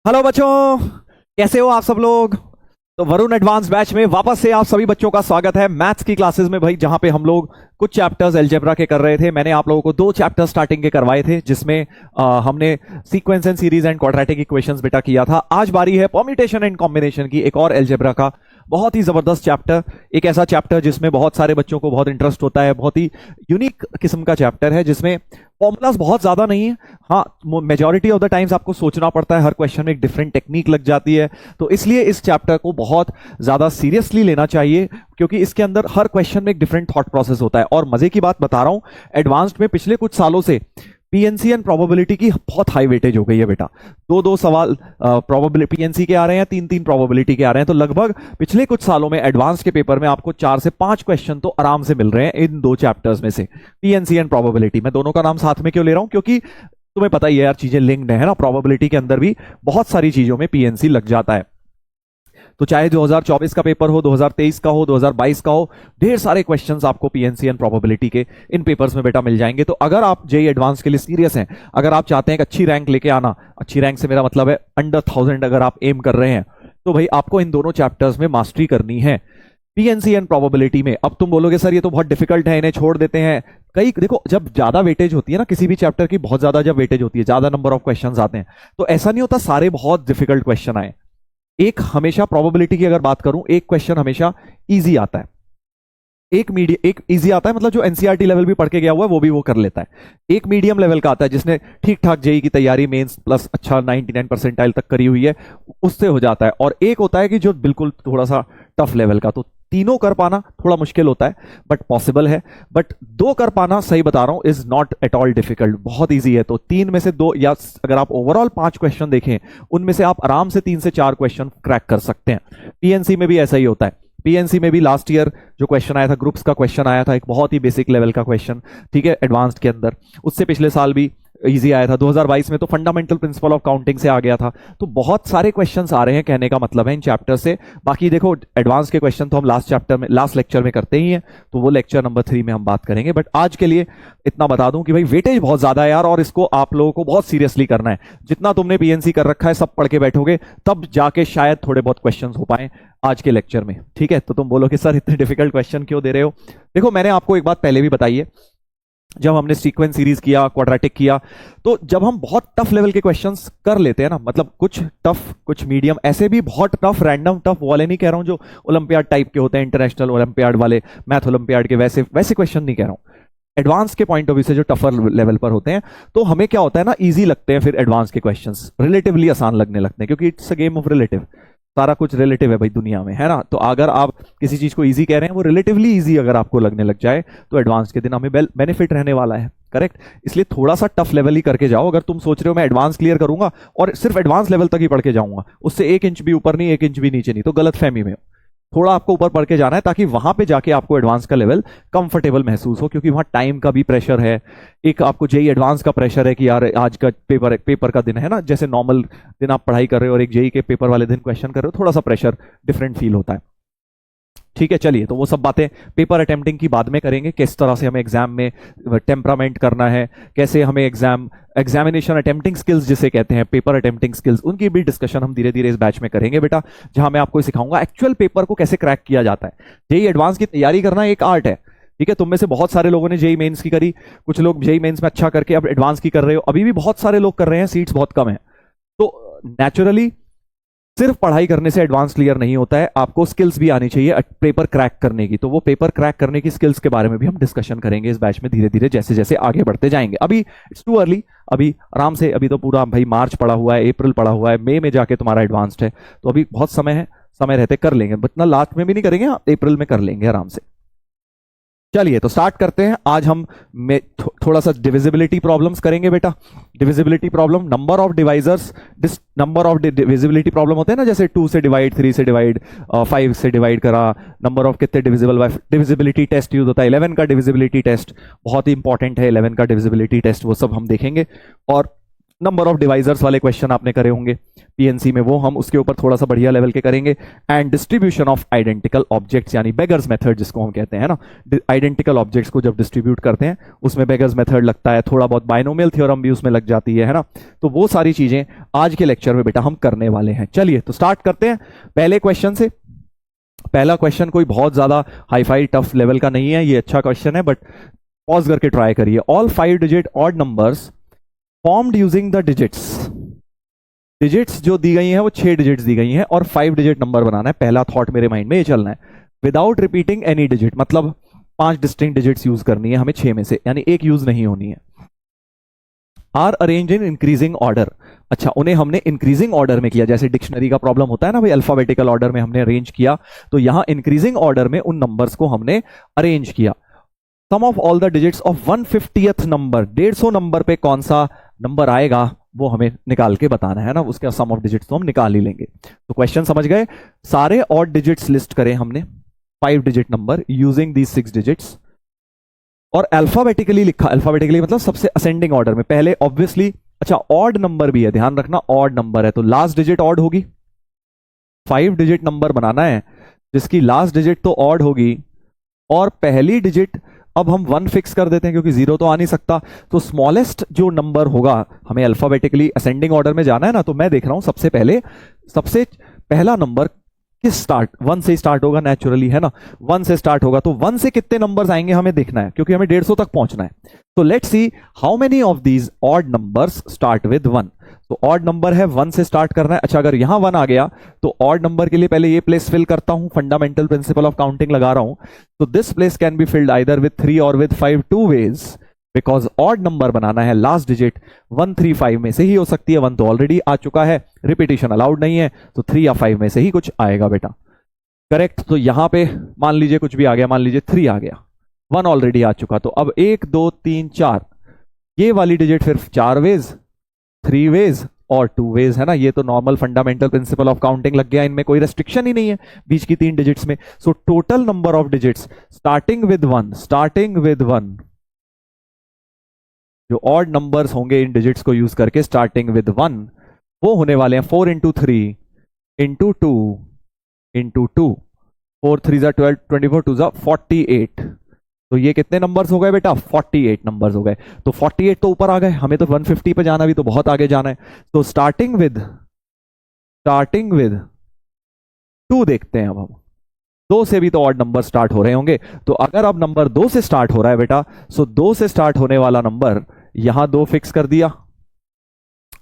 Hello बच्चों, कैसे हो आप सब लोग। तो वरुण एडवांस बैच में वापस से आप सभी बच्चों का स्वागत है मैथ्स की क्लासेस में भाई, जहां पे हम लोग कुछ चैप्टर्स अलजेब्रा के कर रहे थे। मैंने आप लोगों को 2 चैप्टर स्टार्टिंग के करवाए थे, जिसमें हमने sequence and series and quadratic equations बेटा किया था। आज बारी है परम्यूटेशन एंड कॉम्बिनेशन की, एक और अलजेब्रा का बहुत ही जबरदस्त चैप्टर। एक ऐसा चैप्टर जिसमें बहुत सारे बच्चों को बहुत इंटरेस्ट होता है, बहुत ही यूनिक किस्म का चैप्टर है, जिसमें फॉर्मूलाज बहुत ज्यादा नहीं है। हाँ, मेजॉरिटी ऑफ द टाइम्स आपको सोचना पड़ता है, हर क्वेश्चन में एक डिफरेंट टेक्निक लग जाती है। तो इसलिए इस चैप्टर को बहुत ज्यादा सीरियसली लेना चाहिए, क्योंकि इसके अंदर हर क्वेश्चन में एक डिफरेंट थॉट प्रोसेस होता है। और मजे की बात बता रहा हूं, एडवांस्ड में पिछले कुछ सालों से पीएनसी एंड प्रोबेबिलिटी की बहुत हाई वेटेज हो गई है बेटा। दो दो सवाल प्रोबेबिलिटी पीएनसी के आ रहे हैं, तीन तीन प्रोबेबिलिटी के आ रहे हैं। तो लगभग पिछले कुछ सालों में एडवांस के पेपर में आपको 4 से 5 क्वेश्चन तो आराम से मिल रहे हैं इन 2 चैप्टर्स में से, पीएनसी एंड प्रोबेबिलिटी। मैं दोनों का नाम साथ में क्यों ले रहा हूं, क्योंकि तुम्हें पता ही है यार, चीजें लिंक्ड है ना। प्रोबेबिलिटी के अंदर भी बहुत सारी चीजों में पीएनसी लग जाता है। तो चाहे 2024 का पेपर हो, 2023 का हो, 2022 का हो, ढेर सारे क्वेश्चंस आपको पीएनसी एंड प्रोबेबिलिटी के इन पेपर्स में बेटा मिल जाएंगे। तो अगर आप जेई एडवांस के लिए सीरियस हैं, अगर आप चाहते हैं कि अच्छी रैंक लेके आना, अच्छी रैंक से मेरा मतलब है अंडर 1000 अगर आप एम कर रहे हैं, तो भाई आपको इन दोनों चैप्टर्स में मास्टरी करनी है, पीएनसी एंड प्रोबेबिलिटी में। अब तुम बोलोगे सर ये तो बहुत डिफिकल्ट है, इन्हें छोड़ देते हैं। कई देखो, जब ज्यादा वेटेज होती है ना किसी भी चैप्टर की, बहुत ज्यादा जब वेटेज होती है, ज्यादा नंबर ऑफ क्वेश्चंस आते हैं, तो ऐसा नहीं होता सारे बहुत डिफिकल्ट क्वेश्चन आए। एक हमेशा प्रोबेबिलिटी की अगर बात करूं, एक क्वेश्चन हमेशा इजी आता है, एक इजी आता है, मतलब जो एनसीईआरटी लेवल भी पढ़ के गया हुआ है वो भी वो कर लेता है। एक मीडियम लेवल का आता है, जिसने ठीक ठाक जेई की तैयारी मेंस प्लस अच्छा 99 परसेंटाइल तक करी हुई है, उससे हो जाता है। और एक होता है कि जो बिल्कुल थोड़ा सा टफ लेवल का। तो तीनों कर पाना थोड़ा मुश्किल होता है, बट पॉसिबल है। बट 2 कर पाना, सही बता रहा हूं, is not at all difficult, बहुत इजी है। तो 3 में से 2, या अगर आप ओवरऑल 5 क्वेश्चन देखें, उनमें से आप आराम से 3 से 4 क्वेश्चन क्रैक कर सकते हैं। पीएनसी में भी ऐसा ही होता है। पीएनसी में भी लास्ट ईयर जो क्वेश्चन आया था, ग्रुप्स का क्वेश्चन आया था, एक बहुत ही बेसिक लेवल का क्वेश्चन, ठीक है, एडवांस्ड के अंदर। उससे पिछले साल भी इजी आया था, 2022 में तो फंडामेंटल प्रिंसिपल ऑफ काउंटिंग से आ गया था। तो बहुत सारे क्वेश्चंस आ रहे हैं, कहने का मतलब है इन चैप्टर से। बाकी देखो, एडवांस के क्वेश्चन तो हम लास्ट लेक्चर में करते ही हैं, तो वो लेक्चर नंबर 3 में हम बात करेंगे। बट आज के लिए इतना बता दूं कि भाई वेटेज बहुत ज्यादा है यार, और इसको आप लोगों को बहुत सीरियसली करना है। जितना तुमने पीएनसी कर रखा है सब पढ़ के बैठोगे, तब जाके शायद थोड़े बहुत क्वेश्चन हो पाए आज के लेक्चर में, ठीक है। तो तुम बोलो कि सर इतने डिफिकल्ट क्वेश्चन क्यों दे रहे हो। देखो, मैंने आपको एक बात पहले भी बताई है, जब हमने सीक्वेंस सीरीज किया, क्वाड्रेटिक किया, तो जब हम बहुत टफ लेवल के क्वेश्चंस कर लेते हैं ना, मतलब कुछ टफ कुछ मीडियम, ऐसे भी बहुत टफ रैंडम टफ वाले नहीं कह रहा हूं जो ओलंपियाड टाइप के होते हैं, इंटरनेशनल ओलंपियाड वाले, मैथ ओलंपियाड के वैसे वैसे क्वेश्चन नहीं कह रहा हूं। एडवांस के पॉइंट ऑफ व्यू से जो टफर लेवल पर होते हैं, तो हमें क्या होता है ना, इजी लगते हैं फिर एडवांस के क्वेश्चंस, रिलेटिवली आसान लगने लगते हैं, क्योंकि it's a game of relative. सारा कुछ रिलेटिव है भाई दुनिया में, है ना। तो अगर आप किसी चीज को इजी कह रहे हैं, वो रिलेटिवली इजी अगर आपको लगने लग जाए, तो एडवांस के दिन हमें बेनिफिट रहने वाला है, करेक्ट। इसलिए थोड़ा सा टफ लेवल ही करके जाओ। अगर तुम सोच रहे हो मैं एडवांस क्लियर करूंगा और सिर्फ एडवांस लेवल तक ही पढ़ के जाऊंगा, उससे 1 इंच भी ऊपर नहीं 1 इंच भी नीचे नहीं, तो गलत फहमी में हो। थोड़ा आपको ऊपर पढ़ के जाना है, ताकि वहां पे जाके आपको एडवांस का लेवल कंफर्टेबल महसूस हो, क्योंकि वहां टाइम का भी प्रेशर है, एक आपको जेई एडवांस का प्रेशर है कि यार आज का पेपर का दिन है ना, जैसे नॉर्मल दिन आप पढ़ाई कर रहे हो और एक जेई के पेपर वाले दिन क्वेश्चन कर रहे हो, थोड़ा सा प्रेशर डिफरेंट फील होता है, ठीक है। चलिए, तो वो सब बातें पेपर अटेम्प्टिंग की बाद में करेंगे, किस तरह से हमें एग्जाम में टेम्परामेंट करना है, कैसे हमें एग्जामिनेशन अटेम्प्टिंग स्किल्स जिसे कहते हैं, पेपर अटेम्प्टिंग स्किल्स, उनकी भी डिस्कशन हम धीरे धीरे इस बैच में करेंगे बेटा, जहां मैं आपको सिखाऊंगा एक्चुअल पेपर को कैसे क्रैक किया जाता है। जेई एडवांस की तैयारी करना एक आर्ट है, ठीक है। तुम में से बहुत सारे लोगों ने जेई मेंस की करी, कुछ लोग जेई मेंस में अच्छा करके अब एडवांस की कर रहे हो, अभी भी बहुत सारे लोग कर रहे हैं, सीट्स बहुत कम है। तो नेचुरली सिर्फ पढ़ाई करने से एडवांस क्लियर नहीं होता है, आपको स्किल्स भी आनी चाहिए पेपर क्रैक करने की। तो वो पेपर क्रैक करने की स्किल्स के बारे में भी हम डिस्कशन करेंगे इस बैच में धीरे धीरे, जैसे जैसे आगे बढ़ते जाएंगे। अभी इट्स टू अर्ली, अभी आराम से, अभी तो पूरा भाई मार्च पड़ा हुआ है, अप्रैल पड़ा हुआ है, मई में जाके तुम्हारा एडवांस्ड है, तो अभी बहुत समय है, समय रहते कर लेंगे, इतना लास्ट में भी नहीं करेंगे, अप्रैल में कर लेंगे आराम से। चलिए, तो स्टार्ट करते हैं। आज हम थोड़ा सा डिविजिबिलिटी प्रॉब्लम्स करेंगे बेटा। Divisibility problem, number of divisors, number of divisibility problem होते हैं ना, जैसे 2 से डिवाइड, 3 से डिवाइड, 5 से डिवाइड करा, नंबर ऑफ कितने divisible by, divisibility test use होता है, 11 का डिविजिबिलिटी टेस्ट बहुत ही इंपॉर्टेंट है, 11 का डिविजिबिलिटी टेस्ट, वो सब हम देखेंगे। और नंबर ऑफ डिवाइजर्स वाले क्वेश्चन आपने करे होंगे पीएनसी में, वो हम उसके ऊपर थोड़ा सा बढ़िया लेवल के करेंगे। And distribution of identical objects, यानी बेगर्स मेथड जिसको हम कहते हैं ना, आइडेंटिकल ऑब्जेक्ट्स को जब डिस्ट्रीब्यूट करते हैं उसमें बेगर्स मेथड लगता है, थोड़ा बहुत बाइनोमियल थ्योरम भी उसमें लग जाती है ना। तो वो सारी चीजें आज के लेक्चर में बेटा हम करने वाले हैं। चलिए तो स्टार्ट करते हैं पहले क्वेश्चन से। पहला क्वेश्चन कोई बहुत ज्यादा हाई फाई टफ लेवल का नहीं है, ये अच्छा क्वेश्चन है, बट पॉज करके ट्राई करिए। All 5 digit odd numbers formed using the digits, digits जो दी गई हैं वो 6 डिजिट्स दी गई हैं और 5 डिजिट नंबर बनाना है। पहला थॉट मेरे माइंड में ये चलना है, विदाउट रिपीटिंग एनी डिजिट, मतलब 5 डिस्टिंक्ट डिजिट्स यूज करनी है हमें 6 में से, यानी एक यूज नहीं होनी है। Are arrange in increasing order, अच्छा उन्हें हमने इंक्रीजिंग ऑर्डर में किया, जैसे डिक्शनरी का प्रॉब्लम होता है ना भाई, अल्फाबेटिकल ऑर्डर में हमने अरेंज किया, तो यहां इंक्रीजिंग ऑर्डर में उन नंबर्स को हमने अरेंज किया। Sum of all the digits of 150th number, 150 number पे कौन सा नंबर आएगा वो हमें निकाल के बताना है ना, उसके सम ऑफ डिजिट्स तो हम निकाल ही लेंगे। तो क्वेश्चन समझ गए, सारे ऑड डिजिट्स लिस्ट करें हमने 5 digit number using the 6 digits, और अल्फाबेटिकली लिखा, अल्फाबेटिकली मतलब सबसे असेंडिंग ऑर्डर में पहले ऑब्वियसली। अच्छा ऑड नंबर भी है, ध्यान रखना ऑड नंबर है तो लास्ट डिजिट ऑड होगी। 5 डिजिट नंबर बनाना है जिसकी लास्ट डिजिट तो ऑड होगी, और पहली डिजिट अब हम 1 फिक्स कर देते हैं क्योंकि 0 तो आ नहीं सकता, तो स्मॉलेस्ट जो नंबर होगा, हमें अल्फाबेटिकली असेंडिंग ऑर्डर में जाना है ना, तो मैं देख रहा हूं सबसे पहला नंबर किस स्टार्ट 1 से स्टार्ट होगा नेचुरली, है ना, 1 से स्टार्ट होगा, तो 1 से कितने नंबर्स आएंगे हमें देखना है क्योंकि हमें 150 तक पहुंचना है। तो let's see how many of these odd numbers start with 1। तो ऑड नंबर है 1 से स्टार्ट करना है। अच्छा अगर यहां 1 आ गया तो ऑड नंबर के लिए पहले ये प्लेस फिल करता हूं, फंडामेंटल प्रिंसिपल ऑफ काउंटिंग लगा रहा हूं, तो this place can be filled either with 3 और with 5 two ways, because odd number बनाना है लास्ट डिजिट 1 3 5 में से ही हो सकती है, 1 तो ऑलरेडी आ चुका है, रिपीटिशन अलाउड नहीं है, तो 3 या 5 में से ही कुछ आएगा बेटा, करेक्ट। तो यहां पे मान लीजिए कुछ भी आ गया, मान लीजिए 3 आ गया, 1 ऑलरेडी आ चुका, तो अब 1 2 3 4 ये वाली डिजिट फिर 4 वेज, 3 वेज और 2 वेज, है ना। ये तो normal fundamental principle of counting लग गया, इनमें कोई रेस्ट्रिक्शन ही नहीं है बीच की 3 डिजिट्स में। So total number of digits starting with 1, जो ऑड नंबर्स होंगे इन डिजिट्स को यूज करके स्टार्टिंग विद 1, वो होने वाले हैं 4 इंटू 3 इंटू 2 इंटू 2, 4 3 जा 12, 24 2 जा 48, तो ये कितने नंबर्स हो गए बेटा, 48 नंबर्स हो गए। तो 48 तो ऊपर आ गए, हमें तो 150 पे जाना भी तो बहुत आगे जाना है। तो स्टार्टिंग विद 2 देखते हैं अब हम, 2 से भी तो ऑड नंबर स्टार्ट हो रहे होंगे, तो अगर अब नंबर 2 से स्टार्ट हो रहा है बेटा, सो 2 से स्टार्ट होने वाला नंबर यहां 2 फिक्स कर दिया।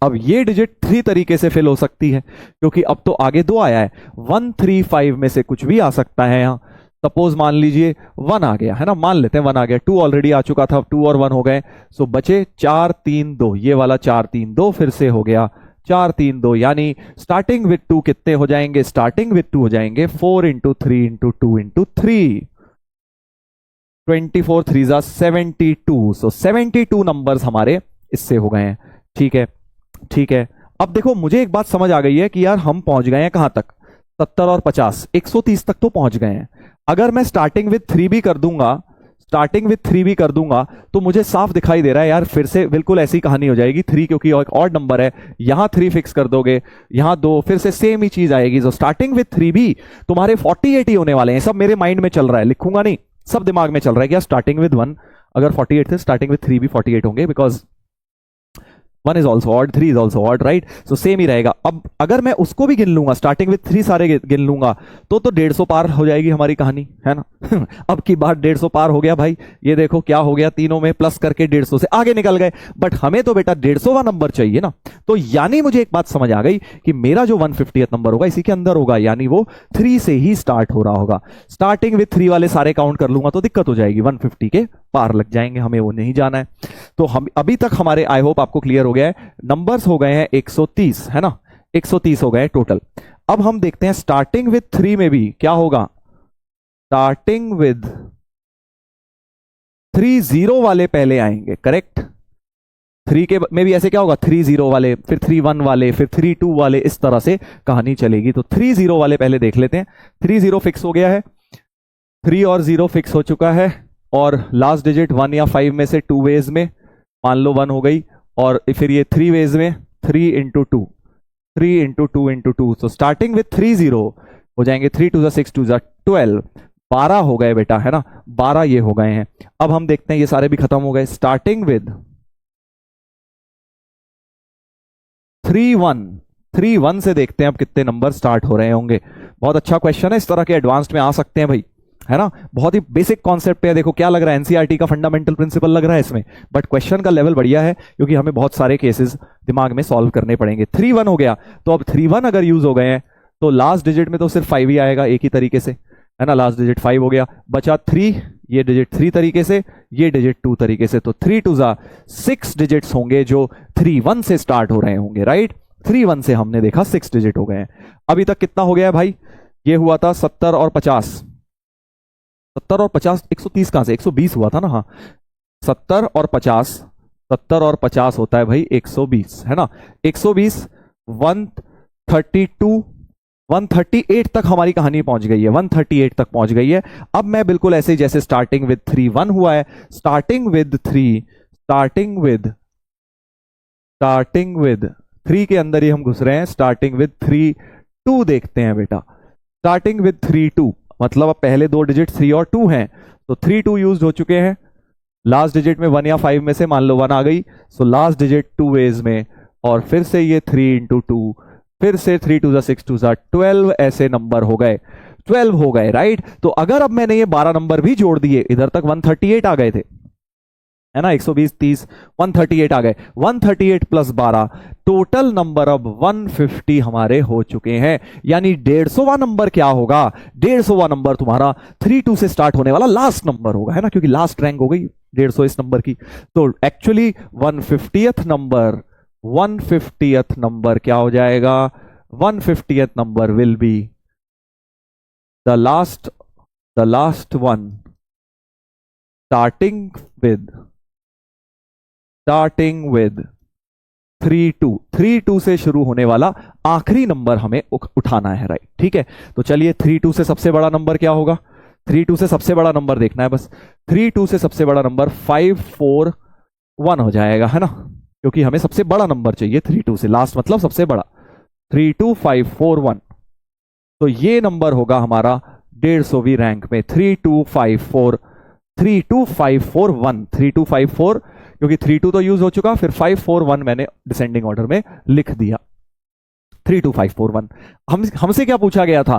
अब ये डिजिट 3 तरीके से फिल हो सकती है क्योंकि अब तो आगे 2 आया है, 1 3 5 में से कुछ भी आ सकता है यहां। सपोज मान लीजिए 1 आ गया, है ना, मान लेते हैं 1 आ गया, 2 ऑलरेडी आ चुका था, 2 और 1 हो गए, सो बचे 4 3 2, ये वाला 4 3 2 फिर से हो गया 4 3 2, यानी स्टार्टिंग विद 2 कितने हो जाएंगे, स्टार्टिंग विद 2 हो जाएंगे 4 इंटू 3 इंटू 2 इंटू 3, 24 3 जा 72, सो 72 नंबर्स हमारे इससे हो गए हैं। ठीक है ठीक है, अब देखो मुझे एक बात समझ आ गई है कि यार हम पहुंच गए हैं कहां तक, 70 और 50 130 तक तो पहुंच गए हैं। अगर मैं स्टार्टिंग विद 3 भी कर दूंगा, तो मुझे साफ दिखाई दे रहा है यार, फिर से बिल्कुल ऐसी कहानी हो जाएगी 3, क्योंकि एक ऑड नंबर है, यहां 3 फिक्स कर दोगे, यहां 2, फिर से सेम ही चीज आएगी। तो स्टार्टिंग विद 3 भी तुम्हारे 48 ही होने वाले हैं, सब मेरे माइंड में चल रहा है, लिखूंगा नहीं, सब दिमाग में चल रहा है कि स्टार्टिंग विद 1 अगर 48 थे, स्टार्टिंग विद 3 भी 48 होंगे, because 1 is also odd, 3 is also odd, right? So same ही रहेगा। अब अगर मैं उसको भी गिन लूंगा, स्टार्टिंग विद 3 सारे गिन लूंगा, तो 150 पार हो जाएगी हमारी कहानी, है ना। अब की बात 150 पार हो गया भाई, ये देखो क्या हो गया, तीनों में प्लस करके 150 से आगे निकल गए, बट हमें तो बेटा 150वां नंबर चाहिए ना। तो यानी मुझे एक बात समझ आ गई कि मेरा जो 150th नंबर होगा इसी के अंदर होगा, यानी वो 3 से ही स्टार्ट हो रहा होगा। स्टार्टिंग विद 3 वाले सारे काउंट कर लूंगा तो दिक्कत हो जाएगी, 150 के पार लग जाएंगे, हमें वो नहीं जाना है। तो हम अभी तक हमारे, आई होप आपको क्लियर हो गया है, नंबर्स हो गए हैं 130, है ना, 130 हो गए टोटल। अब हम देखते हैं स्टार्टिंग विद 3 में भी क्या होगा, स्टार्टिंग विद 3 0 वाले पहले आएंगे, करेक्ट। 3 के में भी ऐसे क्या होगा, 3 0 वाले, फिर 3 1 वाले, फिर 3 2 वाले, इस तरह से कहानी चलेगी। तो 3 0 वाले पहले देख लेते हैं। 3 0 फिक्स हो गया है, 3 और 0 फिक्स हो चुका है, और लास्ट डिजिट 1 या 5 में से 2 वेज में मान लो 1 हो गई, और फिर ये 3 वेज में 3 इंटू 2, 3 इंटू 2 इंटू 2, तो स्टार्टिंग विथ 3 0 हो जाएंगे, 3 2 6 2 12, 12 हो गए बेटा, है ना, 12 ये हो गए हैं। अब हम देखते हैं ये सारे भी खत्म हो गए, स्टार्टिंग विद 3 1, 3 1 से देखते हैं अब कितने नंबर स्टार्ट हो रहे होंगे। बहुत अच्छा क्वेश्चन है, इस तरह के एडवांस्ड में आ सकते हैं भाई, है ना, बहुत ही बेसिक कॉन्सेप्ट है। देखो क्या लग रहा है, एनसीईआरटी का फंडामेंटल प्रिंसिपल लग रहा है इसमें, बट क्वेश्चन का लेवल बढ़िया है क्योंकि हमें बहुत सारे केसेस दिमाग में सॉल्व करने पड़ेंगे। 3 1 हो गया, तो अब 3 1 अगर यूज हो गए हैं तो लास्ट डिजिट में तो सिर्फ 5 ही आएगा एक ही तरीके से, है ना, लास्ट डिजिट 5 हो गया, बचा 3, ये डिजिट 3 तरीके से, ये डिजिट 2 तरीके से, तो 3 2 6 डिजिट्स होंगे जो 3 1 से स्टार्ट हो रहे होंगे, राइट। 3 1 से हमने देखा 6 डिजिट हो गए हैं। अभी तक कितना हो गया है भाई, ये हुआ था 70 और 50, 70 और 50, 130 कहां से, 120 हुआ था ना, हाँ 70 और 50, 70 और 50 होता है भाई 120, है ना, 120, 132, 138 तक हमारी कहानी पहुंच गई है, 138 तक पहुंच गई है। अब मैं बिल्कुल ऐसे ही जैसे स्टार्टिंग विद 3 1 हुआ है, स्टार्टिंग विद 3 के अंदर ही हम घुस रहे हैं, स्टार्टिंग विद 3 2 देखते हैं बेटा, स्टार्टिंग विद 3 2 मतलब अब पहले दो डिजिट 3 और 2 हैं, तो 3 2 यूज हो चुके हैं, लास्ट डिजिट में 1 या 5 में से मान लो 1 आ गई, सो लास्ट डिजिट 2 वेज में, और फिर से ये 3 इंटू 2, फिर से 3 2 6 2 12, ऐसे नंबर हो गए, 12 हो गए, राइट। तो अगर अब मैंने ये 12 नंबर भी जोड़ दिए, इधर तक 138 आ गए थे, है ना, 120 30 138 आ गए, 138 प्लस 12, टोटल नंबर अब 150 हमारे हो चुके हैं। यानी 150वां नंबर क्या होगा, 150वां नंबर तुम्हारा 3 2 से स्टार्ट होने वाला लास्ट नंबर होगा, है ना, क्योंकि लास्ट रैंक हो गई 150 इस नंबर की। तो एक्चुअली 150th नंबर क्या हो जाएगा, 150th number will be the last one starting with 3 2 से शुरू होने वाला आखिरी नंबर हमें उठाना है, राइट, ठीक है। तो चलिए 3 2 से सबसे बड़ा नंबर क्या होगा, 3 2 से सबसे बड़ा नंबर देखना है बस, 3 2 से सबसे बड़ा नंबर 5 4 1 हो जाएगा, है ना, क्योंकि हमें सबसे बड़ा नंबर चाहिए 3 2 से, लास्ट मतलब सबसे बड़ा, 3 2 5 4 1, तो ये नंबर होगा हमारा 150वीं रैंक में, 3 2 5 4 1, 3 2 5 4, क्योंकि 3 2 तो यूज हो चुका, फिर 5 4 1 मैंने डिसेंडिंग ऑर्डर में लिख दिया, 3 2 5 4 1। हमसे क्या पूछा गया था,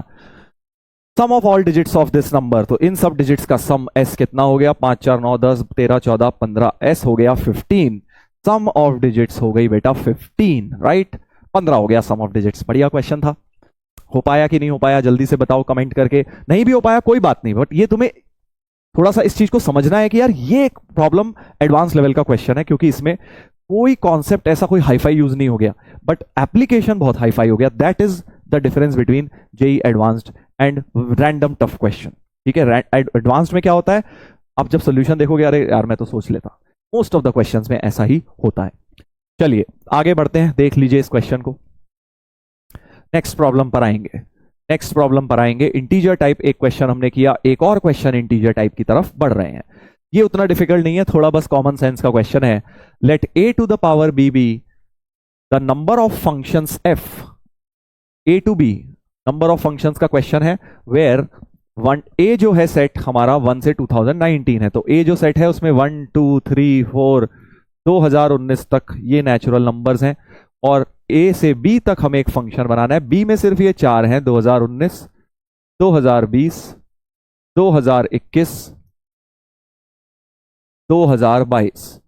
sum of all digits of this number, तो इन सब डिजिट्स का सम एस कितना हो गया, 5 4 9 10 13 14 15, एस हो गया 15, सम ऑफ डिजिट्स हो गई बेटा 15, राइट, 15 हो गया सम ऑफ डिजिट्स। बढ़िया क्वेश्चन था, हो पाया कि नहीं हो पाया जल्दी से बताओ कमेंट करके, नहीं भी हो पाया कोई बात नहीं, बट ये तुम्हें थोड़ा सा इस चीज को समझना है कि यार ये एक प्रॉब्लम एडवांस लेवल का क्वेश्चन है, क्योंकि इसमें कोई कॉन्सेप्ट ऐसा कोई हाईफाई यूज नहीं हो गया, बट एप्लीकेशन बहुत हाईफाई हो गया। That is the difference between JEE advanced and random tough question, ठीक है। एडवांस्ड में क्या होता है, आप जब सोल्यूशन देखोगे अरे यार मैं तो सोच लेता, मोस्ट ऑफ द क्वेश्चंस में ऐसा ही होता है। चलिए आगे बढ़ते हैं, देख लीजिए इस क्वेश्चन को, नेक्स्ट प्रॉब्लम पर आएंगे। इंटीजर टाइप एक क्वेश्चन हमने किया, एक और क्वेश्चन इंटीजर टाइप की तरफ बढ़ रहे हैं। ये उतना डिफिकल्ट नहीं है, थोड़ा बस कॉमन सेंस का क्वेश्चन है। Let a to the power b be the number of functions f, a to b number of functions का क्वेश्चन है, वेयर a जो है सेट हमारा 1 से 2019 है, तो a जो सेट है उसमें 1 2 3 4 2019 तक ये नेचुरल नंबर्स हैं, और ए से बी तक हमें एक फंक्शन बनाना है, बी में सिर्फ ये 4 हैं, 2019 2020 2021 2022,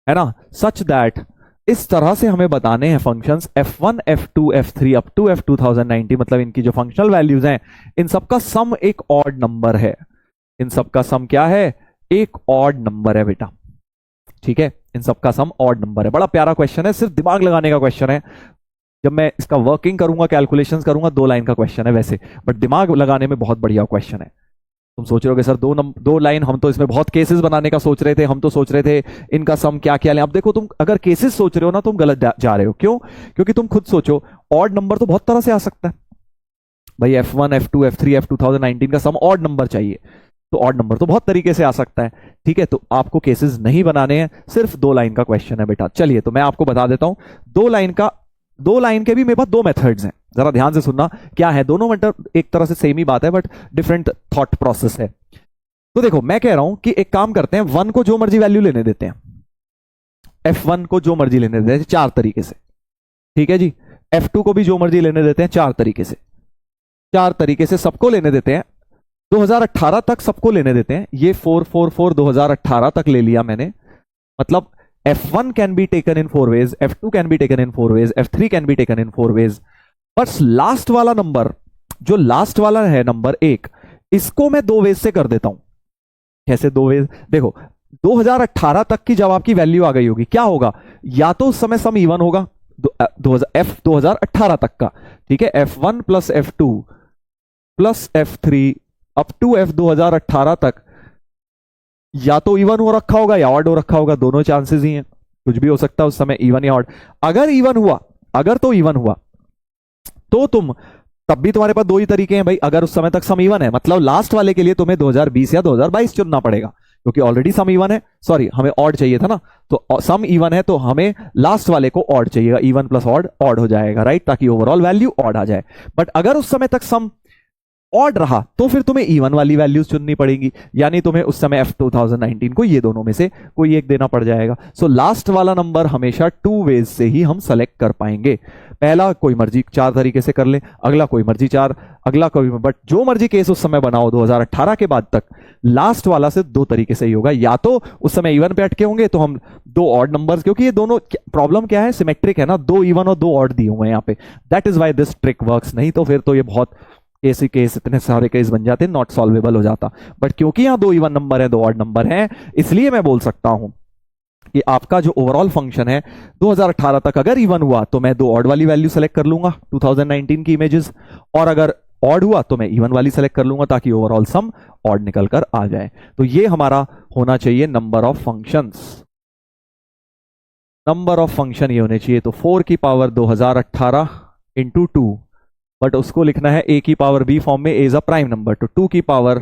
है ना, सच दैट इस तरह से हमें बताने हैं functions f1 f2 f3 up to f 2090, मतलब इनकी जो फंक्शनल वैल्यूज हैं इन सबका सम एक ऑड नंबर है, इन सबका सम क्या है, एक ऑड नंबर है बेटा, ठीक है, इन सबका सम ऑड नंबर है। बड़ा प्यारा क्वेश्चन है, सिर्फ दिमाग लगाने का क्वेश्चन है। जब मैं इसका वर्किंग करूंगा, कैलकुलेशंस करूंगा, 2 लाइन का क्वेश्चन है वैसे, बट दिमाग लगाने में बहुत बढ़िया क्वेश्चन है। तुम सोच रहे हो सर 2 लाइन, हम तो इसमें बहुत केसेस बनाने का सोच रहे थे, हम तो सोच रहे थे इनका सम क्या क्या लें। अब देखो तुम अगर केसेस सोच रहे हो ना, तुम गलत जा रहे हो। क्यों? क्योंकि तुम खुद सोचो, ऑड नंबर तो बहुत तरह से आ सकता है भाई, f1 f2 f3 f 2019 का सम ऑड नंबर चाहिए, तो ऑड नंबर तो बहुत तरीके से आ सकता है, ठीक है। तो आपको केसेस नहीं बनाने हैं, सिर्फ 2 लाइन का क्वेश्चन है बेटा। चलिए तो मैं आपको बता देता हूं, 2 लाइन के भी मेरे पास 2 मेथड्स हैं, जरा ध्यान से सुनना क्या है। दोनों मेथड एक तरह से सेम ही बात है, बट डिफरेंट थॉट प्रोसेस है। तो देखो मैं कह रहा हूं कि एक काम करते हैं, 1 को जो मर्जी वैल्यू लेने देते हैं, F1 को जो मर्जी लेने देते हैं 4 तरीके से, ठीक है जी। F2 को भी जो मर्जी लेने देते हैं 4 तरीके से, 4 तरीके से सबको लेने देते हैं। 2018 तक सबको लेने देते हैं। ये 444 2018 तक ले लिया मैंने, मतलब F1 can be taken in 4 ways, F2 can be taken in 4 ways, F3 can be taken in 4 ways. बस लास्ट वाला नंबर, जो लास्ट वाला है नंबर 1, इसको मैं 2 वेज से कर देता हूं। कैसे 2 वेज? देखो 2018 तक की जब आपकी वैल्यू आ गई होगी, क्या होगा? या तो उस समय सम इवन होगा, 2018 तक का, ठीक है। F1 plus F2 plus F3 up to F 2018 तक या तो इवन हो रखा होगा या ऑड हो रखा होगा, दोनों चांसेस ही हैं, कुछ भी हो सकता है उस समय, इवन या ऑड। अगर इवन हुआ, अगर तो इवन हुआ तो तुम, तब भी तुम्हारे पास 2 ही तरीके हैं भाई। अगर उस समय तक सम इवन है, मतलब लास्ट वाले के लिए तुम्हें 2020 या 2022 चुनना पड़ेगा, क्योंकि ऑलरेडी सम इवन है। सॉरी, हमें ऑड चाहिए था ना, तो सम इवन है तो हमें लास्ट वाले को ऑड चाहिएगा, इवन प्लस ऑड, ऑड हो जाएगा, राइट, ताकि ओवरऑल वैल्यू ऑड आ जाए। बट अगर उस समय तक सम ऑड रहा तो फिर तुम्हें इवन वाली वैल्यूज चुननी पड़ेगी, यानी तुम्हें उस समय F 2019 को ये दोनों में से कोई एक देना पड़ जाएगा। सो लास्ट वाला नंबर हमेशा 2 वेज से ही हम सेलेक्ट कर पाएंगे। पहला कोई मर्जी 4 तरीके से कर ले, अगला कोई मर्जी 4, अगला कोई, बट जो मर्जी केस उस समय बनाओ 2018 के बाद तक, लास्ट वाला से 2 तरीके से ही होगा। या तो उस समय इवन पे अटके होंगे तो हम 2 ऑड नंबर्स, क्योंकि ये दोनों प्रॉब्लम क्या है, सिमेट्रिक है ना, 2 इवन और 2 ऑड दिए हुए हैं यहाँ पे, that is why this trick works. नहीं तो फिर तो ये बहुत केस इतने सारे केस बन जाते, नॉट सॉल्वेबल हो जाता। बट क्योंकि यहां 2 इवन नंबर है, 2 ऑड नंबर है, इसलिए मैं बोल सकता हूं कि आपका जो ओवरऑल फंक्शन है 2018 तक अगर इवन हुआ तो मैं 2 ऑड वाली वैल्यू सेलेक्ट कर लूंगा 2019 की इमेजेस, और अगर ऑड हुआ तो मैं इवन वाली सेलेक्ट कर लूंगा, ताकि ओवरऑल सम ऑड निकल कर आ जाए। तो ये हमारा होना चाहिए number of functions. Number of function ये होने चाहिए, तो 4 की पावर 2018 इंटू 2, बट उसको लिखना है a की पावर b फॉर्म में, a is a prime number, तो 2 की पावर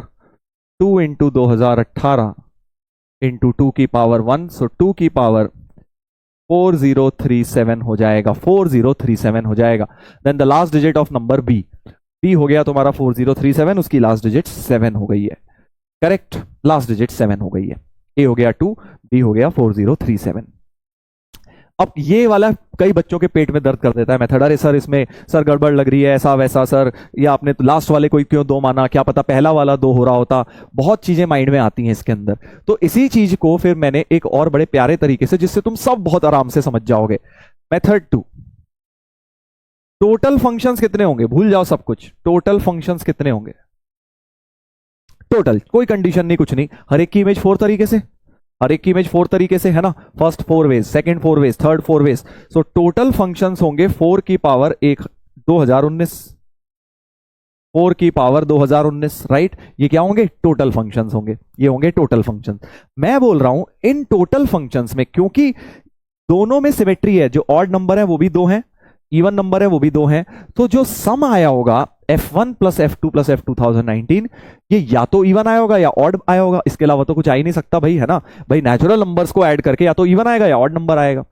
2 इंटू 2018 इंटू 2 की पावर 1, सो 2 की पावर 4037 हो जाएगा, 4037 हो जाएगा। Then the last digit of number b, b हो गया तुम्हारा 4037, उसकी लास्ट डिजिट 7 हो गई है, करेक्ट, लास्ट डिजिट 7 हो गई है। a हो गया 2, b हो गया 4037। अब ये वाला कई बच्चों के पेट में दर्द कर देता है मेथड, अरे सर इसमें सर गड़बड़ लग रही है, ऐसा वैसा सर, या आपने तो लास्ट वाले को क्यों 2 माना, क्या पता पहला वाला 2 हो रहा होता, बहुत चीजें माइंड में आती हैं इसके अंदर। तो इसी चीज को फिर मैंने एक और बड़े प्यारे तरीके से, जिससे तुम सब बहुत आराम से समझ जाओगे, मेथड 2। टोटल फंक्शंस कितने होंगे, भूल जाओ सब कुछ, टोटल फंक्शंस कितने होंगे, टोटल, कोई कंडीशन नहीं, कुछ नहीं, हर एक की इमेज 4 तरीके से, हर एक की इमेज 4 तरीके से है ना, first 4 ways, second 4 ways, third 4 ways. So total functions होंगे 4 की पावर 1 2019, 4 की पावर 2019, राइट। ये क्या होंगे, टोटल फंक्शंस होंगे, ये होंगे टोटल फंक्शंस। मैं बोल रहा हूं इन टोटल फंक्शंस में, क्योंकि दोनों में सिमेट्री है, जो ऑड नंबर है वो भी 2 हैं, इवन नंबर है वो भी 2 हैं, तो जो सम आया होगा F1 plus F2 plus F 2019, ये या तो इवन आया होगा या ऑड आया होगा, इसके अलावा तो कुछ आ ही नहीं सकता भाई, है ना भाई। नेचुरल नंबर्स को ऐड करके या तो इवन आएगा या ऑड नंबर आएगा।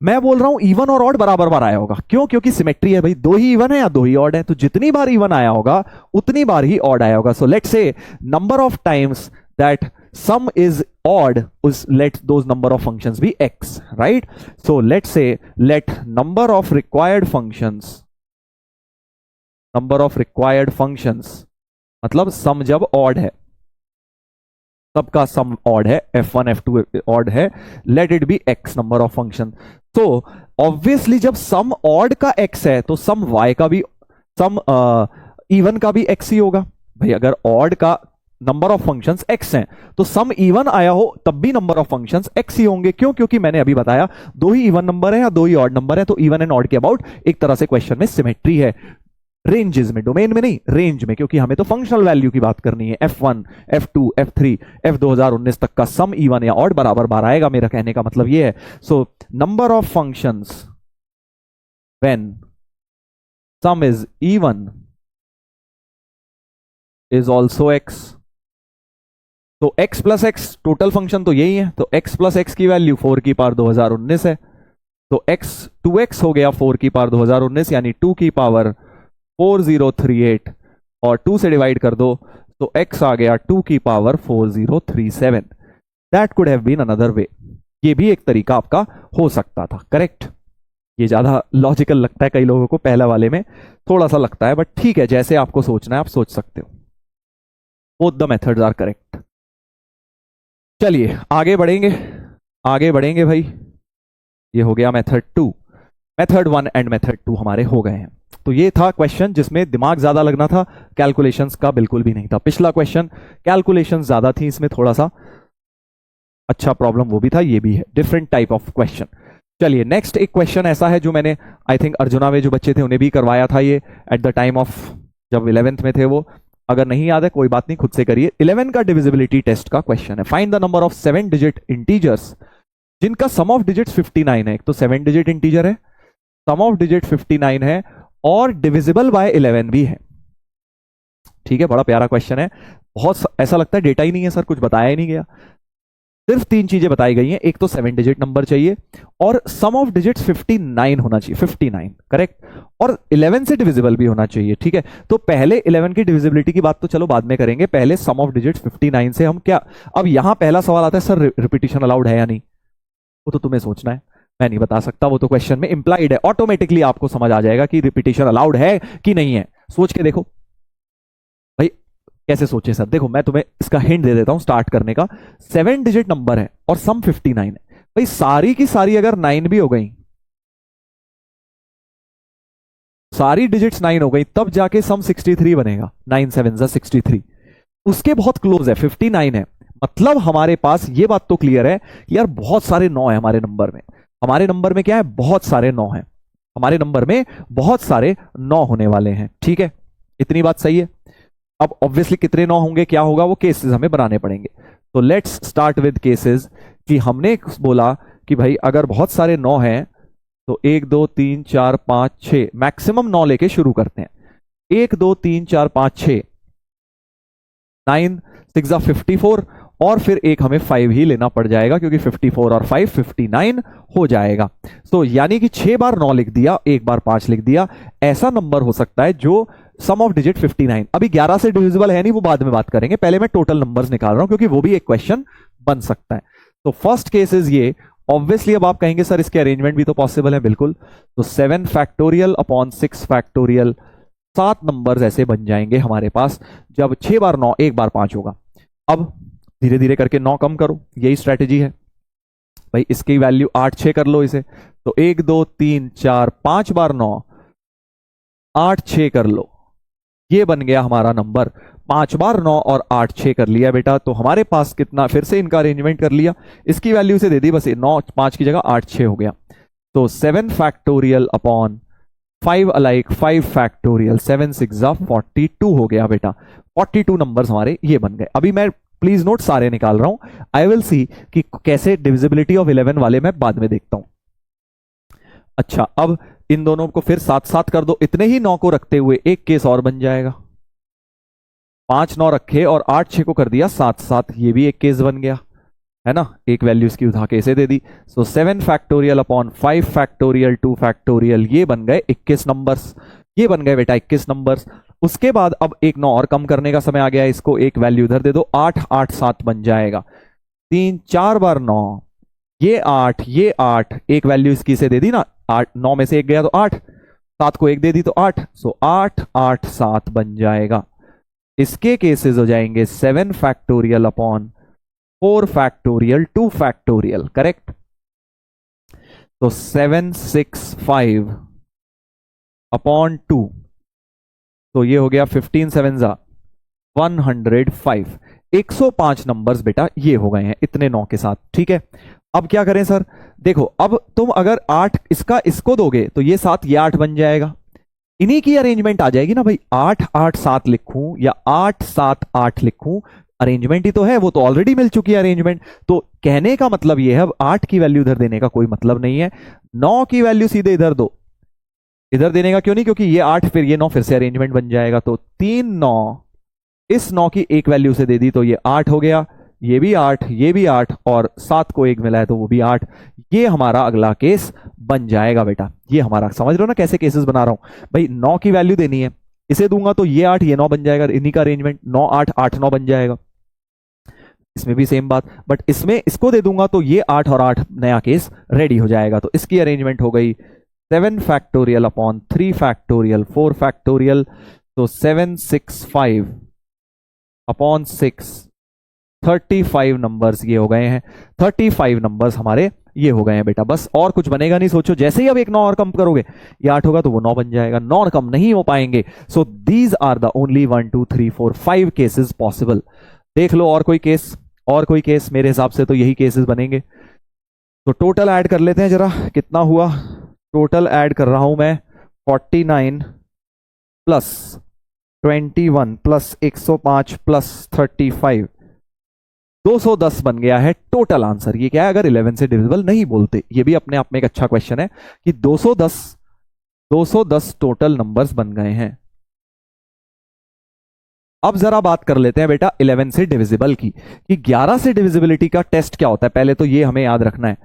मैं बोल रहा हूं इवन और ऑड बराबर बार आया होगा, क्यों, क्योंकि सिमेट्री है भाई, 2 ही इवन है या 2 ही ऑड है, तो जितनी बार इवन आया होगा उतनी बार ही ऑड आया होगा। So let's say number of times that sum is odd, let those number of functions be x, right? So let's say let number of required functions, मतलब sum जब odd है, सबका sum odd है, f1 f2 odd है, let it be x number of function। तो obviously जब sum odd का x है तो sum y का भी, sum even का भी x ही होगा भाई। अगर odd का नंबर ऑफ फंक्शंस x हैं तो सम इवन आया हो तब भी नंबर ऑफ फंक्शंस x ही होंगे, क्यों, क्योंकि मैंने अभी बताया 2 ही इवन नंबर है या 2 ही ऑड नंबर है, तो इवन एंड ऑड के अबाउट एक तरह से क्वेश्चन में सिमेट्री है, रेंजेस में, डोमेन में नहीं, रेंज में, क्योंकि हमें तो फंक्शनल वैल्यू की बात करनी है। F1 F2 F3 F 2019 तक का सम इवन या ऑड बराबर बार आएगा, मेरा कहने का मतलब ये है। सो number of functions when some is even is also x, तो x plus x total function तो यही है, तो x प्लस एक्स की वैल्यू 4 की पावर 2019 है, तो x 2x हो गया 4 की पावर 2019 यानी 2 की पावर 4038 और 2 से डिवाइड कर दो तो x आ गया 2 की power 4037। That could have been another way, ये भी एक तरीका आपका हो सकता था, करेक्ट। ये ज्यादा लॉजिकल लगता है कई लोगों को, पहला वाले में थोड़ा सा लगता है, बट ठीक है, जैसे आपको सोचना है आप सोच सकते हो। Both the methods are correct. चलिए आगे बढ़ेंगे भाई। ये हो गया मेथड 2, मेथड 1 एंड मेथड 2 हमारे हो गए हैं। तो ये था क्वेश्चन जिसमें दिमाग ज्यादा लगना था, कैलकुलेशंस का बिल्कुल भी नहीं था। पिछला क्वेश्चन कैलकुलेशंस ज्यादा थी, इसमें थोड़ा सा अच्छा प्रॉब्लम वो भी था, ये भी है, डिफरेंट टाइप ऑफ क्वेश्चन। चलिए नेक्स्ट एक क्वेश्चन ऐसा है जो मैंने आई थिंक अर्जुना में जो बच्चे थे उन्हें भी करवाया था, ये एट द टाइम ऑफ जब 11th में थे वो। अगर नहीं याद है कोई बात नहीं, खुद से करिए। 11 का डिविजिबिलिटी टेस्ट का क्वेश्चन है। Find the number of 7 digit integers जिनका सम ऑफ डिजिट्स 59 है। एक तो 7 डिजिट इंटीजर है, सम ऑफ डिजिट 59 है और डिविजिबल बाय 11 भी है। ठीक है, बड़ा प्यारा क्वेश्चन है। बहुत ऐसा लगता है डेटा ही नहीं है सर, कुछ बताया ही नहीं गया। सिर्फ 3 चीजें बताई गई हैं, एक तो 7 डिजिट नंबर चाहिए और सम ऑफ डिजिट्स 59 होना चाहिए, 59 करेक्ट, और 11 से डिविजिबल भी होना चाहिए। ठीक है, तो पहले 11 की डिविजिबिलिटी की बात तो चलो बाद में करेंगे, पहले सम ऑफ डिजिट्स 59 से हम क्या। अब यहां पहला सवाल आता है सर रिपीटिशन अलाउड है या नहीं, वो तो तुम्हें सोचना है, मैं नहीं बता सकता, वो तो क्वेश्चन में इंप्लाइड है। ऑटोमेटिकली आपको समझ आ जाएगा कि रिपीटिशन अलाउड है कि नहीं है, सोच के देखो भाई। कैसे सोचे सर, देखो मैं तुम्हें इसका हिंट दे देता हूं स्टार्ट करने का। 7 डिजिट नंबर है और सम 59 है, भाई सारी की सारी अगर 9 भी हो गई, सारी डिजिट्स 9 हो गई, तब जाके सम 63 बनेगा। 9 7 63, उसके बहुत क्लोज है, 59 है। मतलब हमारे पास ये बात तो क्लियर है यार, बहुत सारे 9 है हमारे नंबर में। हमारे नंबर में क्या है, बहुत सारे 9 है, हमारे नंबर में बहुत सारे 9 होने वाले हैं। ठीक है, इतनी बात सही है। अब ऑब्वियसली कितने 9 होंगे, क्या होगा, वो केसेस हमें बनाने पड़ेंगे। तो लेट्स स्टार्ट विद केसेस। कि हमने बोला कि भाई अगर बहुत सारे 9 हैं तो 1 2 3 4 5 6, मैक्सिमम 9 लेके शुरू करते हैं। 1 2 3 4 5 6, 9 6 54 और फिर एक हमें 5 ही लेना पड़ जाएगा क्योंकि 54 और 5 59 हो जाएगा। तो यानी कि 6 बार 9 लिख दिया, एक बार 5 लिख दिया, ऐसा नंबर हो सकता है जो सम ऑफ डिजिट 59। अभी 11 से डिविजिबल है नहीं, वो बाद में बात करेंगे, पहले मैं टोटल नंबर्स निकाल रहा हूं क्योंकि वो भी एक क्वेश्चन बन सकता है। तो फर्स्ट केस इज ये। ऑब्वियसली अब आप कहेंगे सर इसके अरेंजमेंट भी तो पॉसिबल है, बिल्कुल। तो 7 फैक्टोरियल अपॉन 6 फैक्टोरियल, 7 नंबर्स ऐसे बन जाएंगे हमारे पास जब 6 बार 9 एक बार 5 होगा। अब धीरे धीरे करके 9 कम करो, यही स्ट्रेटेजी है भाई। इसकी वैल्यू 8 6 कर लो इसे, तो 1 2 3 4 5 बार 9, 8 6 कर लो, ये बन गया हमारा नंबर। 5 बार 9 और 8 6 कर लिया बेटा, तो हमारे पास कितना, फिर से इनका अरेंजमेंट कर लिया, इसकी वैल्यू से दे दी बस, 9 5 की जगह 8 6 हो गया। तो 7 फैक्टोरियल अपॉन 5 अलाइक 5 फैक्टोरियल, 7 6 42 हो गया बेटा। 42 नंबर्स हमारे ये बन गए। अभी मैं प्लीज नोट सारे निकाल रहा हूं, आई विल सी कि कैसे डिविजिबिलिटी ऑफ 11 वाले मैं बाद में देखता हूं। अच्छा, अब इन दोनों को फिर साथ साथ कर दो, इतने ही 9 को रखते हुए एक केस और बन जाएगा। 5 9 रखे और 8 6 को कर दिया साथ साथ, ये भी एक केस बन गया है ना, एक वैल्यू इसकी उठा के इसे दे दी। सो 7 फैक्टोरियल अपॉन 5 फैक्टोरियल 2 फैक्टोरियल, ये बन गए 21 नंबर्स, ये बन गए बेटा 21 नंबर्स। उसके बाद अब एक 9 और कम करने का समय आ गया, इसको एक वैल्यू इधर दे दो, 8 8 7 बन जाएगा। 3 4 बार 9, ये 8 ये 8, एक वैल्यू इसकी से दे दी ना, 8 9 में से एक गया तो 8, 7 को एक दे दी तो 8, सो 8 8 7 बन जाएगा। इसके केसेस हो जाएंगे 7 factorial upon 4 factorial 2 factorial, correct. तो 7 6 5 अपॉन 2, तो ये हो गया 15 7 105, 105 नंबर्स बेटा ये हो गए हैं इतने 9 के साथ। ठीक है, अब क्या करें सर, देखो अब तुम अगर 8 इसका इसको दोगे तो ये 7 ये 8 बन जाएगा, इन्हीं की अरेंजमेंट आ जाएगी ना भाई। 8 8 7 लिखूं या 8 7 8 लिखूं, अरेंजमेंट ही तो है, वो तो ऑलरेडी मिल चुकी है अरेंजमेंट। तो कहने का मतलब ये है, अब 8 की वैल्यू इधर देने का कोई मतलब नहीं है, 9 की वैल्यू सीधे इधर दो। इधर देने का क्यों नहीं, क्योंकि ये 8 फिर ये 9 फिर से अरेंजमेंट बन जाएगा। तो 3 9, इस 9 की एक वैल्यू से दे दी तो ये 8 हो गया, ये भी 8, ये भी 8 और 7 को 1 मिला है तो वो भी 8। ये हमारा अगला केस बन जाएगा बेटा। ये हमारा, समझ रहे हो ना कैसे केसेस बना रहा हूं भाई। 9 की वैल्यू देनी है, इसे दूंगा तो ये 8 ये 9 बन जाएगा, इन्हीं का अरेंजमेंट 9 8 8 9 बन जाएगा। इसमें भी सेम बात, बट इसमें इसको दे दूंगा तो ये 8 और 8 नया केस रेडी हो जाएगा। तो इसकी अरेंजमेंट हो गई 7 फैक्टोरियल अपॉन 3 फैक्टोरियल 4 फैक्टोरियल, तो 765 अपॉन 6, 35 नंबर्स ये हो गए हैं। 35 नंबर्स हमारे ये हो गए हैं बेटा, बस और कुछ बनेगा नहीं। सोचो जैसे ही अब एक 9 और कम करोगे, ये 8 होगा तो वो 9 बन जाएगा, 9 और कम नहीं हो पाएंगे। So these are the only 1 2 3 4 5 cases possible. देख लो और कोई केस, और कोई केस, मेरे हिसाब से तो यही केसेस बनेंगे। तो टोटल ऐड कर लेते हैं जरा, कितना हुआ टोटल। ऐड कर रहा हूं मैं 49 प्लस 21 प्लस 105 प्लस 35, 210 बन गया है टोटल आंसर। ये क्या है, अगर 11 से डिविजिबल नहीं बोलते। ये भी अपने आप में एक अच्छा क्वेश्चन है कि 210 टोटल नंबर्स बन गए हैं। अब जरा बात कर लेते हैं बेटा 11 से डिविजिबल की, कि 11 से डिविजिबिलिटी का टेस्ट क्या होता है। पहले तो ये हमें याद रखना है,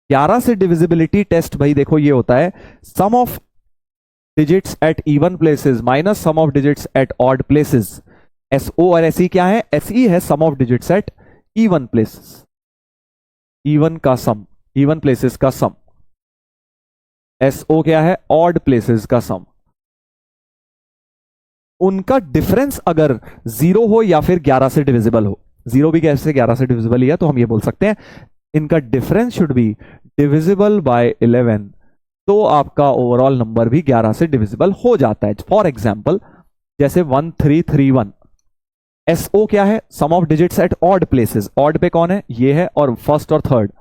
11 से डिविजिबिलिटी टेस्ट भाई देखो ये होता है sum of digits at even places minus sum of digits at odd places. SO और एसई क्या है, एसई है sum of digits at even places, even का सम, इवन प्लेसेस का सम। एसओ क्या है, ऑड प्लेसेस का सम। उनका डिफरेंस अगर 0 हो या फिर 11 से डिविजिबल हो, 0 भी कैसे 11 से डिविजिबल ही है, तो हम ये बोल सकते हैं इनका difference should be divisible bye 11, तो आपका ओवरऑल नंबर भी 11 से डिविजिबल हो जाता है। फॉर एग्जाम्पल जैसे 1331, एसओ क्या है, sum of digits at odd places. Odd पे कौन है, ये है, और फर्स्ट और थर्ड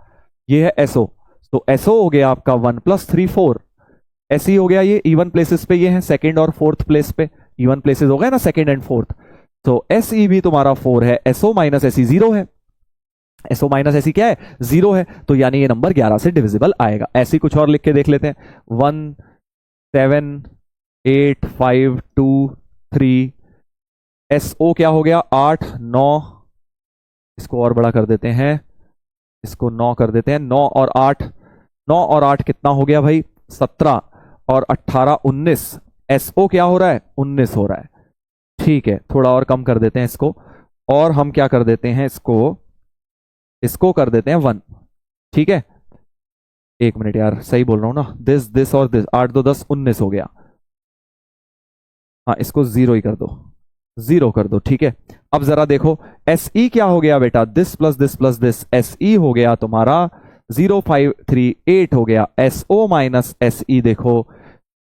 ये है एसओ। तो एसओ हो गया आपका 1 + 3 4। एसई हो गया ये इवन प्लेसेस पे, ये है सेकंड और फोर्थ प्लेस पे, इवन प्लेसेस हो गए ना सेकंड एंड फोर्थ। तो एसई भी तुम्हारा 4 है, एसओ माइनस एसई 0 है, एसओ माइनस एसई क्या है 0 है, तो यानी ये नंबर 11 से डिविजिबल आएगा। ऐसे कुछ और लिख के देख लेते हैं, 1 7 8 5 2 3। एसओ क्या हो गया 8 9, इसको और बड़ा कर देते हैं, इसको 9 कर देते हैं, 9 और 8, 9 और 8 कितना हो गया भाई 17 और 18 19। एसओ क्या हो रहा है 19 हो रहा है, ठीक है। थोड़ा और कम कर देते हैं इसको, और हम क्या कर देते हैं इसको कर देते हैं 1, ठीक है। 1 मिनट यार, सही बोल रहा हूं ना, दिस और दिस, 8 2 10 19 हो गया। हाँ इसको 0 ही कर दो, 0 कर दो, ठीक है। अब जरा देखो एसई क्या हो गया बेटा, this plus this plus this, SE हो गया तुम्हारा 0 5 3 8 हो गया। एसओ माइनस एसई देखो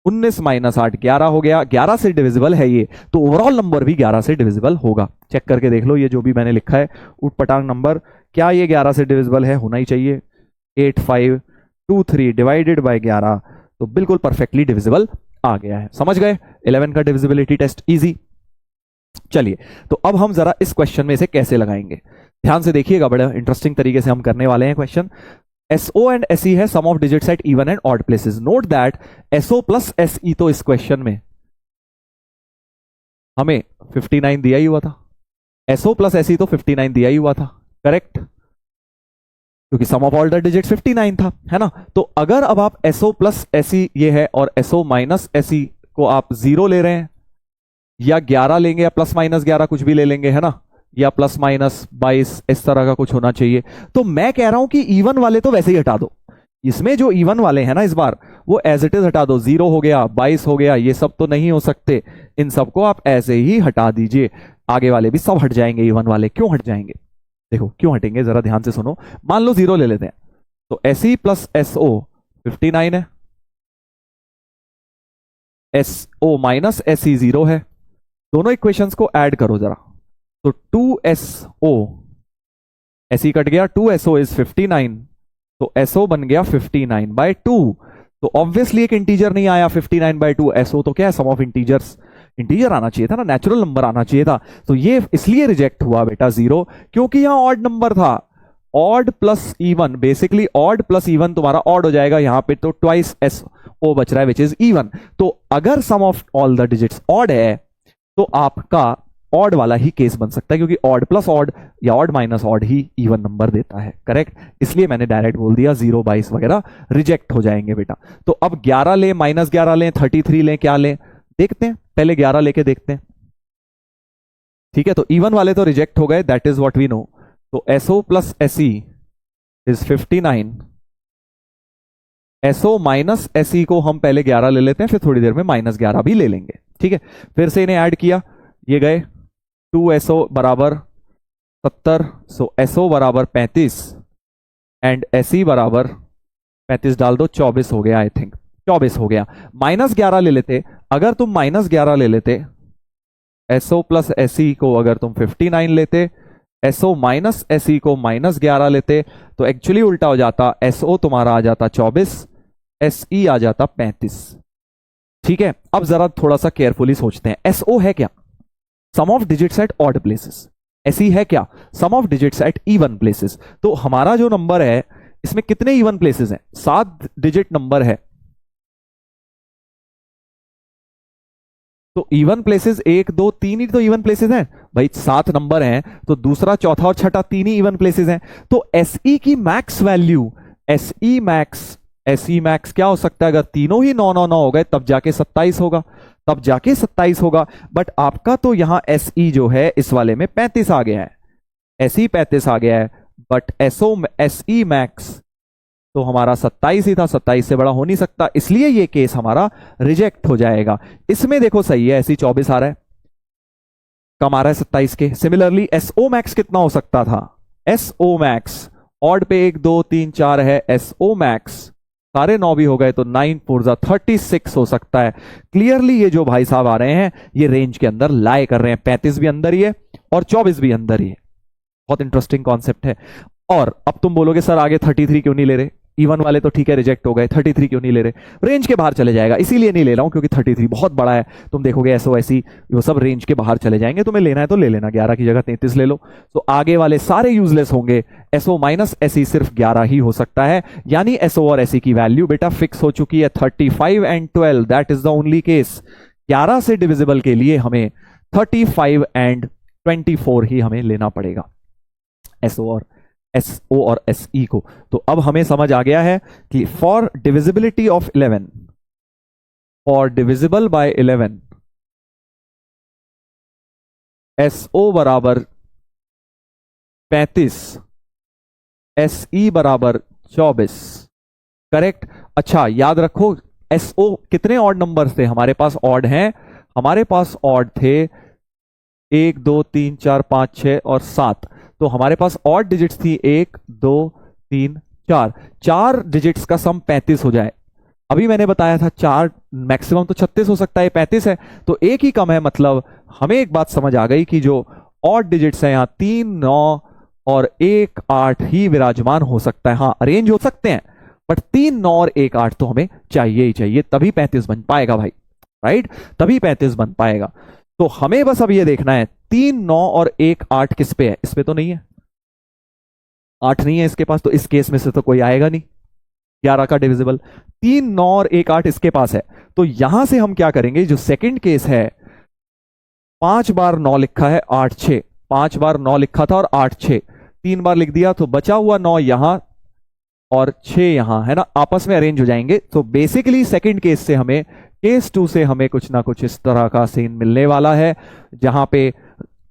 19 माइनस 8 11 हो गया, 11 से डिविजिबल है ये, तो ओवरऑल नंबर भी 11 से डिविजिबल होगा। चेक करके देख लो, ये जो भी मैंने लिखा है उटपटांग नंबर, क्या ये 11 से डिविजिबल है, होना ही चाहिए। 8523 डिवाइडेड बाय 11, तो बिल्कुल परफेक्टली डिविजिबल आ गया है। समझ गए 11 का डिविजिबिलिटी टेस्ट इजी। चलिए तो अब हम जरा इस क्वेश्चन में इसे कैसे लगाएंगे, ध्यान से देखिएगा, बड़ा इंटरेस्टिंग तरीके से हम करने वाले हैं क्वेश्चन। SO एंड SE है sum of digits at even and odd places. Note that SO plus SE तो इस क्वेश्चन में हमें 59 दिया ही हुआ था, SO प्लस SE तो 59 दिया ही हुआ था, करेक्ट, क्योंकि सम ऑफ ऑल द डिजिट्स 59 था, है ना। तो अगर अब आप SO प्लस SE ये है और SO माइनस SE को आप 0 ले रहे हैं, या 11 लेंगे, या प्लस माइनस 11 कुछ भी ले लेंगे, है ना, या प्लस माइनस 22, इस तरह का कुछ होना चाहिए। तो मैं कह रहा हूं कि इवन वाले तो वैसे ही हटा दो, इसमें जो इवन वाले हैं ना इस बार, वो एज इट इज हटा दो। 0 हो गया, 22 हो गया, ये सब तो नहीं हो सकते, इन सबको आप ऐसे ही हटा दीजिए। आगे वाले भी सब हट जाएंगे, इवन वाले क्यों हट जाएंगे, देखो क्यों हटेंगे, जरा ध्यान से सुनो। मान लो 0 ले लेते हैं, तो SE प्लस SO 59 है, SO माइनस SE 0 है। दोनों इक्वेशंस को ऐड करो जरा, तो 2SO, SE कट गया, 2SO इज 59, तो SO बन गया 59/2। तो ऑब्वियसली एक इंटीजर नहीं आया 59/2, SO तो क्या है सम ऑफ इंटीजर्स, इंटीजर आना चाहिए था ना, नेचुरल नंबर आना चाहिए था। तो ये इसलिए रिजेक्ट हुआ बेटा 0, क्योंकि यहां ऑड नंबर था। Odd plus even, basically odd plus even तुम्हारा ऑड हो जाएगा यहां पे, तो ट्वाइस SO बच रहा है विच इज इवन। तो अगर sum of all the digits odd है तो आपका ऑड वाला ही केस बन सकता है, क्योंकि ऑड प्लस ऑड या ऑड माइनस ऑड ही इवन नंबर देता है, करेक्ट। इसलिए मैंने डायरेक्ट बोल दिया 0, 22 वगैरह रिजेक्ट हो जाएंगे बेटा। तो अब 11 लें, -11 लें, 33 लें, क्या लें देखते हैं, पहले 11 लेके देखते हैं, ठीक है। तो इवन वाले तो रिजेक्ट हो गए, that is what we know. तो SO plus SE is 59, SO minus SE को हम पहले 11 ले लेते हैं, फिर थोड़ी देर में -11 भी ले लेंगे, ठीक है। फिर से इन्हें ऐड किया, ये गए 2SO बराबर 70, सो SO बराबर 35 एंड SE बराबर 35 डाल दो, 24 हो गया, आई थिंक 24 हो गया। -11 ले लेते, अगर तुम -11 ले लेते, SO प्लस SE को अगर तुम 59 लेते, SO माइनस SE को -11 लेते, तो एक्चुअली उल्टा हो जाता, SO तुम्हारा आ जाता 24, SE आ जाता 35, ठीक है। अब जरा थोड़ा सा केयरफुली सोचते हैं, SO है क्या, sum of digits at odd places, SE है क्या, sum of digits at even places. तो हमारा जो नंबर है इसमें कितने इवन प्लेसेस हैं, 7 डिजिट नंबर है, तो इवन प्लेसेस 1, 2, 3 ही तो इवन प्लेसेस हैं भाई, 7 नंबर हैं, तो दूसरा, चौथा और छठा 3 ही इवन प्लेसेस हैं। तो SE की मैक्स वैल्यू, SE मैक्स क्या हो सकता है, अगर तीनों ही 9, 9, 9 हो गए तब जाके 27 होगा, तब जाके 27 होगा। बट आपका तो यहां SE जो है इस वाले में 35 आ गया है, SE 35 आ गया है, बट SE मैक्स तो हमारा 27 ही था, 27 से बड़ा हो नहीं सकता, इसलिए ये केस हमारा रिजेक्ट हो जाएगा। इसमें देखो सही है, SE 24 आ रहा है, कम आ रहा है 27 के। सिमिलरली SO मैक्स कितना हो सकता था, SO मैक्स ऑड पे 1, 2, 3, 4 है, SO मैक्स सारे 9 भी हो गए, तो 9 4 जा 36 हो सकता है। क्लियरली ये जो भाई साहब आ रहे हैं ये रेंज के अंदर लाई कर रहे हैं, 35 भी अंदर ही है और 24 भी अंदर ही है। बहुत इंटरेस्टिंग कॉन्सेप्ट है। और अब तुम बोलोगे सर आगे 33 क्यों नहीं ले रहे, इवन वाले तो ठीक है रिजेक्ट हो गए, 33 क्यों नहीं ले रहे, रेंज के बाहर चले जाएगा, इसीलिए नहीं ले रहा हूं, क्योंकि 33 बहुत बड़ा है, तुम देखोगे SO SE वो सब रेंज के बाहर चले जाएंगे, तुम्हें लेना है तो ले लेना, 11 की जगह 33 ले लो, तो आगे वाले सारे यूजलेस होंगे, SO माइनस SE सिर्फ 11 ही हो सकता है, यानी SO और SE की वैल्यू बेटा फिक्स हो चुकी है 35 and 12, that is the only case. 11 से डिविजिबल के लिए हमें 35 एंड 24 ही हमें लेना पड़ेगा, SO और SE को। तो अब हमें समझ आ गया है कि for divisibility of 11, for divisible by 11, SO बराबर 35, SE बराबर 24, करेक्ट। अच्छा याद रखो, SO कितने ऑड नंबर्स थे हमारे पास, ऑड हैं, हमारे पास ऑड थे 1, 2, 3, 4, 5, 6 और 7, तो हमारे पास ऑड डिजिट्स थी 1, 2, 3, 4, 4 डिजिट्स का सम 35 हो जाए। अभी मैंने बताया था 4 मैक्सिमम तो 36 हो सकता है, 35 है तो एक ही कम है, मतलब हमें एक बात समझ आ गई कि जो ऑड डिजिट्स है यहां 3, 9 और 1, 8 ही विराजमान हो सकता है। हाँ अरेंज हो सकते हैं बट 3, 9 और 1, 8 तो हमें चाहिए ही चाहिए, तभी 35 बन पाएगा भाई, राइट, तभी 35 बन पाएगा। तो हमें बस अब ये देखना है 3, 9 और 1, 8 किस पे है, इस पे तो नहीं है, 8 नहीं है इसके पास, तो इस केस में से तो कोई आएगा नहीं 11 का डिविजिबल। 3, 9 और 1, 8 इसके पास है, तो यहां से हम क्या करेंगे, जो सेकंड केस है 5 बार 9 लिखा है 8, 6, 5 बार 9 लिखा था और 8, 6 3 बार लिख दिया, तो बचा हुआ 9 यहां और 6 यहां है ना, आपस में अरेंज हो जाएंगे। तो बेसिकली सेकंड केस से हमें, केस 2 से हमें कुछ ना कुछ इस तरह का सीन मिलने वाला है, जहां पे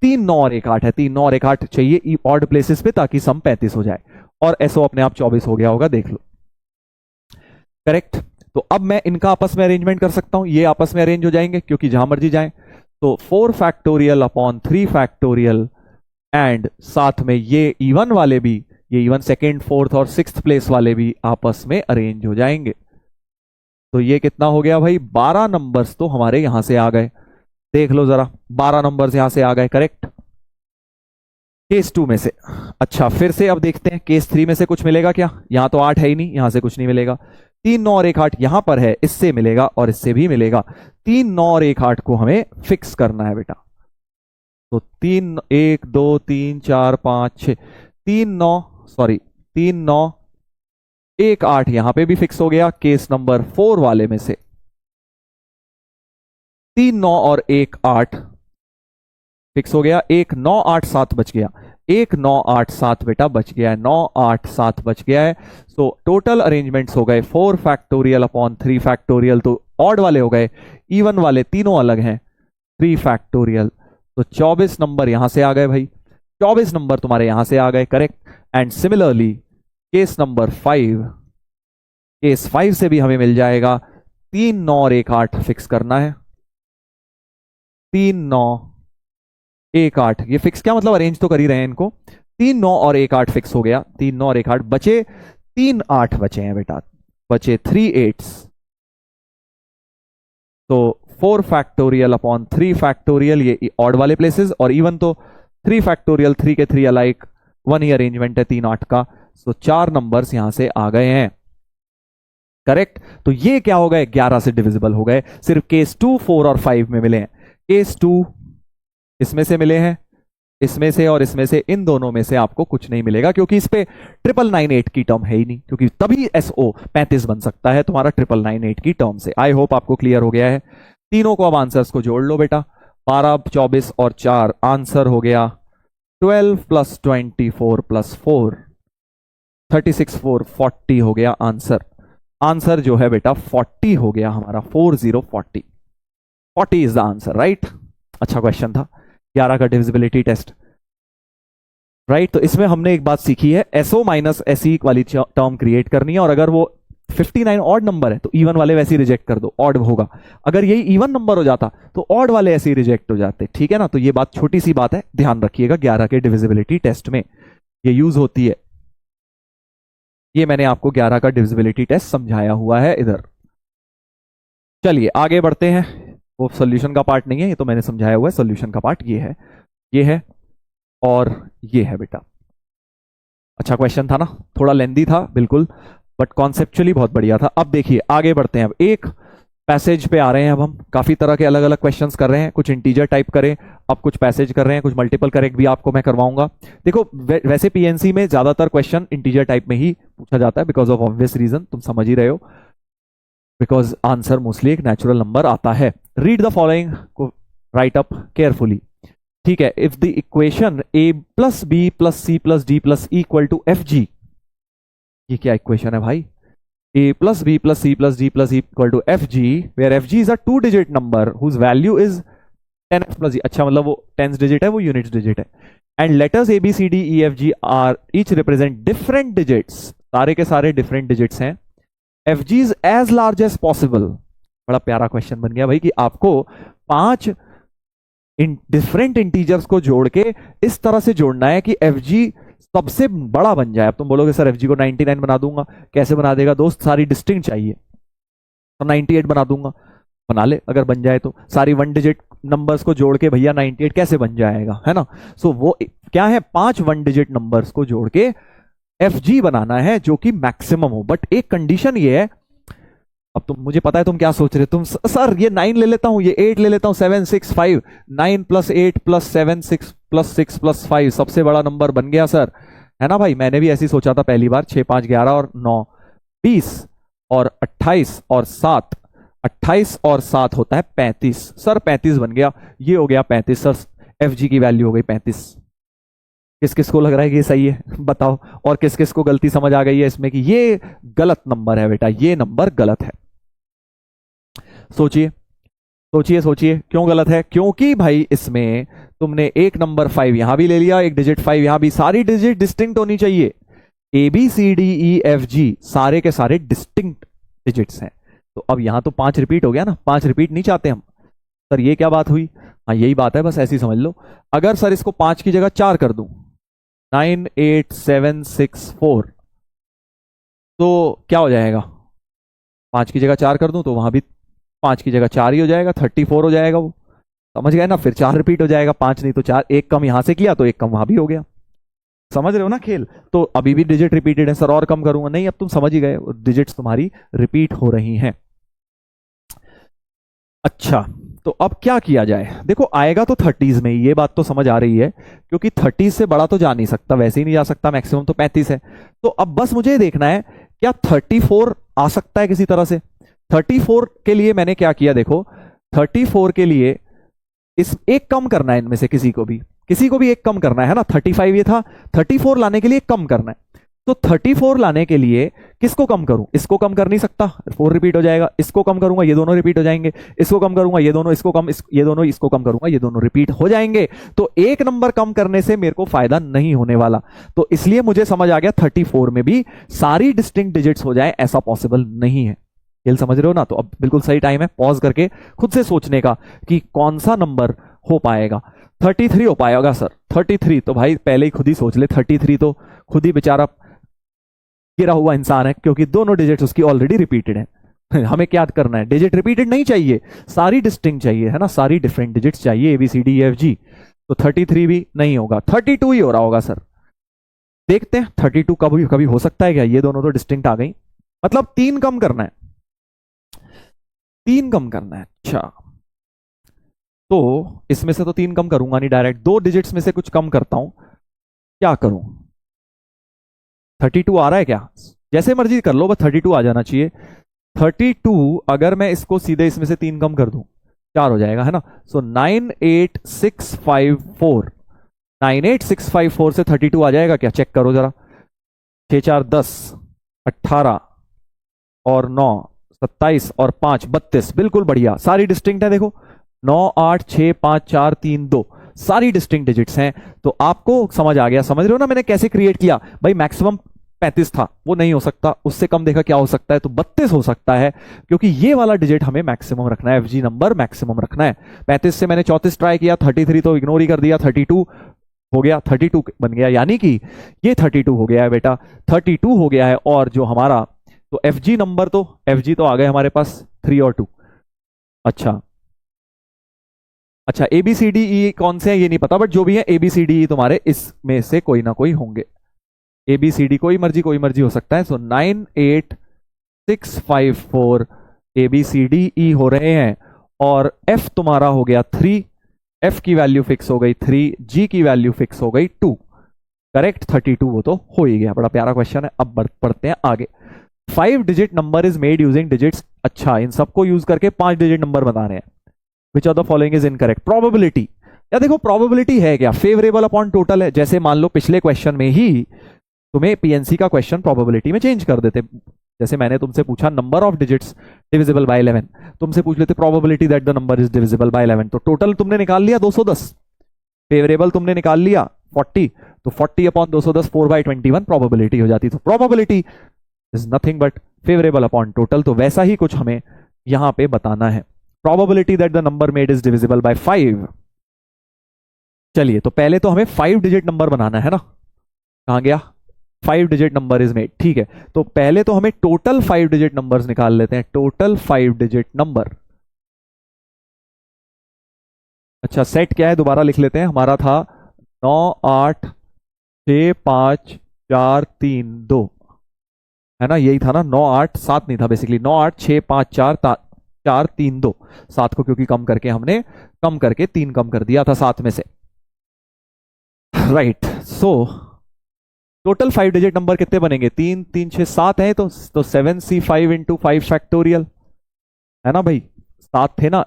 3, 9 और 1, 8 है, 3, 9 और 1, 8 चाहिए ऑड प्लेसेस पे ताकि सम 35 हो जाए, और SO अपने आप 24 हो गया होगा, देख लो, करेक्ट। तो अब मैं इनका आपस में अरेंजमेंट कर सकता हूं, ये आपस में अरेंज हो जाएंगे क्योंकि जहां मर्जी जाएं, तो 4 फैक्टोरियल अपॉन 3 फैक्टोरियल एंड साथ में ये इवन वाले भी, ये इवन सेकेंड, फोर्थ और 6th प्लेस वाले भी आपस में अरेंज हो जाएंगे। तो ये कितना हो गया भाई, 12 नंबर्स तो हमारे यहां से आ गए, देख लो जरा, 12 नंबर्स यहां से आ गए, करेक्ट, केस 2 में से। अच्छा फिर से अब देखते हैं केस 3 में से कुछ मिलेगा क्या, यहां तो 8 है ही नहीं, यहां से कुछ नहीं मिलेगा। 3, 9 और 1, 8 यहां पर है, इससे मिलेगा और इससे भी मिलेगा। 3, 9 और 1, 8 को हमें फिक्स करना है बेटा, तो 3, 1, 2, 3, 4, 5, 6, 3, 9 सॉरी 3, 9, 1, 8 यहां पे भी फिक्स हो गया, केस नंबर 4 वाले में से 3, 9 और 1, 8 फिक्स हो गया। एक 9 8 7 बच गया, एक 9 8 7 बेटा बच गया है, 9 8 7 बच गया है। सो टोटल अरेंजमेंट्स हो गए 4 फैक्टोरियल अपॉन 3 फैक्टोरियल, तो ऑड वाले हो गए, इवन वाले तीनों अलग हैं 3 फैक्टोरियल। तो 24 नंबर यहां से आ गए भाई, 24 नंबर तुम्हारे यहां से आ गए, correct. And similarly case number 5, case 5 से भी हमें मिल जाएगा 3 9 और 1 8 फिक्स करना है, 3 9 1 8, ये फिक्स क्या मतलब अरेंज तो कर ही रहे हैं इनको। 3 9 और 1 8 फिक्स हो गया, 3 9 और 1 8 बचे, 3 8 बचे हैं बेटा, बचे 3 8s। तो 4 फैक्टोरियल अपॉन 3 फैक्टोरियल ये ऑड वाले प्लेसेस, और इवन तो 3 फैक्टोरियल 3 के 3 अलाइक, वन ही अरेंजमेंट है 3 8 का। सो 4 नंबर्स यहां से आ गए हैं, करेक्ट। तो ये क्या हो गए, 11 से डिविजिबल हो गए, सिर्फ केस 2 4 और 5 में मिले हैं। केस 2 इसमें से मिले हैं, इसमें से और इसमें से, इन दोनों में से आपको कुछ नहीं मिलेगा, क्योंकि इस पे 999 की टर्म है ही नहीं, क्योंकि तभी एसओ 35 बन सकता है तुम्हारा 999 की टर्म से। आई होप आपको क्लियर हो गया है। तीनों को अब आंसर्स को जोड़ लो बेटा, 12 24 और 4 आंसर हो गया 12 प्लस 24 प्लस 4 36 4 40 हो गया आंसर। आंसर जो है बेटा 40 हो गया हमारा, 40 40 इज द आंसर, राइट। अच्छा क्वेश्चन था, 11 का डिविजिबिलिटी टेस्ट, राइट। तो इसमें हमने एक बात सीखी है, एसओ माइनस एसई वाली टर्म क्रिएट करनी है, और अगर वो 59 ऑड नंबर है तो इवन वाले वैसे ही रिजेक्ट कर दो, ऑड होगा। अगर यही इवन नंबर हो जाता तो ऑड वाले ऐसे ही रिजेक्ट हो जाते, ठीक है ना। तो ये बात छोटी सी बात है, ध्यान रखिएगा, 11 के डिविजिबिलिटी टेस्ट में ये यूज होती है। ये मैंने आपको 11 का डिविजिबिलिटी टेस्ट समझाया हुआ है इधर। चलिए आगे बढ़ते हैं, वो सॉल्यूशन का पार्ट नहीं है, ये तो मैंने समझाया हुआ है। सॉल्यूशन का पार्ट ये है, ये है और ये है बेटा। अच्छा क्वेश्चन था ना, थोड़ा लेंदी था बिल्कुल, बट कॉन्सेप्चुअली बहुत बढ़िया था। अब देखिए आगे बढ़ते हैं, अब एक पैसेज पे आ रहे हैं। अब हम काफी तरह के अलग अलग क्वेश्चंस कर रहे हैं, कुछ इंटीजर टाइप करें, अब कुछ पैसेज कर रहे हैं, कुछ मल्टीपल करेक्ट भी आपको मैं करवाऊंगा। देखो वैसे पीएनसी में ज्यादातर क्वेश्चन इंटीजर टाइप में ही पूछा जाता है, बिकॉज ऑफ ऑब्वियस रीजन, तुम समझ ही रहे हो, बिकॉज आंसर मोस्टली एक नेचुरल नंबर आता है। रीड द फॉलोइंग को राइट अप केयरफुली, ठीक है। If the equation A plus B plus C plus D plus equal to F G, ये क्या इक्वेशन है भाई, a plus b plus c plus d plus e equal to fg, where fg is a 2-digit number whose value is 10f plus g। अच्छा मतलब वो 10th digit है, वो units digit है। and letters a b c d e f g are each represent different digits, सारे के सारे different digits हैं। fg is as large as possible, बड़ा प्यारा क्वेश्चन बन गया भाई कि आपको 5 डिफरेंट इंटीजर्स को जोड़ के इस तरह से जोड़ना है कि fg सबसे बड़ा बन जाए। अब तुम बोलोगे सर एफजी को 99 बना दूंगा, कैसे बना देगा दोस्त, सारी डिस्टिंक्ट चाहिए, तो 98 बना दूंगा, बना ले अगर बन जाए तो। सारी 1 डिजिट नंबर्स को जोड़ के भैया 98 कैसे बन जाएगा, है ना। सो वो क्या है, 5 1 डिजिट नंबर्स को जोड़ के एफजी बनाना है जो कि मैक्सिमम हो। बट एक कंडीशन ये है, अब तुम, मुझे पता है तुम क्या सोच रहे हो, तुम सर ये 9 ले लेता हूं, ये 8 ले लेता हूं, 7 6 5, 9 प्लस 8 प्लस 7 6 प्लस 6 प्लस 5 सबसे बड़ा नंबर बन गया सर, है ना भाई। मैंने भी ऐसे ही सोचा था पहली बार, 6 5 11 और 9 20 और 28 और 7, 28 और 7 होता है 35, सर 35 बन गया, ये हो गया 35 सर, एफजी की वैल्यू हो गई 35। किस किस को लग रहा है कि ये सही है बताओ, और किस किस को गलती समझ आ गई है इसमें कि ये गलत नंबर है बेटा, ये नंबर गलत है। सोचिए सोचिए सोचिए क्यों गलत है, क्योंकि भाई इसमें तुमने एक नंबर 5 यहां भी ले लिया, एक डिजिट 5 यहां भी, सारी डिजिट डिस्टिंक्ट होनी चाहिए। A B C D E F G सारे के सारे डिस्टिंक्ट डिजिट्स हैं। तो अब यहां तो 5 रिपीट हो गया ना, 5 रिपीट नहीं चाहते हम। सर ये क्या बात हुई, हाँ यही बात है, बस ऐसी समझ लो। अगर सर इसको 5 की जगह 4 कर दूं, 9 8 7 6 4, तो क्या हो जाएगा, 5 की जगह 4 कर दूं तो वहां भी 5 की जगह 4 ही हो जाएगा, 34 हो जाएगा वो, समझ गए ना। फिर 4 रिपीट हो जाएगा, 5 नहीं तो 4, एक कम यहां से किया तो एक कम वहां भी हो गया, समझ रहे हो ना खेल। तो अभी भी डिजिट रिपीटेड है सर, और कम करूंगा, नहीं अब तुम समझ ही गए, डिजिट्स तुम्हारी रिपीट हो रही हैं। अच्छा तो अब क्या किया जाए, देखो आएगा तो 30s में, ये बात तो समझ आ रही है, क्योंकि 30 से बड़ा तो जा नहीं सकता, वैसे ही नहीं जा सकता, मैक्सिमम तो 35 है। तो अब बस मुझे देखना है क्या 34 आ सकता है किसी तरह से। 34 के लिए मैंने क्या किया, देखो 34 के लिए इस एक कम करना है, इनमें से किसी को भी एक कम करना है ना। 35 ये था, 34 लाने के लिए कम करना है। तो 34 लाने के लिए किसको कम करूं? इसको कम कर नहीं सकता, 4 रिपीट हो जाएगा। इसको कम करूंगा, ये दोनों रिपीट हो जाएंगे। इसको कम करूंगा, ये दोनों, इसको कम, ये दोनों, इसको कम करूंगा, ये दोनों रिपीट हो जाएंगे। तो एक नंबर कम करने से मेरे को फायदा नहीं होने वाला। तो इसलिए मुझे समझ आ गया 34 में भी सारी डिस्टिंक्ट डिजिट्स हो जाए, ऐसा पॉसिबल नहीं है। खेल समझ रहे हो ना? तो अब बिल्कुल सही टाइम है पॉज करके खुद से सोचने का कि कौन सा नंबर हो पाएगा। 33 हो पाएगा सर? 33 तो भाई पहले ही खुद ही सोच ले, 33 तो खुद ही बेचारा गिरा हुआ इंसान है, क्योंकि दोनों डिजिट्स उसकी ऑलरेडी रिपीटेड है। हमें क्या करना है? डिजिट रिपीटेड नहीं चाहिए, सारी डिस्टिंक्ट चाहिए, है ना, सारी डिफरेंट डिजिट्स चाहिए, ABCDEFG। तो 33 भी नहीं होगा, 32 ही हो रहा होगा सर। देखते हैं 32 कभी कभी हो सकता है क्या? ये दोनों तो डिस्टिंक्ट आ गई, मतलब 3 कम करना है, 3 कम करना है। अच्छा, तो इसमें से तो 3 कम करूंगा नहीं, डायरेक्ट 2 डिजिट्स में से कुछ कम करता हूं। क्या करूं? 32 आ रहा है क्या? जैसे मर्जी कर लो, बस 32 आ जाना चाहिए। 32 अगर मैं इसको सीधे इसमें से 3 कम कर दूं, 4 हो जाएगा, है ना। सो 98654, 98654 से 32 आ जाएगा क्या? चेक करो जरा। 6 4 10, 18 और 9 27 और 5 32, बिल्कुल बढ़िया, सारी डिस्टिंक्ट है। देखो 9 8 6 5 4 3 2, सारी डिस्टिंक्ट डिजिट्स हैं। तो आपको समझ आ गया, समझ रहे हो ना मैंने कैसे क्रिएट किया? भाई मैक्सिमम 35 था, वो नहीं हो सकता, उससे कम देखा क्या हो सकता है, तो 32 हो सकता है, क्योंकि ये वाला डिजिट हमें मैक्सिमम रखना है, FG नंबर मैक्सिमम रखना है। 35 से मैंने 34 ट्राई किया, 33 तो इग्नोर ही कर दिया, 32 हो गया, 32 बन गया, यानी कि ये 32 हो गया है बेटा, 32 हो गया है। और जो हमारा तो FG नंबर, तो FG तो आ गए हमारे पास 3 और 2। अच्छा अच्छा, ABCDE कौन से हैं ये नहीं पता, बट जो भी है ABCDE तुम्हारे इसमें से कोई ना कोई होंगे। ABCD कोई मर्जी हो सकता है। सो 98654 ABCDE हो रहे हैं। और F तुम्हारा हो गया 3, F की वैल्यू फिक्स हो गई 3, G की वैल्यू फिक्स हो गई 2। करेक्ट, 32 वो तो हो ही गया। बड़ा प्यारा क्वेश्चन है। अब पढ़ते हैं आगे। 5 digit number is made using digits. अच्छा, इन सबको यूज करके 5 डिजिट नंबर बता रहे हैं। Which of the following is incorrect? Probability, या देखो प्रोबेबिलिटी है क्या? फेवरेबल अपॉन टोटल है। जैसे मान लो पिछले क्वेश्चन में ही तुम्हें PNC का क्वेश्चन प्रोबेबिलिटी में चेंज कर देते। जैसे मैंने तुमसे पूछा number of digits divisible by 11, तुमसे पूछ लेते probability that the number is divisible by 11, तो टोटल तुमने निकाल लिया 210, फेवरेबल तुमने निकाल लिया 40, तो 40 अपॉन 210 4/21 प्रोबेबिलिटी हो जाती। तो probability is nothing but favourable upon total. तो वैसा ही कुछ हमें यहां पे बताना है। Probability that the number made is divisible by 5। चलिए, तो पहले तो हमें 5 डिजिट नंबर बनाना है ना। कहां गया? 5 डिजिट नंबर इज मेड, ठीक है। तो पहले तो हमें टोटल 5 डिजिट नंबर्स निकाल लेते हैं। Total 5 digit number. अच्छा, सेट क्या है दोबारा लिख लेते हैं। हमारा था 9 8 6 5 4 3 2, है ना, यही था ना। 9 8 7 नहीं था बेसिकली, 9 8 6 5 4 3 2। 7 को क्योंकि कम करके हमने कम करके 3 कम कर दिया था 7 में से, right. So total 5 digit number कितने बनेंगे? 3 3 6 7 है, तो 7C5 इंटू 5 फैक्टोरियल, है ना भाई। 7 थे ना,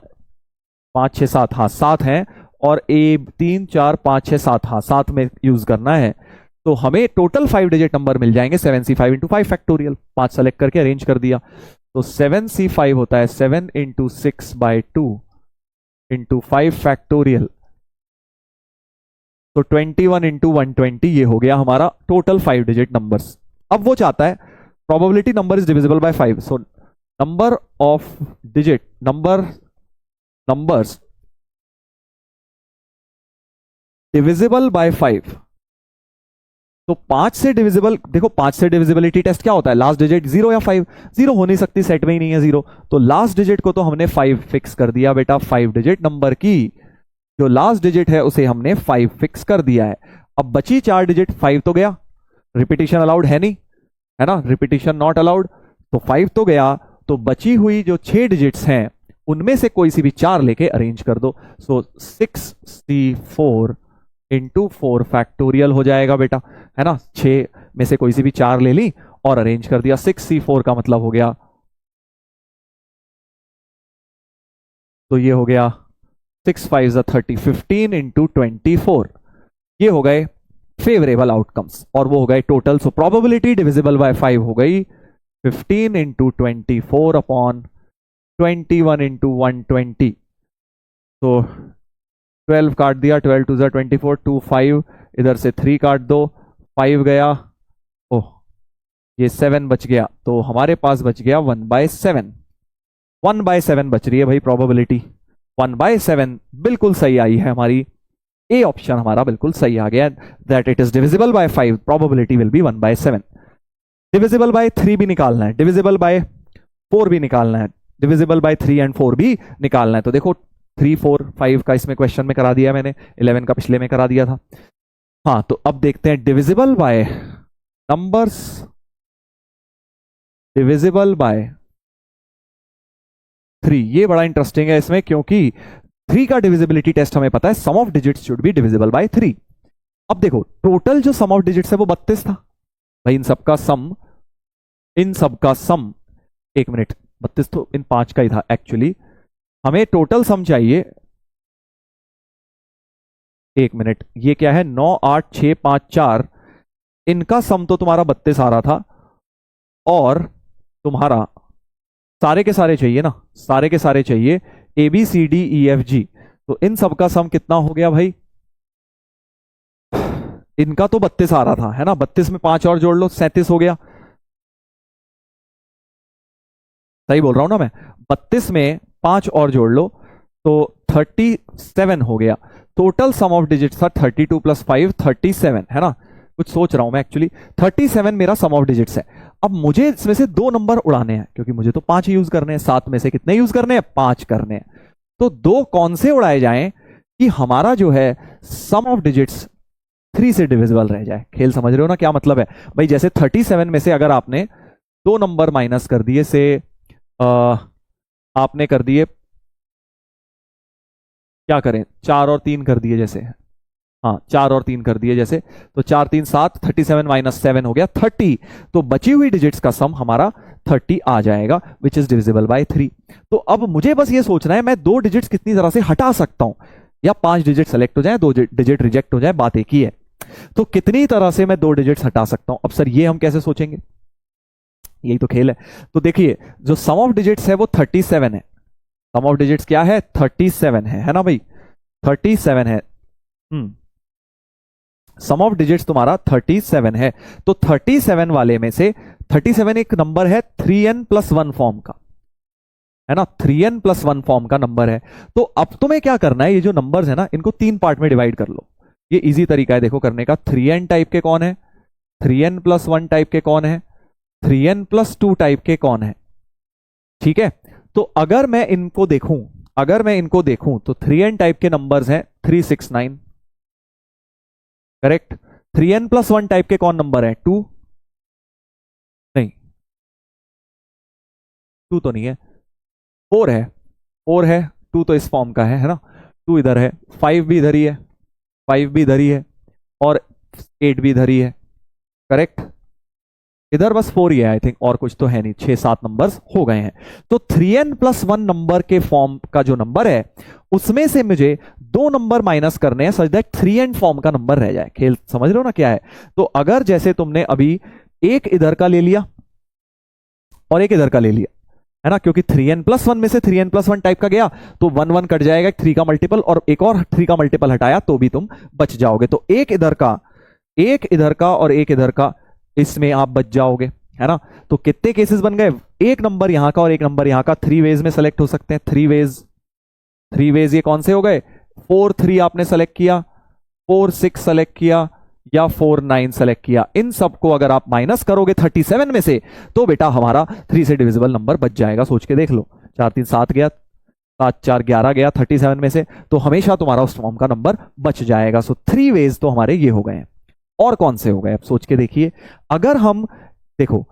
5 6 7, हाँ 7 हैं। और ए 3 4 5 6 7, हाँ 7 में यूज करना है। तो हमें टोटल 5 डिजिट नंबर मिल जाएंगे 7C5 इंटू 5 फैक्टोरियल। 5 सेलेक्ट करके अरेंज कर दिया। तो 7C5 होता है 7 इंटू 6/2 इंटू 5 फैक्टोरियल, तो 21 इंटू 120, ये हो गया हमारा टोटल 5 डिजिट नंबर्स। अब वो चाहता है probability number is divisible by 5, so number of digit numbers divisible by 5। तो 5 से डिविजिबल, देखो 5 से डिविजिबिलिटी टेस्ट क्या होता है? लास्ट डिजिट 0 या 5। 0 हो नहीं सकती, सेट में ही नहीं है 0, तो लास्ट डिजिट को तो हमने 5 फिक्स कर दिया बेटा। 5 डिजिट नंबर की जो लास्ट डिजिट है उसे हमने 5 फिक्स कर दिया है। अब बची 4 डिजिट, 5 तो गया, रिपीटिशन अलाउड है नहीं, है ना, रिपीटिशन नॉट अलाउड, तो 5 तो गया। तो बची हुई जो 6 डिजिट्स हैं उनमें से कोई सी भी 4 लेके अरेंज कर दो। सो 6C4 इंटू 4 फैक्टोरियल हो जाएगा बेटा, है ना। 6 में से कोई सी भी 4 ले ली और अरेंज कर दिया। 6C4 का मतलब हो गया, तो ये हो गया 6 5 30, 15 इंटू 24, ये हो गए फेवरेबल आउटकम्स और वो हो गए total. So probability divisible by 5 हो गई 15 इंटू 24 अपॉन 21 इंटू 120। तो 12 काट दिया, 12 टू 24, 2 5, इधर से 3 काट दो, 5 गया, ओह ये 7 बच गया, तो हमारे पास बच गया 1/7। 1/7 बच रही है भाई प्रोबेबिलिटी, 1/7 बिल्कुल सही आई है हमारी। ए ऑप्शन हमारा बिल्कुल सही आ गया, that it is divisible by 5, probability will be 1/7। Divisible by 3 भी निकालना है, डिविजिबल बाय 4 भी निकालना है, डिविजिबल बाय 3 एंड 4 भी निकालना है। तो देखो 3 4 5 का इसमें क्वेश्चन में करा दिया मैंने, 11 का पिछले में करा दिया था। हाँ तो अब देखते हैं divisible by numbers, divisible by 3, ये बड़ा इंटरेस्टिंग है इसमें, क्योंकि 3 का डिविजिबिलिटी टेस्ट हमें पता है, sum of digits should be divisible by 3। अब देखो टोटल जो सम ऑफ डिजिट्स है वो 32 था भाई, इन सबका सम, इन सबका सम, एक मिनट, 32 तो इन 5 का ही था एक्चुअली, हमें टोटल सम चाहिए, एक मिनट, ये क्या है 9 8 6 5 4, इनका सम तो तुम्हारा 32 आ रहा था, और तुम्हारा सारे के सारे चाहिए ना, सारे के सारे चाहिए A B C D E F G, तो इन सब का सम कितना हो गया भाई, इनका तो 32 आ रहा था है ना, 32 में 5 और जोड़ लो 37 हो गया, सही बोल रहा हूं ना मैं, 32 में 5 और जोड़ लो तो 37 हो गया। टोटल सम ऑफ डिजिट्स था 32 प्लस 5 37 है ना, कुछ सोच रहा हूं मैं एक्चुअली, 37 मेरा सम ऑफ डिजिट्स है। अब मुझे इसमें से 2 नंबर उड़ाने हैं, क्योंकि मुझे तो 5 यूज करने हैं, 7 में से कितने यूज करने हैं, 5 करने हैं। तो 2 कौन से उड़ाए जाएं कि हमारा जो है सम ऑफ डिजिट्स 3 से डिविजिबल रह जाए। खेल समझ रहे हो ना क्या मतलब है भाई, जैसे 37 में से अगर आपने 2 नंबर माइनस कर दिए, से आपने कर दिए, क्या करें, 4 और 3 कर दिए जैसे, हाँ 4 और 3 कर दिए जैसे, तो 4 3 7, 37 माइनस 7 हो गया 30, तो बची हुई डिजिट्स का सम हमारा 30 आ जाएगा, विच इज डिविजिबल बाय 3। तो अब मुझे बस ये सोचना है मैं 2 डिजिट्स कितनी तरह से हटा सकता हूं, या 5 डिजिट सेलेक्ट हो जाए, 2 डिजिट रिजेक्ट हो जाए, बात एक ही है। तो कितनी तरह से मैं 2 डिजिट्स हटा सकता हूं, अब सर ये हम कैसे सोचेंगे, यही तो खेल है। तो देखिए जो सम ऑफ डिजिट्स है वो 37 है, सम ऑफ डिजिट्स क्या है 37 है ना भाई, 37 है, सम ऑफ डिजिट्स तुम्हारा 37 है। तो 37 वाले में से 37 एक नंबर है 3n+1 फॉर्म का, है ना, 3n+1 फॉर्म का नंबर है। तो अब तुम्हें क्या करना है, ये जो नंबर्स है ना इनको 3 पार्ट में डिवाइड कर लो, ये इजी तरीका है देखो करने का। 3n टाइप के कौन है, 3n+1 टाइप के कौन है, 3n+2 टाइप के कौन है, ठीक है। तो अगर मैं इनको देखूं, तो 3n टाइप के नंबर्स हैं 3 6 9, करेक्ट। 3n+1 टाइप के कौन नंबर है, 2 नहीं, 2 तो नहीं है, 4 है, 4 है, 2 तो इस फॉर्म का है ना, 2 इधर है, 5 भी इधर ही है, 5 भी इधर ही है, और 8 भी इधर ही है, करेक्ट। इधर बस 4 ही है आई थिंक, और कुछ तो है नहीं, 6 7 नंबर्स हो गए हैं। तो 3n+1 नंबर के फॉर्म का जो नंबर है उसमें से मुझे 2 नंबर माइनस करने हैं, सच दैट 3n फॉर्म का नंबर रह जाए। खेल समझ रहे हो ना क्या है। तो अगर जैसे तुमने अभी एक इधर का ले लिया और एक इधर का ले लिया, है ना, क्योंकि 3n+1 में से 3n+1 टाइप का गया तो 1 1 कट जाएगा, 3 का मल्टीपल, और एक और 3 का मल्टीपल हटाया तो भी तुम बच जाओगे। तो एक इधर का, एक इधर का और एक इधर का, इसमें आप बच जाओगे, है ना। तो कितने केसेस बन गए, एक नंबर यहां का और एक नंबर यहां का, 3 वेज में सेलेक्ट हो सकते हैं, 3 वेज ये कौन से हो गए, 4 3 आपने सेलेक्ट किया, 4 6 सेलेक्ट किया, या 4 9 सेलेक्ट किया। इन सबको अगर आप माइनस करोगे 37 में से, तो बेटा हमारा 3 से डिविजिबल नंबर बच जाएगा। सोच के देख लो, 4 3 7 गया, 7 4 11 गया 37 में से, तो हमेशा तुम्हारा उस फॉर्म का नंबर बच जाएगा। सो 3 वेज तो हमारे ये हो गए हैं। और कौन से हो गए, अब सोच के देखिए, अगर हम देखो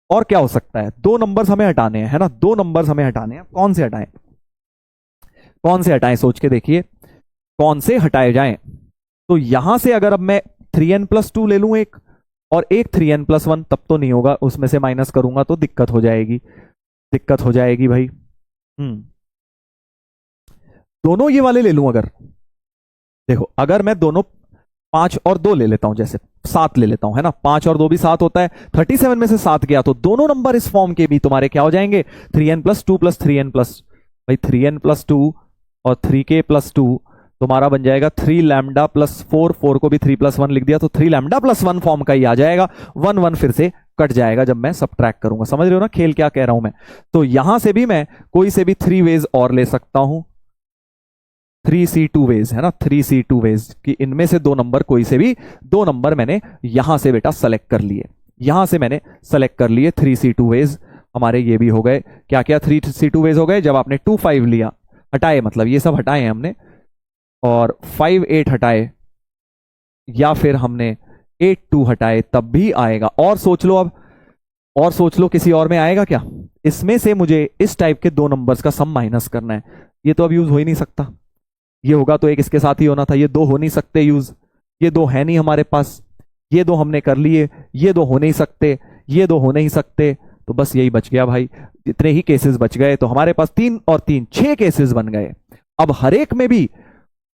और क्या हो सकता है, 2 नंबर्स हमें हटाने हैं, है ना, 2 नंबर्स हमें हटाने हैं, कौन से हटाएं, कौन से हटाएं, सोच के देखिए कौन से हटाए जाएं। तो यहां से अगर अब मैं 3n+2 ले लूं एक, और एक 3n+1, तब तो नहीं होगा, उसमें से माइनस करूंगा तो दिक्कत हो जाएगी, दिक्कत हो जाएगी भाई। दोनों ये वाले ले लूं अगर, देखो अगर मैं दोनों 5 और 2 ले लेता हूं, जैसे 7 ले लेता हूं, है ना, 5 और 2 भी 7 होता है, 37 में से 7 गया तो दोनों नंबर इस फॉर्म के भी तुम्हारे क्या हो जाएंगे, 3n plus 2 plus 3n plus, भाई 3n प्लस 2 और 3k प्लस 2 तुम्हारा बन जाएगा 3 लैम्डा प्लस 4, 4 को भी 3 प्लस 1 लिख दिया तो 3 लैम्डा प्लस 1 फॉर्म का ही आ जाएगा। 1 1 फिर से कट जाएगा जब मैं सबट्रैक्ट करूंगा। समझ रहे हो ना खेल क्या कह रहा हूं मैं? तो यहां से भी मैं कोई से भी 3 वेज और ले सकता हूं, 3c2 वेज, है ना, 3c2 वेज कि इनमें से 2 नंबर, कोई से भी 2 नंबर मैंने यहां से बेटा सेलेक्ट कर लिए, यहां से मैंने सेलेक्ट कर लिए 3c2 वेज। हमारे ये भी हो गए, क्या क्या 3c2 वेज हो गए, जब आपने 2 5 लिया, हटाए, मतलब ये सब हटाए हैं हमने, और 5 8 हटाए, या फिर हमने 8 2 हटाए, तब भी आएगा। और सोच लो अब, और सोच लो किसी और में आएगा क्या? इसमें से मुझे इस टाइप के 2 नंबर्स का सम माइनस करना है, ये तो अब यूज हो ही नहीं सकता, ये होगा तो एक इसके साथ ही होना था, ये 2 हो नहीं सकते यूज, ये 2 है नहीं हमारे पास, ये 2 हमने कर लिए, ये 2 हो नहीं सकते, ये 2 हो नहीं सकते, तो बस यही बच गया भाई, इतने ही केसेस बच गए। तो हमारे पास 3 और 3 6 केसेस बन गए। अब हर एक में भी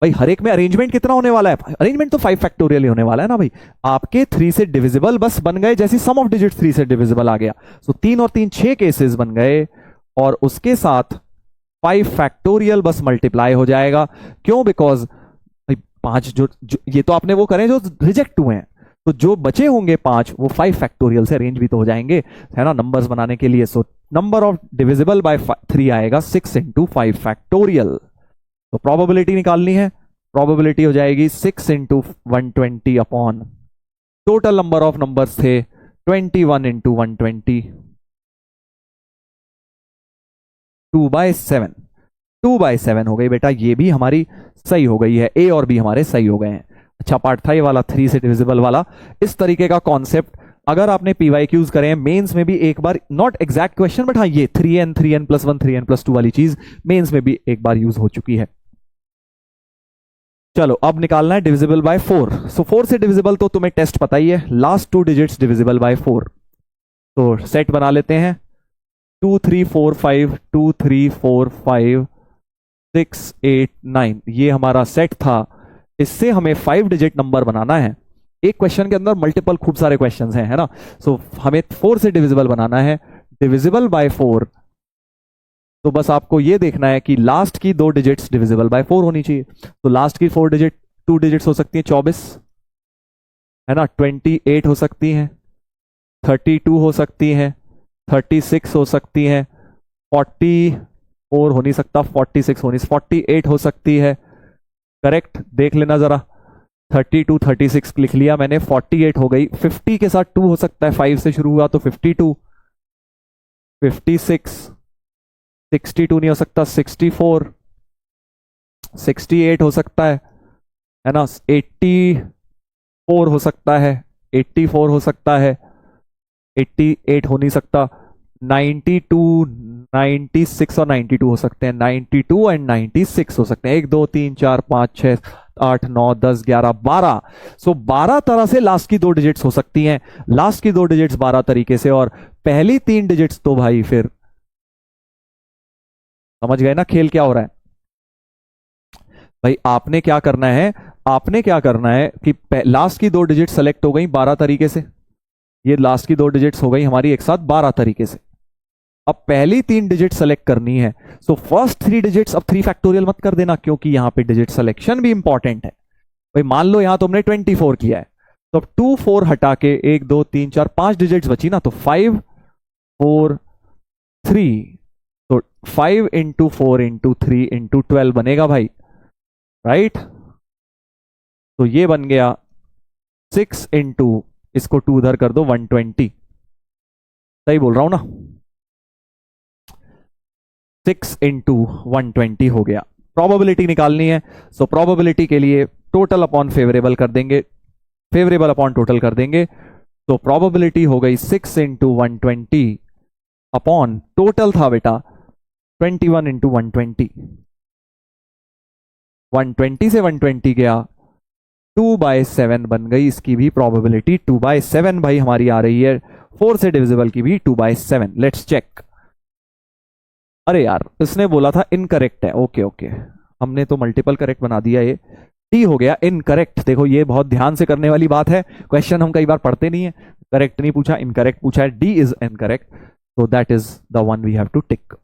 भाई, हर एक में अरेंजमेंट कितना होने वाला है? अरेंजमेंट तो 5 फैक्टोरियल ही होने वाला है ना भाई। आपके 3 से डिविजिबल बस बन गए, जैसे सम ऑफ डिजिट 3 से डिविजिबल आ गया, सो 3 और 3 6 केसेस बन गए, और उसके साथ 5 फैक्टोरियल बस मल्टीप्लाई हो जाएगा। क्यों? बिकॉज 5 जो ये तो आपने वो करें जो रिजेक्ट हुए हैं, तो जो बचे होंगे 5 वो 5 फैक्टोरियल से अरेंज भी तो हो जाएंगे, है ना, नंबर्स बनाने के लिए। सो नंबर ऑफ डिविजिबल बाय 3 आएगा 6 इंटू 5 फैक्टोरियल। तो प्रोबेबिलिटी निकालनी है, प्रोबेबिलिटी हो जाएगी 6 into 120 upon total number of numbers थे 21 इंटू 120, 2/7, 2/7 हो गई बेटा, ये भी हमारी सही हो गई है, ए और बी हमारे सही हो गए हैं। अच्छा पार्ट था ये वाला 3 से डिविजिबल वाला। इस तरीके का कॉन्सेप्ट अगर आपने पीवाईक्यूज करे हैं मेंस में भी एक बार, नॉट एग्जैक्ट क्वेश्चन बट हाँ ये 3n प्लस 1 3n प्लस 2 वाली चीज मेंस में भी एक बार यूज हो चुकी है। चलो अब निकालना है डिविजिबल बाय 4। सो 4 से डिविजिबल तो तुम्हें टेस्ट पता ही है, लास्ट 2 डिजिट्स डिविजिबल बाय 4। तो सेट बना लेते हैं, 2 3 4 5, 2 3 4 5 6 8 9, ये हमारा सेट था। इससे हमें 5 डिजिट नंबर बनाना है। एक क्वेश्चन के अंदर मल्टीपल खूब सारे क्वेश्चंस हैं, है ना। सो हमें 4 से डिविजिबल बनाना है, डिविजिबल बाय 4। तो बस आपको ये देखना है कि लास्ट की 2 डिजिट्स डिविजिबल बाय 4 होनी चाहिए। तो लास्ट की 2 डिजिट्स हो सकती है 24, है ना, 28 हो सकती हैं, 32 हो सकती हैं, 36 हो सकती हैं, 44 हो नहीं सकता, 46 हो नहीं, 48 हो सकती है। करेक्ट, देख लेना जरा, 32 36 लिख लिया मैंने, 48 हो गई। 50 के साथ 2 हो सकता है, 5 से शुरू हुआ तो 52, 56, 62 नहीं हो सकता, 64, 68 हो सकता है ना, 84 हो सकता है, 84 हो सकता है, 88 हो नहीं सकता, 92, 96 और 92 हो सकते हैं, 92 एंड 96 हो सकते हैं। 1 2 3 4 5 6 8 9 10 11 12। सो 12 तरह से लास्ट की 2 डिजिट्स हो सकती हैं, लास्ट की 2 डिजिट्स 12 तरीके से, और पहली 3 डिजिट्स तो भाई फिर समझ गए ना खेल क्या हो रहा है। भाई आपने क्या करना है, आपने क्या करना है कि लास्ट की 2 डिजिट सेलेक्ट हो गई 12 तरीके से, ये लास्ट की 2 डिजिट्स हो गई हमारी एक साथ 12 तरीके से। अब पहली 3 डिजिट सेलेक्ट करनी है। सो फर्स्ट 3 डिजिट्स, अब 3 फैक्टोरियल मत कर देना क्योंकि यहां पे डिजिट सिलेक्शन भी इंपॉर्टेंट है। भाई मान लो यहां तुमने 24 किया है, तो अब 2 4 हटा के 1 2 3 4 5 डिजिट्स बची ना, तो 5 4 3, तो 5 इंटू 4 इंटू 3 इंटू 12 बनेगा भाई, राइट। तो ये बन गया 6 इंटू, इसको 2 उधर कर दो, 120, सही बोल रहा हूं ना, 6 इंटू 120 हो गया। प्रोबेबिलिटी निकालनी है, सो प्रोबेबिलिटी के लिए टोटल अपॉन फेवरेबल कर देंगे, फेवरेबल अपॉन टोटल कर देंगे। तो प्रोबेबिलिटी हो गई 6 इंटू 120 अपॉन टोटल था बेटा 21 इंटू 120, 120 से 120 गया, 2/7 बन गई इसकी भी प्रोबेबिलिटी, 2/7 भाई हमारी आ रही है। 4 से डिविजिबल की भी 2/7। Let's check. अरे यार इसने बोला था इनकरेक्ट है, ओके ओके, हमने तो मल्टीपल करेक्ट बना दिया, ये डी हो गया इनकरेक्ट। देखो ये बहुत ध्यान से करने वाली बात है, क्वेश्चन हम कई बार पढ़ते नहीं है, करेक्ट नहीं पूछा, इनकरेक्ट पूछा है, डी इज इनकरेक्ट, तो that is the one we have to tick.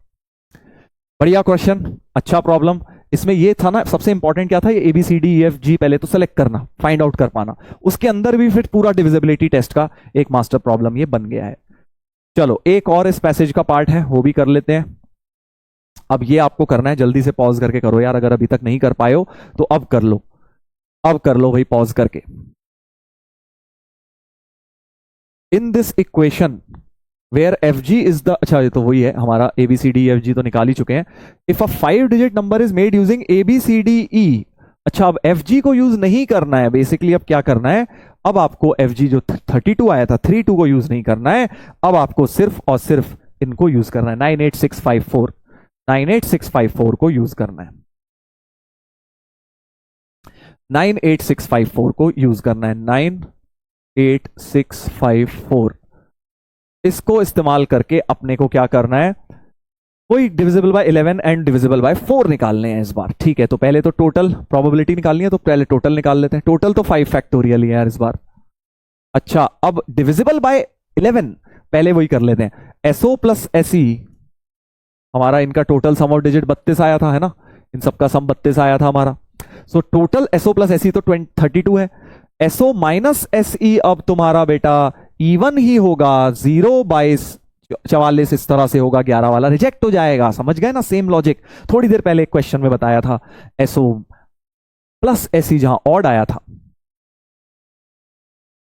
बढ़िया क्वेश्चन, अच्छा प्रॉब्लम। इसमें ये था ना, सबसे इंपॉर्टेंट क्या था, ये ABCDEFG पहले तो सेलेक्ट करना, फाइंड आउट कर पाना, उसके अंदर भी फिर पूरा डिविजिबिलिटी टेस्ट का एक मास्टर प्रॉब्लम ये बन गया है। चलो एक और इस पैसेज का पार्ट है, वो भी कर लेते हैं। अब ये आपको करना है, जल्दी से पॉज करके करो यार, अगर अभी तक नहीं कर पाए हो तो अब कर लो, अब कर लो भाई पॉज करके। In this equation where FG is the, अच्छा ये तो वही है हमारा, ABCDEFG तो निकाल ही चुके हैं। If a 5 digit number is made using ABCDE, अच्छा अब FG को यूज नहीं करना है बेसिकली, अब क्या करना है, अब आपको FG जो 32 आया था, 32 को यूज नहीं करना है, अब आपको सिर्फ और सिर्फ इनको यूज करना है, 98654, 98654 को यूज करना है, 98654 को यूज करना है, 98654। इसको इस्तेमाल करके अपने को क्या करना है, कोई divisible by 11 and divisible by 4 निकालने हैं इस बार। ठीक है, तो पहले तो टोटल प्रोबेबिलिटी निकालनी है, तो पहले टोटल निकाल लेते हैं। टोटल तो 5 फैक्टोरियल ही है यार इस बार। अच्छा अब डिविजिबल बाय 11 पहले वही कर लेते हैं, SO प्लस SE, हमारा इनका टोटल सम ऑफ डिजिट 32 आया था, है ना, इन सबका सम 32 आया था हमारा। So total SO plus SE तो 32 है, SO माइनस SE अब तुम्हारा बेटा इवन ही होगा, 0 22 44 इस तरह से होगा, 11 वाला रिजेक्ट हो जाएगा। समझ गए ना, सेम लॉजिक थोड़ी देर पहले क्वेश्चन में बताया था, SO प्लस SE जहां ऑड आया था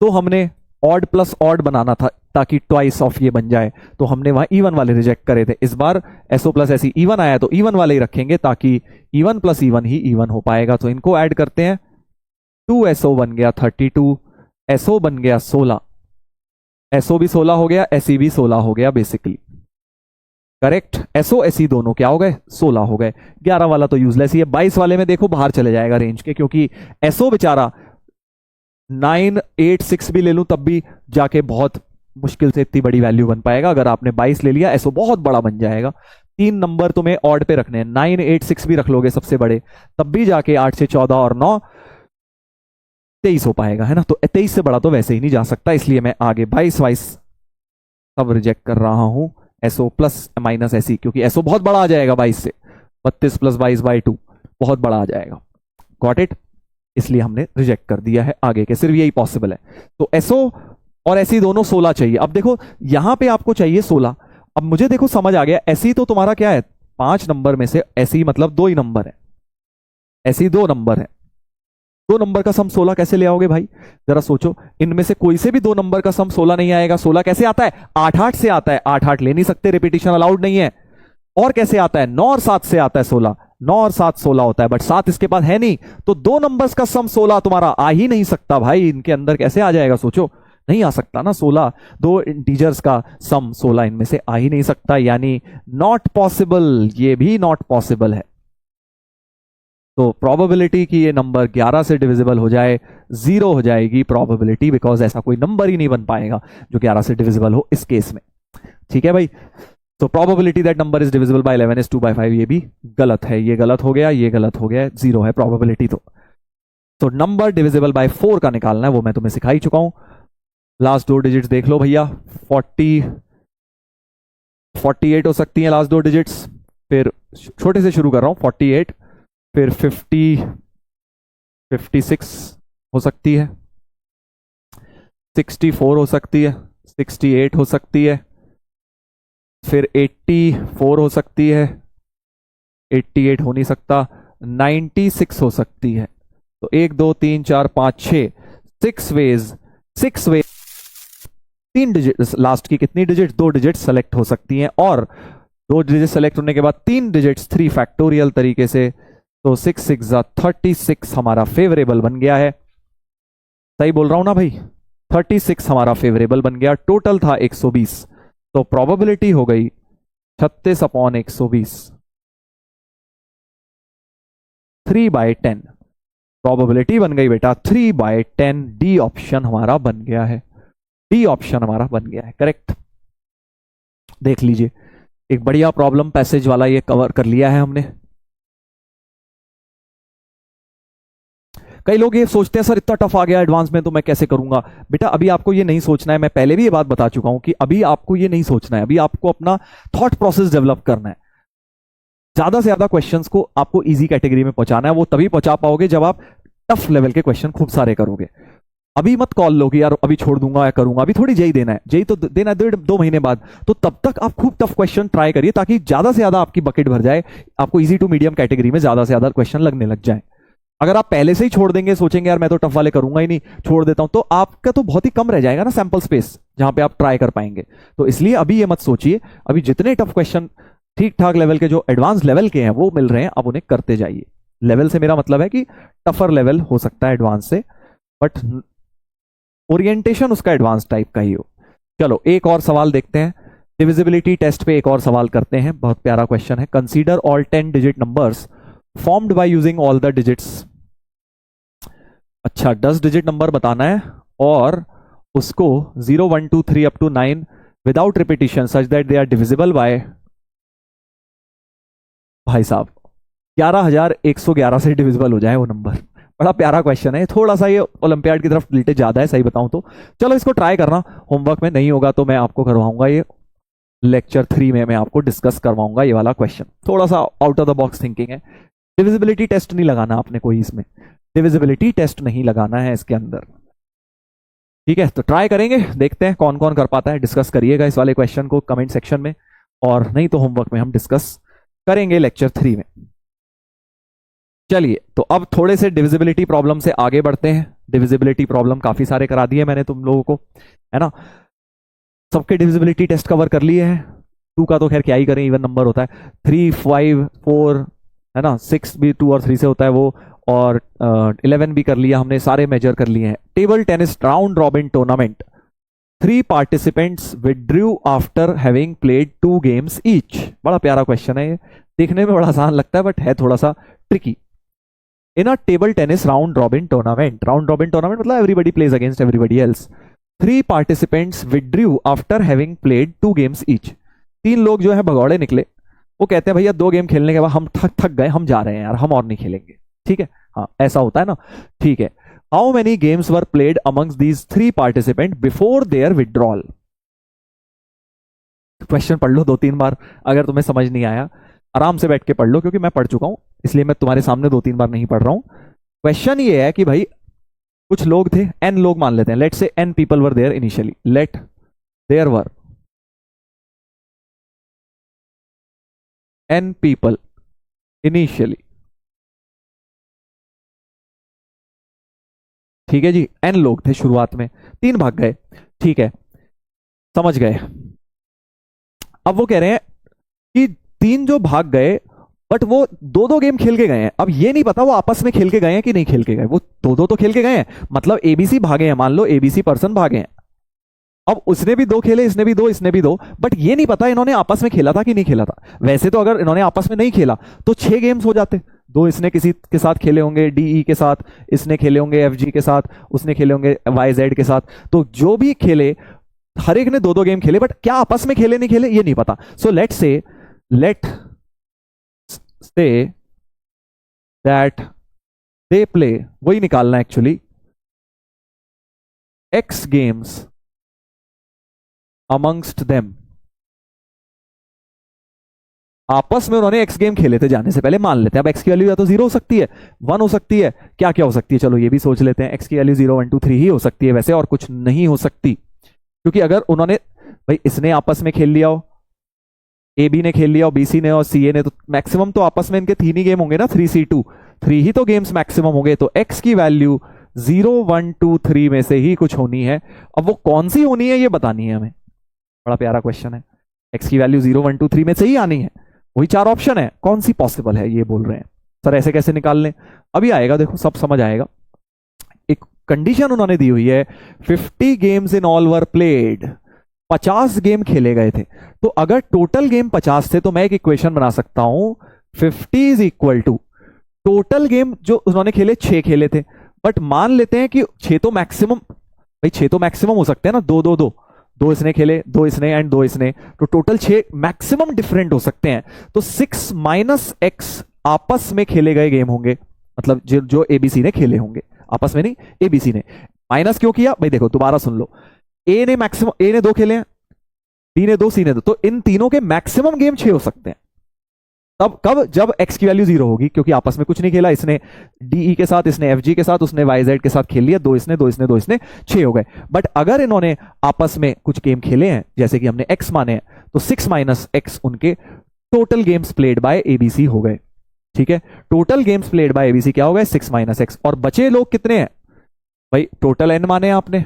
तो हमने ऑड प्लस ऑड बनाना था ताकि ट्वाइस ऑफ ये बन जाए, तो हमने वहां इवन वाले रिजेक्ट करे थे। इस बार SO प्लस SE इवन आया तो इवन वाले ही रखेंगे ताकि even plus even he even हो पाएगा। तो इनको ऐड करते हैं, 2SO बन गया 32, SO बन गया 16, SO भी 16 हो गया, SE भी 16 हो गया बेसिकली, करेक्ट। SO SE दोनों क्या हो गए, 16 हो गए। 11 वाला तो यूजलेस ही है, 22 वाले में देखो बाहर चले जाएगा रेंज के, क्योंकि SO बेचारा 986 भी ले लूं तब भी जाके बहुत मुश्किल से इतनी बड़ी वैल्यू बन पाएगा। अगर आपने 22 ले लिया, SO बहुत बड़ा बन जाएगा। 3 नंबर तुम्हें ऑड पे रखने हैं, 986 भी रख लोगे सबसे बड़े, तब भी जाके 8 से 14 और 9 23 हो पाएगा, है ना। तो 23 से बड़ा तो वैसे ही नहीं जा सकता, इसलिए मैं आगे 22 22 सब रिजेक्ट कर रहा हूं, SO प्लस माइनस SE, क्योंकि SO बहुत बड़ा आ जाएगा 22 से, 32 प्लस 22/2 बहुत बड़ा आ जाएगा। गॉट इट, इसलिए हमने रिजेक्ट कर दिया है, आगे के सिर्फ यही पॉसिबल है। तो SO और SE दोनों 16 चाहिए। अब देखो यहां पे आपको चाहिए 16, अब मुझे देखो समझ आ गया, SE तो तुम्हारा क्या है, 5 नंबर में से SE मतलब 2 ही नंबर है, SE 2 नंबर है, 2 नंबर का सम 16 कैसे ले आओगे भाई, जरा सोचो। इनमें से कोई से भी 2 नंबर का सम 16 नहीं आएगा। 16 कैसे आता है, 8 8 से आता है, 8 8 ले नहीं सकते, रिपीटिशन अलाउड नहीं है। और कैसे आता है, 9 और 7 से आता है 16, 9 और 7 16 होता है, बट 7 इसके पास है नहीं, तो 2 नंबर्स का सम 16 तुम्हारा आ ही नहीं सकता भाई। इनके अंदर कैसे आ जाएगा, सोचो, नहीं आ सकता ना। 16 2 इंटीजर्स का सम 16 इनमें से आ ही नहीं सकता, यानी नॉट पॉसिबल, ये भी नॉट पॉसिबल है। तो प्रोबेबिलिटी कि ये नंबर 11 से डिविजिबल हो जाए 0 हो जाएगी प्रोबेबिलिटी, बिकॉज ऐसा कोई नंबर ही नहीं बन पाएगा जो 11 से डिविजिबल हो इस केस में। ठीक है भाई, तो probability that number is divisible by 11 is 2/5, ये भी गलत है, ये गलत हो गया, ये गलत हो गया, 0 है प्रोबेबिलिटी। तो नंबर डिविजिबल बाय 4 का निकालना है, वो मैं तुम्हें सिखा ही चुका हूं। लास्ट 2 डिजिट्स देख लो भैया, 48 हो सकती हैं लास्ट 2 डिजिट्स, फिर छोटे से शुरू कर रहा हूं, 48, फिर 56 हो सकती है, 64 हो सकती है, 68 हो सकती है, फिर 84 हो सकती है, 88 हो नहीं सकता, 96 हो सकती है। तो 1 2 3 4 5 6 6 वेज 3 डिजिट, लास्ट की कितनी डिजिट, 2 डिजिट सेलेक्ट हो सकती हैं, और 2 डिजिट सेलेक्ट होने के बाद 3 डिजिट्स 3 फैक्टोरियल तरीके से, तो 6 6 36 हमारा फेवरेबल बन गया है। सही बोल रहा हूं ना भाई, 36 हमारा फेवरेबल बन गया। टोटल था 120, तो प्रोबेबिलिटी हो गई 36/120, 3/10 प्रोबेबिलिटी बन गई बेटा 3/10। डी ऑप्शन हमारा बन गया है, डी ऑप्शन हमारा बन गया है, करेक्ट। देख लीजिए, एक बढ़िया प्रॉब्लम पैसेज वाला ये कवर कर लिया है हमने। कई लोग ये सोचते हैं सर इतना टफ आ गया एडवांस में तो मैं कैसे करूंगा। बेटा अभी आपको ये नहीं सोचना है, मैं पहले भी ये बात बता चुका हूं कि अभी आपको ये नहीं सोचना है, अभी आपको अपना थॉट प्रोसेस डेवलप करना है। ज्यादा से ज्यादा क्वेश्चंस को आपको इजी कैटेगरी में पहुंचाना है, वो तभी पहुंचा पाओगे जब आप टफ लेवल के क्वेश्चन खूब सारे करोगे। अभी मत कॉल लो कि यार अभी छोड़ दूंगा या करूंगा, अभी थोड़ी जेई देना है, जेई तो देना है 1.5-2 महीने बाद, तो तब तक आप खूब टफ क्वेश्चन ट्राई करिए ताकि ज्यादा से ज्यादा आपकी बकेट भर जाए, आपको इजी टू मीडियम कैटेगरी में ज्यादा से ज्यादा क्वेश्चन लगने लग जाए। अगर आप पहले से ही छोड़ देंगे, सोचेंगे यार मैं तो टफ वाले करूंगा ही नहीं, छोड़ देता हूं, तो आपका तो बहुत ही कम रह जाएगा ना सैंपल स्पेस जहां पे आप ट्राई कर पाएंगे। तो इसलिए अभी ये मत सोचिए, अभी जितने टफ क्वेश्चन ठीक ठाक लेवल के जो एडवांस लेवल के हैं वो मिल रहे हैं, अब उन्हें करते जाइए। लेवल से मेरा मतलब है कि टफर लेवल हो सकता है एडवांस से, बट ओरिएंटेशन उसका एडवांस टाइप का ही हो। चलो एक और सवाल देखते हैं, डिविजिबिलिटी टेस्ट पे एक और सवाल करते हैं, बहुत प्यारा क्वेश्चन है। Consider all 10 digit numbers formed by using all the digits. अच्छा 10 डिजिट नंबर बताना है और उसको 0 1 2 3 up to 9 without repetition such that they are divisible by, भाई साहब 11,111 से डिविजिबल हो जाए वो नंबर। बड़ा प्यारा क्वेश्चन है, थोड़ा सा ये ओलंपियाड की तरफ रिलेटेड ज्यादा है सही बताऊं तो। चलो इसको ट्राई करना, होमवर्क में नहीं होगा तो मैं आपको करवाऊंगा, ये लेक्चर 3 में मैं आपको डिस्कस करवाऊंगा ये वाला क्वेश्चन। थोड़ा सा out of the box thinking है। डिविजिबिलिटी टेस्ट नहीं लगाना आपने कोई, इसमें डिविजिबिलिटी टेस्ट नहीं लगाना है इसके अंदर, ठीक है। तो ट्राई करेंगे, देखते हैं कौन कौन कर पाता है। डिस्कस करिएगा इस वाले क्वेश्चन को कमेंट सेक्शन में, और नहीं तो होमवर्क में हम डिस्कस करेंगे लेक्चर 3 में। चलिए तो अब थोड़े से डिविजिबिलिटी प्रॉब्लम से आगे बढ़ते हैं। डिविजिबिलिटी प्रॉब्लम काफी सारे करा दिए मैंने तुम लोगों को, है ना। सबके डिविजिबिलिटी टेस्ट कवर कर लिए हैं। 2 का तो खैर क्या ही करें, इवन नंबर होता है। 3 5 4 है ना, 6 भी 2 और 3 से होता है वो, और 11 भी कर लिया हमने, सारे मेजर कर लिए हैं। Table tennis round robin tournament, 3 participants withdrew after having played 2 games each. बड़ा प्यारा क्वेश्चन है ये, देखने में बड़ा आसान लगता है बट है थोड़ा सा tricky. In a table tennis round robin tournament, round robin tournament मतलब everybody plays against everybody else, 3 participants withdrew after having played 2 games each. 3 लोग जो है भगौड़े निकले, वो कहते हैं भैया 2 गेम खेलने के बाद हम थक गए, हम जा रहे हैं यार, हम और नहीं खेलेंगे, ठीक है। हाँ ऐसा होता है ना, ठीक है। How many games were played amongst these 3 participant before their withdrawal. Question पढ़ लो 2-3 बार, अगर तुम्हें समझ नहीं आया आराम से बैठ के पढ़ लो, क्योंकि मैं पढ़ चुका हूं इसलिए मैं तुम्हारे सामने 2-3 बार नहीं पढ़ रहा हूं। क्वेश्चन ये है कि भाई कुछ लोग थे, n लोग मान लेते हैं, let say n people were there initially, let there were n people initially, ठीक है जी। n लोग थे शुरुआत में, 3 भाग गए, ठीक है, समझ गए। अब वो कह रहे हैं कि 3 जो भाग गए बट वो 2-2 गेम खेल के गए हैं। अब ये नहीं पता वो आपस में खेल के गए हैं कि नहीं खेल के गए, वो 2-2 तो खेल के गए हैं, मतलब एबीसी भागे हैं, मान लो एबीसी पर्सन भागे हैं। अब उसने भी 2 खेले, इसने भी 2, इसने भी 2, बट ये नहीं पता इन्होंने आपस में खेला था कि नहीं खेला था। वैसे तो अगर इन्होंने आपस में नहीं खेला तो 6 गेम्स हो जाते, 2 इसने किसी के साथ खेले होंगे, डीई के साथ, इसने खेले होंगे एफजी के साथ, उसने खेले होंगे वाईजेड के साथ, तो जो भी खेले हर एक ने 2-2 गेम खेले, बट क्या आपस में खेले नहीं खेले ये नहीं पता। So let say that they play, वही निकालना actually, X games amongst them. आपस में उन्होंने X गेम खेले थे जाने से पहले, मान लेते हैं। अब X की वैल्यू या तो 0 हो सकती है, 1 हो सकती है, क्या क्या हो सकती है, चलो ये भी सोच लेते हैं। X की वैल्यू 0 1 2 3 ही हो सकती है वैसे, और कुछ नहीं हो सकती, क्योंकि अगर उन्होंने भाई इसने आपस में खेल लिया हो, ए बी ने खेल लिया हो, बीसी ने और सी ए ने, तो मैक्सिमम तो आपस में इनके 3 ही गेम होंगे ना, 3C2, 3 ही तो गेम्स मैक्सिमम होंगे। तो X की वैल्यू 0 1 2 3 में से ही कुछ होनी है। अब वो कौन सी होनी है ये बतानी है हमें, बड़ा प्यारा क्वेश्चन है। X की वैल्यू 0 1 2 3 में से ही आनी है, वही 4 ऑप्शन है, कौन सी पॉसिबल है ये बोल रहे हैं सर, ऐसे कैसे निकाल लें। अभी आएगा, देखो सब समझ आएगा। एक कंडीशन उन्होंने दी हुई है, 50 games in all were played, 50 game खेले गए थे। तो अगर टोटल गेम 50 थे तो मैं एक इक्वेशन बना सकता हूं, 50 is equal to total game जो उन्होंने खेले 6 खेले थे, बट मान लेते हैं कि 6 तो मैक्सिमम, भाई 6 तो मैक्सिमम हो सकते हैं ना, 2 2 2 2 इसने खेले, 2 इसने एंड 2 इसने, तो टोटल 6 मैक्सिमम डिफरेंट हो सकते हैं। तो 6 - X आपस में खेले गए गेम होंगे, मतलब जो एबीसी ने खेले होंगे। आपस में नहीं, एबीसी ने। माइनस क्यों किया भाई, देखो दोबारा सुन लो, ए ने मैक्सिमम, ए ने 2 खेले हैं, बी ने 2, सी ने 2, तो इन तीनों के मैक्सिमम गेम 6 हो सकते हैं। तब कब, जब एक्स की वैल्यू 0 होगी, क्योंकि आपस में कुछ नहीं खेला, इसने डीई के साथ, इसने एफजी के साथ, उसने वाईजेड के साथ खेल लिया, 2 इसने 2 इसने 2 इसने 6 हो गए। बट अगर इन्होंने आपस में कुछ गेम खेले हैं, जैसे कि हमने एक्स माने हैं, तो 6 माइनस एक्स उनके total games played by ABC हो गए। ठीक है, total games played by ABC क्या हो गए, 6 माइनस एक्स। और बचे लोग कितने हैं भाई, टोटल एन माने आपने,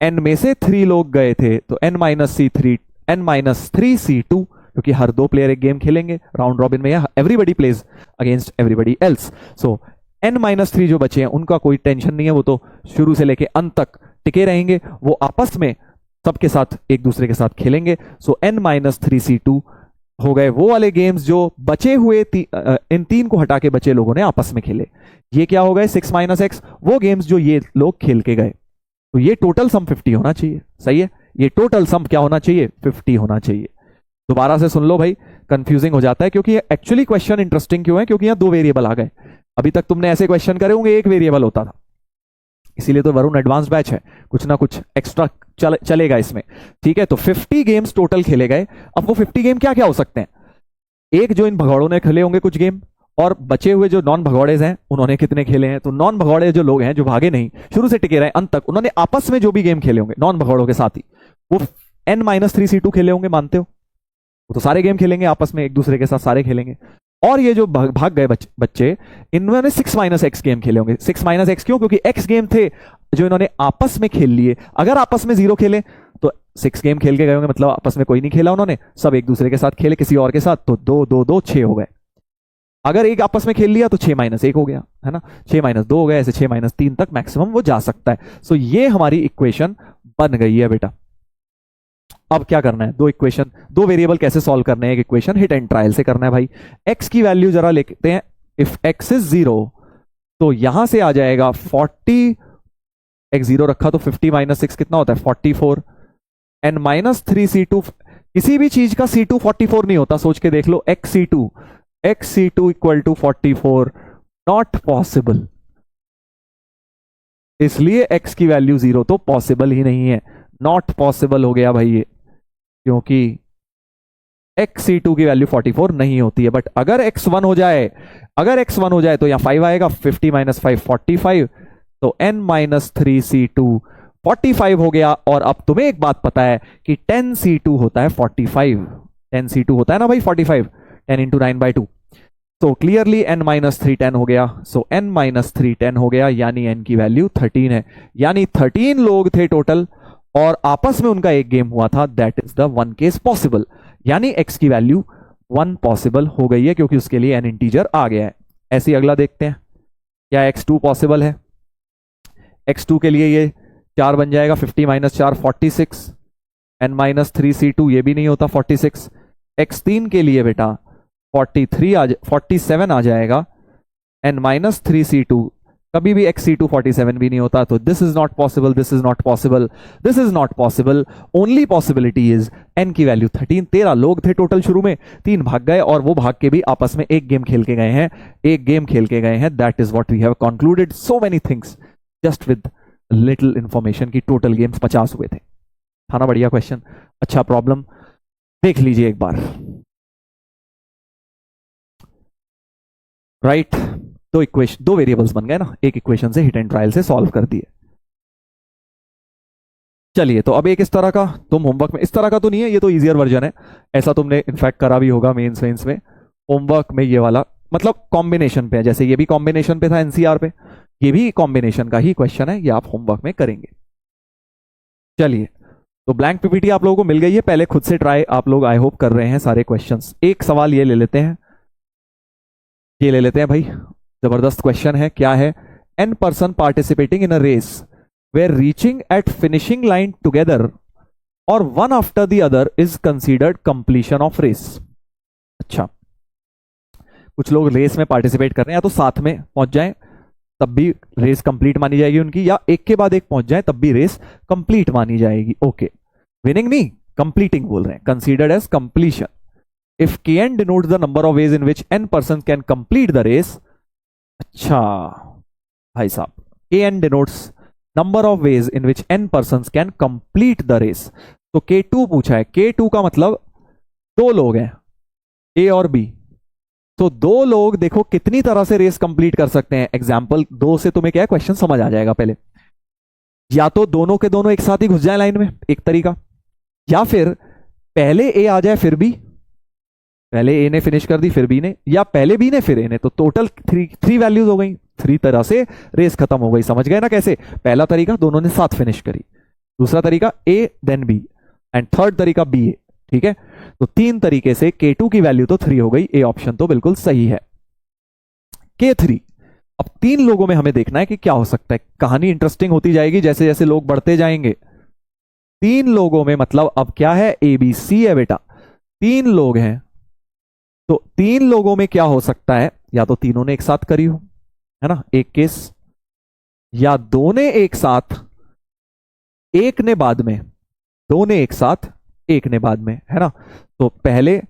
एन में से 3 लोग गए थे, तो N minus C 3, N minus 3 C 2, क्योंकि हर 2 प्लेयर एक गेम खेलेंगे राउंड रॉबिन में, या everybody plays against everybody else. So N minus 3 जो बचे हैं उनका कोई टेंशन नहीं है, वो तो शुरू से लेके अंत तक टिके रहेंगे, वो आपस में सबके साथ एक दूसरे के साथ खेलेंगे। सो एन माइनस 3 सी 2 हो गए वो वाले गेम्स जो बचे हुए इन 3 को हटा के बचे लोगों ने आपस में खेले। ये क्या हो गए, 6 माइनस एक्स, वो गेम्स जो ये लोग खेल के गए। तो ये टोटल सम 50 होना चाहिए, सही है, ये टोटल सम क्या होना चाहिए, 50 होना चाहिए। दोबारा से सुन लो भाई, कंफ्यूजिंग हो जाता है, क्योंकि एक्चुअली क्वेश्चन इंटरेस्टिंग क्यों है, क्योंकि यहां 2 वेरिएबल आ गए। अभी तक तुमने ऐसे क्वेश्चन करे होंगे 1 वेरिएबल होता था, इसीलिए तो वरुण एडवांस बैच है, कुछ ना कुछ एक्स्ट्रा चलेगा इसमें। ठीक है, तो 50 गेम्स टोटल खेले गए। अब वो 50 गेम क्या क्या हो सकते हैं, एक जो इन भगौड़ों ने खेले होंगे कुछ गेम, और बचे हुए जो नॉन भगौड़ेज हैं उन्होंने कितने खेले हैं। तो नॉन भगौड़े जो लोग हैं, जो भागे नहीं, शुरू से टिके रहे अंत तक, उन्होंने आपस में जो भी गेम खेले होंगे नॉन भगौड़ों के साथ ही, वो एन माइनस 3 सी 2 खेले होंगे, मानते हो, वो तो सारे गेम खेलेंगे आपस में, एक दूसरे के साथ सारे खेलेंगे। और ये जो भाग गए बच्चे, इन्होंने 6 माइनस एक्स गेम खेले होंगे। 6 माइनस एक्स क्यों, क्योंकि एक्स गेम थे जो इन्होंने आपस में खेल लिए। अगर आपस में 0 खेले तो 6 गेम खेल के गए होंगे, मतलब आपस में कोई नहीं खेला उन्होंने, सब एक दूसरे के साथ खेले किसी और के साथ, तो 2 2 2 6 हो गए। अगर एक आपस में खेल लिया तो 6 माइनस 1 हो गया, है ना, 6 माइनस 2 हो गया, ऐसे 6 माइनस 3 तक मैक्सिमम वो जा सकता है। सो ये हमारी इक्वेशन बन गई है बेटा। अब क्या करना है, 2 इक्वेशन, 2 वेरिएबल कैसे सॉल्व करने हैं, एक इक्वेशन हिट एंड ट्रायल से करना है भाई। एक्स की वैल्यू जरा लेते हैं, इफ एक्स इज 0 तो यहां से आ जाएगा 40, एक्स 0 रखा तो 50 माइनस 6 कितना होता है, 44, एन माइनस 3 सी 2, किसी भी चीज का C2 44 नहीं होता, सोच के देख लो, X C two equal to 44, not possible, इसलिए x की वैल्यू 0 तो पॉसिबल ही नहीं है, नॉट पॉसिबल हो गया भाई ये, क्योंकि XC2 की वैल्यू 44 नहीं होती है। बट अगर x1 हो जाए, अगर x1 हो जाए तो यहां 5 आएगा, 50 माइनस 5 45, तो n माइनस 3C2 45 हो गया। और अब तुम्हें एक बात पता है कि 10C2 होता है 45, 10C2 होता है ना भाई 45, 10 इंटू 9/2, तो क्लियरली n माइनस 3 10 हो गया। सो n माइनस 3 10 हो गया, यानी n की वैल्यू 13 है, यानी 13 लोग थे टोटल और आपस में उनका एक गेम हुआ था, that is the 1 case possible, यानी x की वैल्यू 1 पॉसिबल हो गई है, क्योंकि उसके लिए n इंटीजर आ गया है। ऐसे ही अगला देखते हैं, क्या x2 पॉसिबल है, x2 के लिए ये 4 बन जाएगा, 50 माइनस 4 46, n माइनस 3C2 ये भी नहीं होता 46, x3 के लिए बेटा 47 आ जाएगा, n माइनस 3C2, कभी भी XC2 47 भी नहीं होता, तो this is not possible, this is not possible, this is not possible, only possibility is n की वैल्यू 13। 13 लोग थे टोटल शुरू में, 3 भाग गए और वो भाग के भी आपस में एक गेम खेल के गए हैं, एक गेम खेल के गए हैं, that is what we have concluded so many things just with little information की टोटल गेम्स 50 हुए थे। था ना बढ़िया क्वेश्चन, अच्छा प्रॉब्लम देख लीजिए एक बार, राइट दो वेरिएबल्स बन गए ना, एक इक्वेशन से हिट एंड ट्रायल से सॉल्व कर दिए। चलिए तो अब एक इस तरह का, तुम होमवर्क में, इस तरह का तो नहीं है, ये तो इजियर वर्जन है, ऐसा तुमने इनफैक्ट करा भी होगा मेंस में, होमवर्क में ये वाला मतलब कॉम्बिनेशन पे है, जैसे ये भी कॉम्बिनेशन पे था एनसीआर पे, ये भी कॉम्बिनेशन का ही क्वेश्चन है, ये आप होमवर्क में करेंगे। चलिए तो ब्लैंक पीपीटी आप लोगों को मिल गई है, पहले खुद से ट्राई आप लोग आई होप कर रहे हैं सारे क्वेश्चंस। एक सवाल ये ले लेते हैं, ये ले लेते हैं भाई, जबरदस्त क्वेश्चन है, क्या है, n person participating in a race were reaching at finishing line together और one after the other is considered completion of race. अच्छा, कुछ लोग रेस में पार्टिसिपेट कर रहे हैं, या तो साथ में पहुंच जाएं तब भी रेस कंप्लीट मानी जाएगी उनकी, या एक के बाद एक पहुंच जाए तब भी रेस कंप्लीट मानी जाएगी। ओके, विनिंग नहीं, कंप्लीटिंग बोल रहे हैं, considered as completion. If kn denotes the number of ways in which n persons can complete the race। अच्छा भाई साहब, kn denotes number of ways in which n persons can complete the race. तो K2 पूछा है, K2 का मतलब दो लोग हैं, A और B। तो दो लोग देखो कितनी तरह से रेस कंप्लीट कर सकते हैं। एग्जाम्पल दो से तुम्हें क्या है, क्वेश्चन समझ आ जाएगा। पहले या तो दोनों के दोनों एक साथ ही घुस जाए लाइन में, एक तरीका, या फिर पहले ए आ जाए फिर बी, पहले ए ने फिनिश कर दी फिर बी ने, या पहले बी ने फिर ए ने। तो टोटल थ्री वैल्यूज हो गई, थ्री तरह से रेस खत्म हो गई। समझ गए ना कैसे? पहला तरीका दोनों ने साथ फिनिश करी, दूसरा तरीका A then B, and third तरीका बी ए। ठीक है, तो तीन तरीके से K2 की वैल्यू तो 3 हो गई। ए ऑप्शन तो बिल्कुल सही है। K3, अब तीन लोगों में हमें देखना है कि क्या हो सकता है। कहानी इंटरेस्टिंग होती जाएगी जैसे जैसे लोग बढ़ते जाएंगे। तीन लोगों में मतलब अब क्या है, ए बी सी है बेटा, तीन लोग हैं। तो तीन लोगों में क्या हो सकता है, या तो तीनों ने एक साथ करी हो, है ना, एक केस, या दो ने एक साथ, एक ने बाद में, दो ने एक साथ, एक ने बाद में, है ना। तो पहले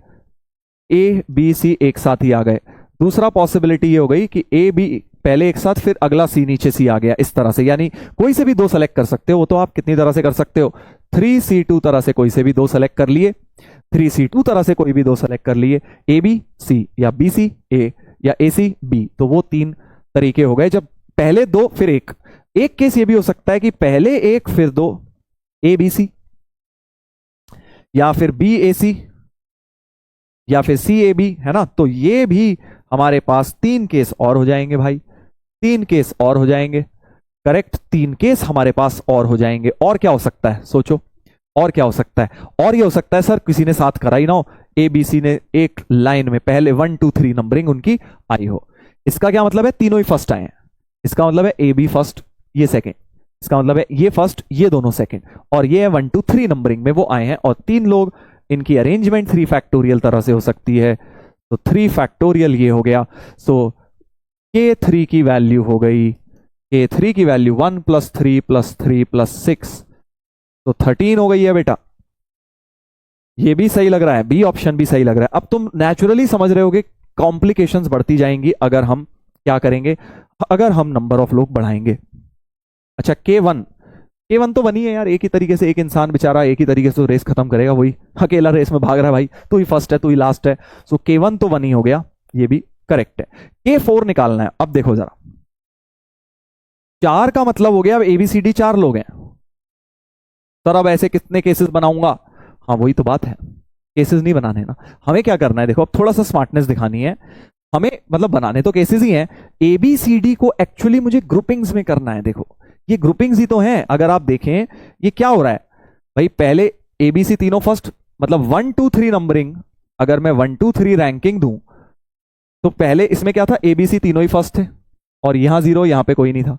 ए बी सी एक साथ ही आ गए। दूसरा पॉसिबिलिटी ये हो गई कि ए बी पहले एक साथ, फिर अगला सी नीचे सी आ गया, इस तरह से। यानी कोई से भी दो सेलेक्ट कर सकते हो। वो तो आप कितनी तरह से कर सकते हो, 3C2 तरह से कोई से भी दो सेलेक्ट कर लिए, 3C2 तरह से कोई भी दो सेलेक्ट कर लिए, ए बी सी या बी सी ए या ए सी बी। तो वो तीन तरीके हो गए, जब पहले दो फिर एक। एक केस ये भी हो सकता है कि पहले एक फिर दो, ए बी सी, या फिर बी ए सी, या फिर सी ए बी, है ना। तो ये भी हमारे पास तीन केस और हो जाएंगे भाई, तीन केस और हो जाएंगे। करेक्ट, तीन केस हमारे पास और हो जाएंगे। और क्या हो सकता है, सोचो और क्या हो सकता है। और ये हो सकता है सर किसी ने साथ करा ही ना हो, ए बी सी ने एक लाइन में पहले 1 2 3 नंबरिंग उनकी आई हो। इसका क्या मतलब है, तीनों ही फर्स्ट आए हैं। इसका मतलब है ए बी फर्स्ट, ये सेकेंड। इसका मतलब है ये फर्स्ट, ये दोनों सेकंड, और ये 1 2 3 नंबरिंग में वो आए हैं। और तीन लोग, इनकी अरेंजमेंट 3 फैक्टोरियल तरह से हो सकती है। तो 3 फैक्टोरियल ये हो गया। सो K3 की वैल्यू हो गई, K3 की वैल्यू 1 + 3 + 3 + 6, तो 13 हो गई है बेटा। ये भी सही लग रहा है, बी ऑप्शन भी सही लग रहा है। अब तुम नेचुरली समझ रहे होगे कॉम्प्लिकेशंस बढ़ती जाएंगी अगर हम क्या करेंगे, अगर हम नंबर ऑफ लोग बढ़ाएंगे। अच्छा, K1 तो बनी है यार, एक ही तरीके से एक इंसान बेचारा एक ही तरीके से रेस खत्म करेगा, वही अकेला रेस में भाग रहा है भाई, तू ही फर्स्ट है तू ही लास्ट है। सो K1 तो बनी हो गया, ये भी करेक्ट है। K4 निकालना है। अब देखो जरा, 4 का मतलब हो गया अब ABCD 4 लोग हैं सर, अब ऐसे कितने केसेस बनाऊंगा। हाँ वही तो बात है, केसेस नहीं बनाने ना। हमें क्या करना है, देखो अब थोड़ा सा स्मार्टनेस दिखानी है हमें, मतलब बनाने तो केसेस ही हैं, ABCD को एक्चुअली मुझे ग्रुपिंग्स में करना है। देखो ये ग्रुपिंग्स ही तो हैं। अगर आप देखें ये क्या हो रहा है भाई, पहले ABC तीनों फर्स्ट, मतलब 1 2 3 नंबरिंग, अगर मैं 1 2 3 रैंकिंग दूं तो पहले इसमें क्या था, ABC तीनों ही फर्स्ट थे और यहां 0, यहां पे कोई नहीं था।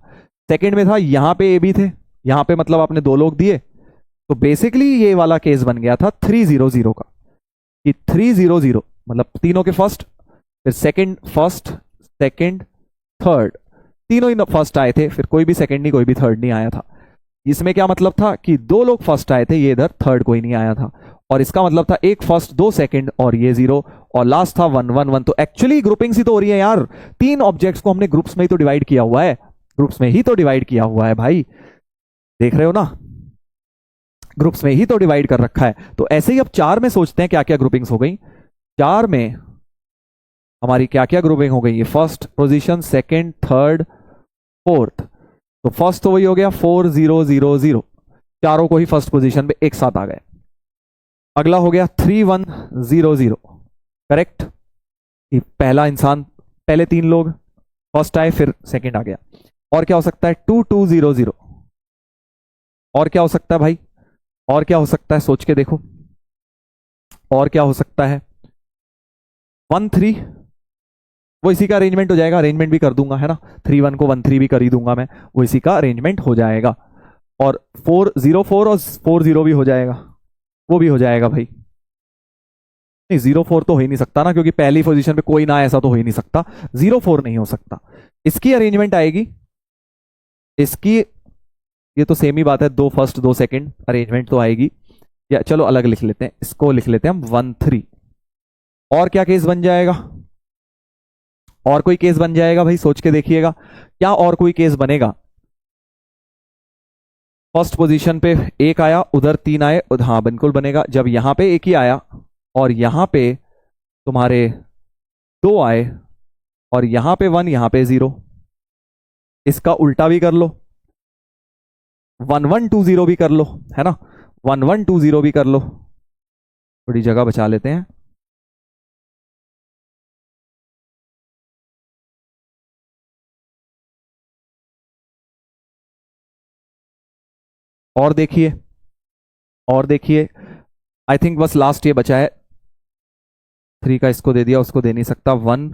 सेकंड में था यहां पे AB थे, यहां पे मतलब आपने दो लोग दिए। तो बेसिकली ये वाला केस बन गया था 3-0-0 का, कि 3-0-0 मतलब तीनों के फर्स्ट, फिर सेकंड फर्स्ट, सेकंड थर्ड, तीनों ही फर्स्ट आए थे, फिर कोई भी सेकंड नहीं कोई भी थर्ड नहीं आया था। इसमें क्या मतलब था कि दो लोग फर्स्ट आए थे, ये इधर थर्ड कोई नहीं आया था। और इसका मतलब था एक फर्स्ट दो सेकंड और ये 0, और लास्ट था 1-1-1। तो एक्चुअली ग्रुपिंग्स ही तो हो रही है यार, तीन ऑब्जेक्ट्स को हमने ग्रुप्स में ही तो डिवाइड किया हुआ है, ग्रुप्स में ही तो डिवाइड किया हुआ है भाई, देख रहे हो ना, ग्रुप्स में ही तो डिवाइड कर रखा है। तो ऐसे ही अब 4 में सोचते हैं क्या क्या ग्रुपिंग्स हो गई। 4 में हमारी क्या क्या ग्रुपिंग हो गई, ये first position, second, third, fourth. तो फर्स्ट तो वही हो गया 4-0-0-0, चारों को ही फर्स्ट पोजीशन पे एक साथ आ गए। अगला हो गया 3-1-0-0, करेक्ट, पहला इंसान, पहले तीन लोग फर्स्ट आए फिर सेकंड आ गया। और क्या हो सकता है 2-2-0-0, और क्या हो सकता है भाई, और क्या हो सकता है, सोच के देखो और क्या हो सकता है। 1-3, वो इसी का अरेंजमेंट हो जाएगा, अरेंजमेंट भी कर दूंगा, है ना, 3-1 को 1-3 भी कर ही दूंगा मैं, वो इसी का अरेंजमेंट हो जाएगा। और 4-0-4 और 4-0 भी हो जाएगा, वो भी हो जाएगा भाई। नहीं 0-4 तो हो ही नहीं सकता ना, क्योंकि पहली पोजीशन पे कोई ना, ऐसा तो हो ही नहीं सकता, 0-4 नहीं हो सकता। इसकी अरेंजमेंट आएगी, इसकी, ये तो सेम ही बात है, दो फर्स्ट दो सेकंड, अरेंजमेंट तो आएगी। या चलो अलग लिख लेते हैं, इसको लिख लेते हैं हम 1-3। और क्या केस बन जाएगा, और कोई केस बन जाएगा भाई, सोच के देखिएगा क्या और कोई केस बनेगा। फर्स्ट पोजीशन पे एक आया, उधर 3 आए, हाँ बिल्कुल बनेगा। जब यहां पे एक ही आया और यहां पे तुम्हारे 2 आए और यहां पे 1, यहां पे 0, इसका उल्टा भी कर लो, 1 1 2 0 भी कर लो, है ना, 1 1 2 0 भी कर लो। थोड़ी जगह बचा लेते हैं। और देखिए, और देखिए, आई थिंक बस लास्ट ये बचा है, 3 का इसको दे दिया, उसको दे नहीं सकता, 1,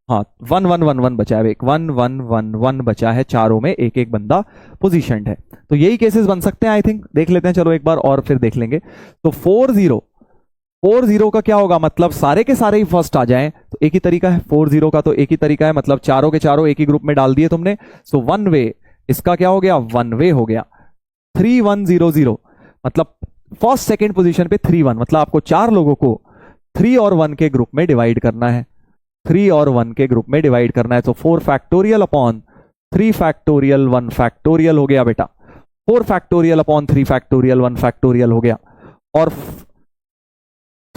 हाँ 1 1 1 1 बचा है, एक 1 1 1 1 बचा है, चारों में एक एक बंदा पोजीशनड है। तो यही केसेस बन सकते हैं आई थिंक, देख लेते हैं चलो एक बार और फिर देख लेंगे। तो 4 0 4 0 का क्या होगा, मतलब सारे के सारे ही फर्स्ट आ जाएं, तो एक ही तरीका है 4 0 का, तो एक ही तरीका है, मतलब चारों के चारों एक ही ग्रुप में डाल दिए तुमने। सो 1 वे, इसका क्या हो गया, 1 वे हो गया। 3 1 0 0, मतलब फर्स्ट सेकेंड पोजीशन पे 3 1, मतलब आपको 4 लोगों को 3 और 1 के ग्रुप में डिवाइड करना है, 3 और 1 के ग्रुप में डिवाइड करना है। तो 4 फैक्टोरियल अपॉन 3 फैक्टोरियल 1 फैक्टोरियल हो गया बेटा, 4 फैक्टोरियल अपॉन 3 फैक्टोरियल 1 फैक्टोरियल हो गया। और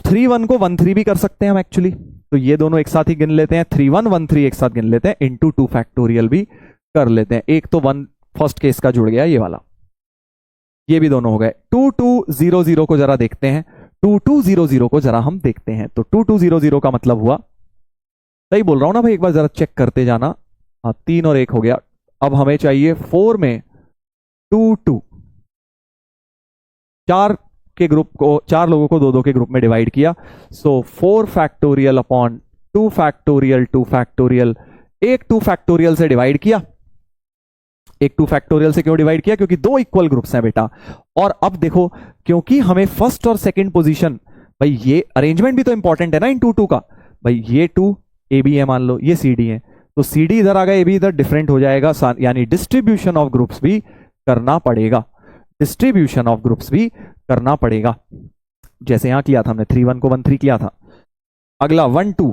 3 1 को 1 3 भी कर सकते हैं हम एक्चुअली, तो ये दोनों एक साथ ही गिन लेते हैं, 3 1 1 3 एक साथ गिन लेते हैं, इंटू 2 फैक्टोरियल भी कर लेते हैं। एक तो 1 फर्स्ट केस का जुड़ गया ये वाला, ये भी दोनों हो गए। 2 2 0 0 को जरा देखते हैं, 2 2 0 0 को जरा हम देखते हैं। तो 2 2 0 0 का मतलब हुआ, सही बोल रहा हूं ना भाई, एक बार जरा चेक करते जाना। हाँ 3 और 1 हो गया। अब हमें चाहिए 4 में 2 2, 4 के ग्रुप को, 4 लोगों को 2 2 के ग्रुप में डिवाइड किया। सो 4 फैक्टोरियल अपॉन 2 फैक्टोरियल 2 फैक्टोरियल, एक 2 फैक्टोरियल से डिवाइड किया। एक 2 फैक्टोरियल से क्यों डिवाइड किया, क्योंकि 2 इक्वल ग्रुप्स हैं बेटा। और अब देखो, क्योंकि हमें फर्स्ट और सेकंड पोजीशन, भाई ये अरेंजमेंट भी तो इंपॉर्टेंट है ना इन 2 2 का। भाई ये 2 ए बी है, मान लो ये सी डी है, तो सी डी इधर आ गया, ए बी इधर, डिफरेंट हो जाएगा, यानी डिस्ट्रीब्यूशन ऑफ ग्रुप्स भी करना पड़ेगा, डिस्ट्रीब्यूशन ऑफ ग्रुप्स भी करना पड़ेगा। जैसे यहां किया था हमने, 3 1 को 1 3 किया था। अगला 1 2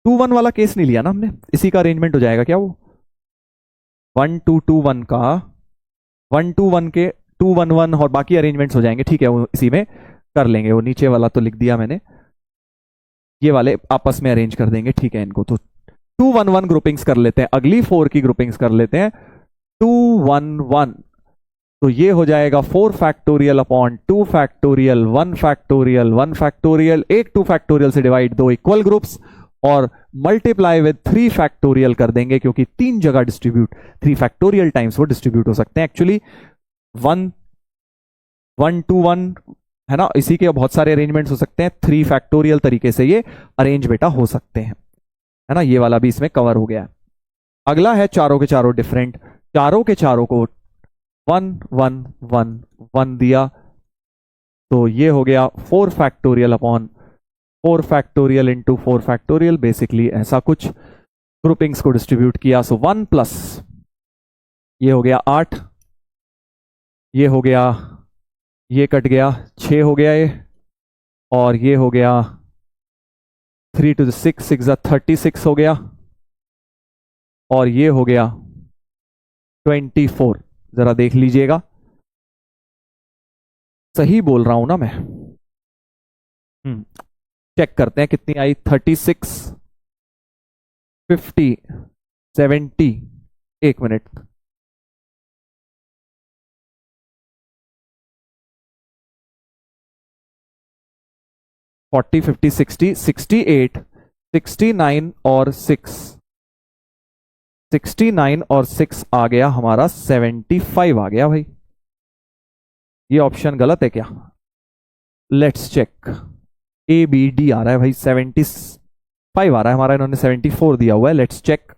2 1 वाला केस नहीं लिया ना हमने, इसी का अरेंजमेंट हो जाएगा क्या वो, 1 2 2 1 का 1 2 1 के 2 1 1 और बाकी अरेंजमेंट्स हो जाएंगे, ठीक है, वो इसी में कर लेंगे। वो नीचे वाला तो लिख दिया मैंने, ये वाले आपस में अरेंज कर देंगे, ठीक है इनको। तो 2 1 1 ग्रुपिंग्स कर लेते हैं, अगली 4 की ग्रुपिंग्स कर लेते हैं, 2 1 1, तो ये हो जाएगा 4 factorial upon 2 factorial 1 factorial 1 factorial, एक 2 फैक्टोरियल से डिवाइड, 2 इक्वल ग्रुप्स, और मल्टीप्लाई विद 3 फैक्टोरियल कर देंगे, क्योंकि 3 जगह डिस्ट्रीब्यूट, 3 फैक्टोरियल टाइम्स वो डिस्ट्रीब्यूट हो सकते हैं एक्चुअली। 1 1 2 1 है ना, इसी के बहुत सारे अरेंजमेंट्स हो सकते हैं, 3 फैक्टोरियल तरीके से ये अरेंज बेटा हो सकते हैं, है ना, ये वाला भी इसमें कवर हो गया। अगला है चारों के चारों डिफरेंट, चारों के चारों को 1 1 1 1 दिया, तो ये हो गया 4 factorial upon 4 factorial into 4 factorial, basically ऐसा कुछ ग्रुपिंग्स को डिस्ट्रीब्यूट किया। सो 1 प्लस ये हो गया 8, ये हो गया, ये कट गया 6 हो गया ये, और ये हो गया 3 to the 6 6 36 हो गया, और ये हो गया 24। जरा देख लीजिएगा, सही बोल रहा हूं ना मैं, चेक करते हैं कितनी आई, 36 50 70, एक मिनट, 40 50 60 68 69 और 6, 69 और 6 आ गया हमारा 75 आ गया भाई। ये ऑप्शन गलत है क्या, let's check, A B D आ रहा है भाई, 75 आ रहा है हमारा, इन्होंने 74 दिया हुआ है, लेट्स चेक।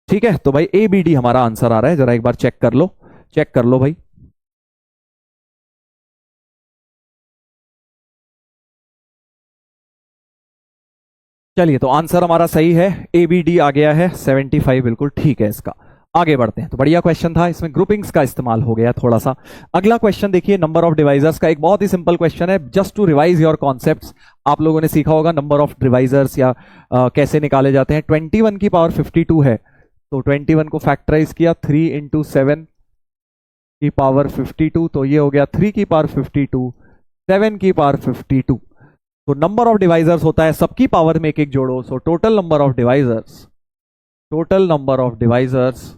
ठीक है, तो भाई ए बी डी हमारा आंसर आ रहा है, जरा एक बार चेक कर लो, चेक कर लो भाई। चलिए, तो आंसर हमारा सही है, ए बी डी आ गया है, 75 बिल्कुल ठीक है इसका। आगे बढ़ते हैं, तो बढ़िया क्वेश्चन था, इसमें ग्रुपिंग्स का इस्तेमाल हो गया थोड़ा सा। अगला क्वेश्चन देखिए, नंबर ऑफ डिवाइजर्स का, एक बहुत ही सिंपल क्वेश्चन है, just to revise your concepts. आप लोगों ने सीखा होगा नंबर ऑफ डिवाइजर्स या कैसे निकाले जाते हैं। 21 की पावर 52 है, तो 21 को फैक्टराइज किया, 3 इंटू 7 की पावर 52, तो ये हो गया 3 की पावर 52, 7 की पावर 52। तो नंबर ऑफ डिवाइजर्स होता है सबकी पावर में एक एक जोड़ो, so total number of divisors, total number of divisors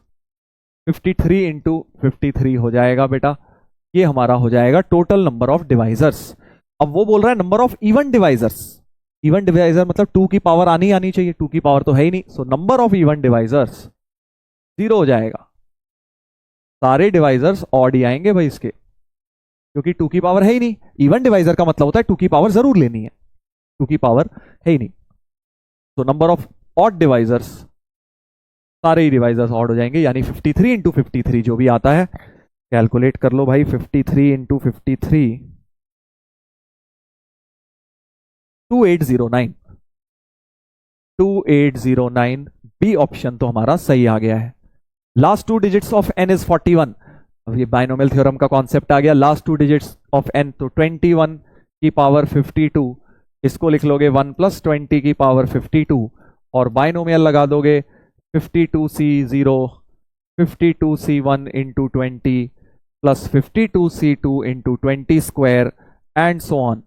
53 into 53 हो जाएगा बेटा, ये हमारा हो जाएगा टोटल नंबर ऑफ डिवाइजर्स। अब वो बोल रहा है number of even divisors, even divisor मतलब 2 की पावर आनी चाहिए, 2 की पावर तो है ही नहीं, सो नंबर ऑफ इवन डिवाइजर्स 0 हो जाएगा। सारे डिवाइजर्स ऑड ही आएंगे भाई इसके, क्योंकि 2 की पावर है ही नहीं। इवन डिवाइजर का मतलब होता है 2 की पावर जरूर लेनी है, 2 की पावर है ही नहीं। तो नंबर ऑफ ऑड डिवाइजर्स, सारे ही डिवाइजर्स ऑड हो जाएंगे, यानी 53 इंटू 53 जो भी आता है कैलकुलेट कर लो भाई। 53 इंटू 53 2809, 2809 बी ऑप्शन तो हमारा सही आ गया है। Last 2 digits of n is 41। अब ये बाइनोमियल थ्योरम का कॉन्सेप्ट आ गया। लास्ट 2 डिजिट्स ऑफ n, तो 21 की पावर 52, इसको लिख लोगे 1 प्लस 20 की पावर 52 और बाइनोमियल लगा दोगे 52c0 52c1 into 20 plus 52c2 into 20 square and so on,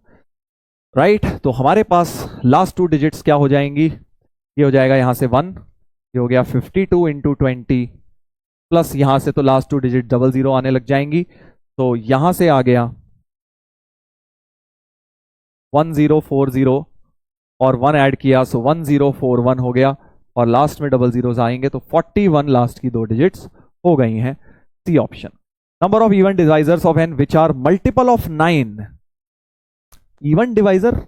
right. तो हमारे पास लास्ट 2 डिजिट्स क्या हो जाएंगी, ये हो जाएगा यहां से 1, ये हो गया 52 इंटू 20 प्लस यहां से तो लास्ट 2 डिजिट 00 आने लग जाएंगी, तो यहां से आ गया 1040 और 1 ऐड किया, सो 1041 हो गया और लास्ट में 00 आएंगे, तो 41 लास्ट की 2 डिजिट्स हो गई हैं। C option. Number of even divisors of N which are multiple of 9, even divisor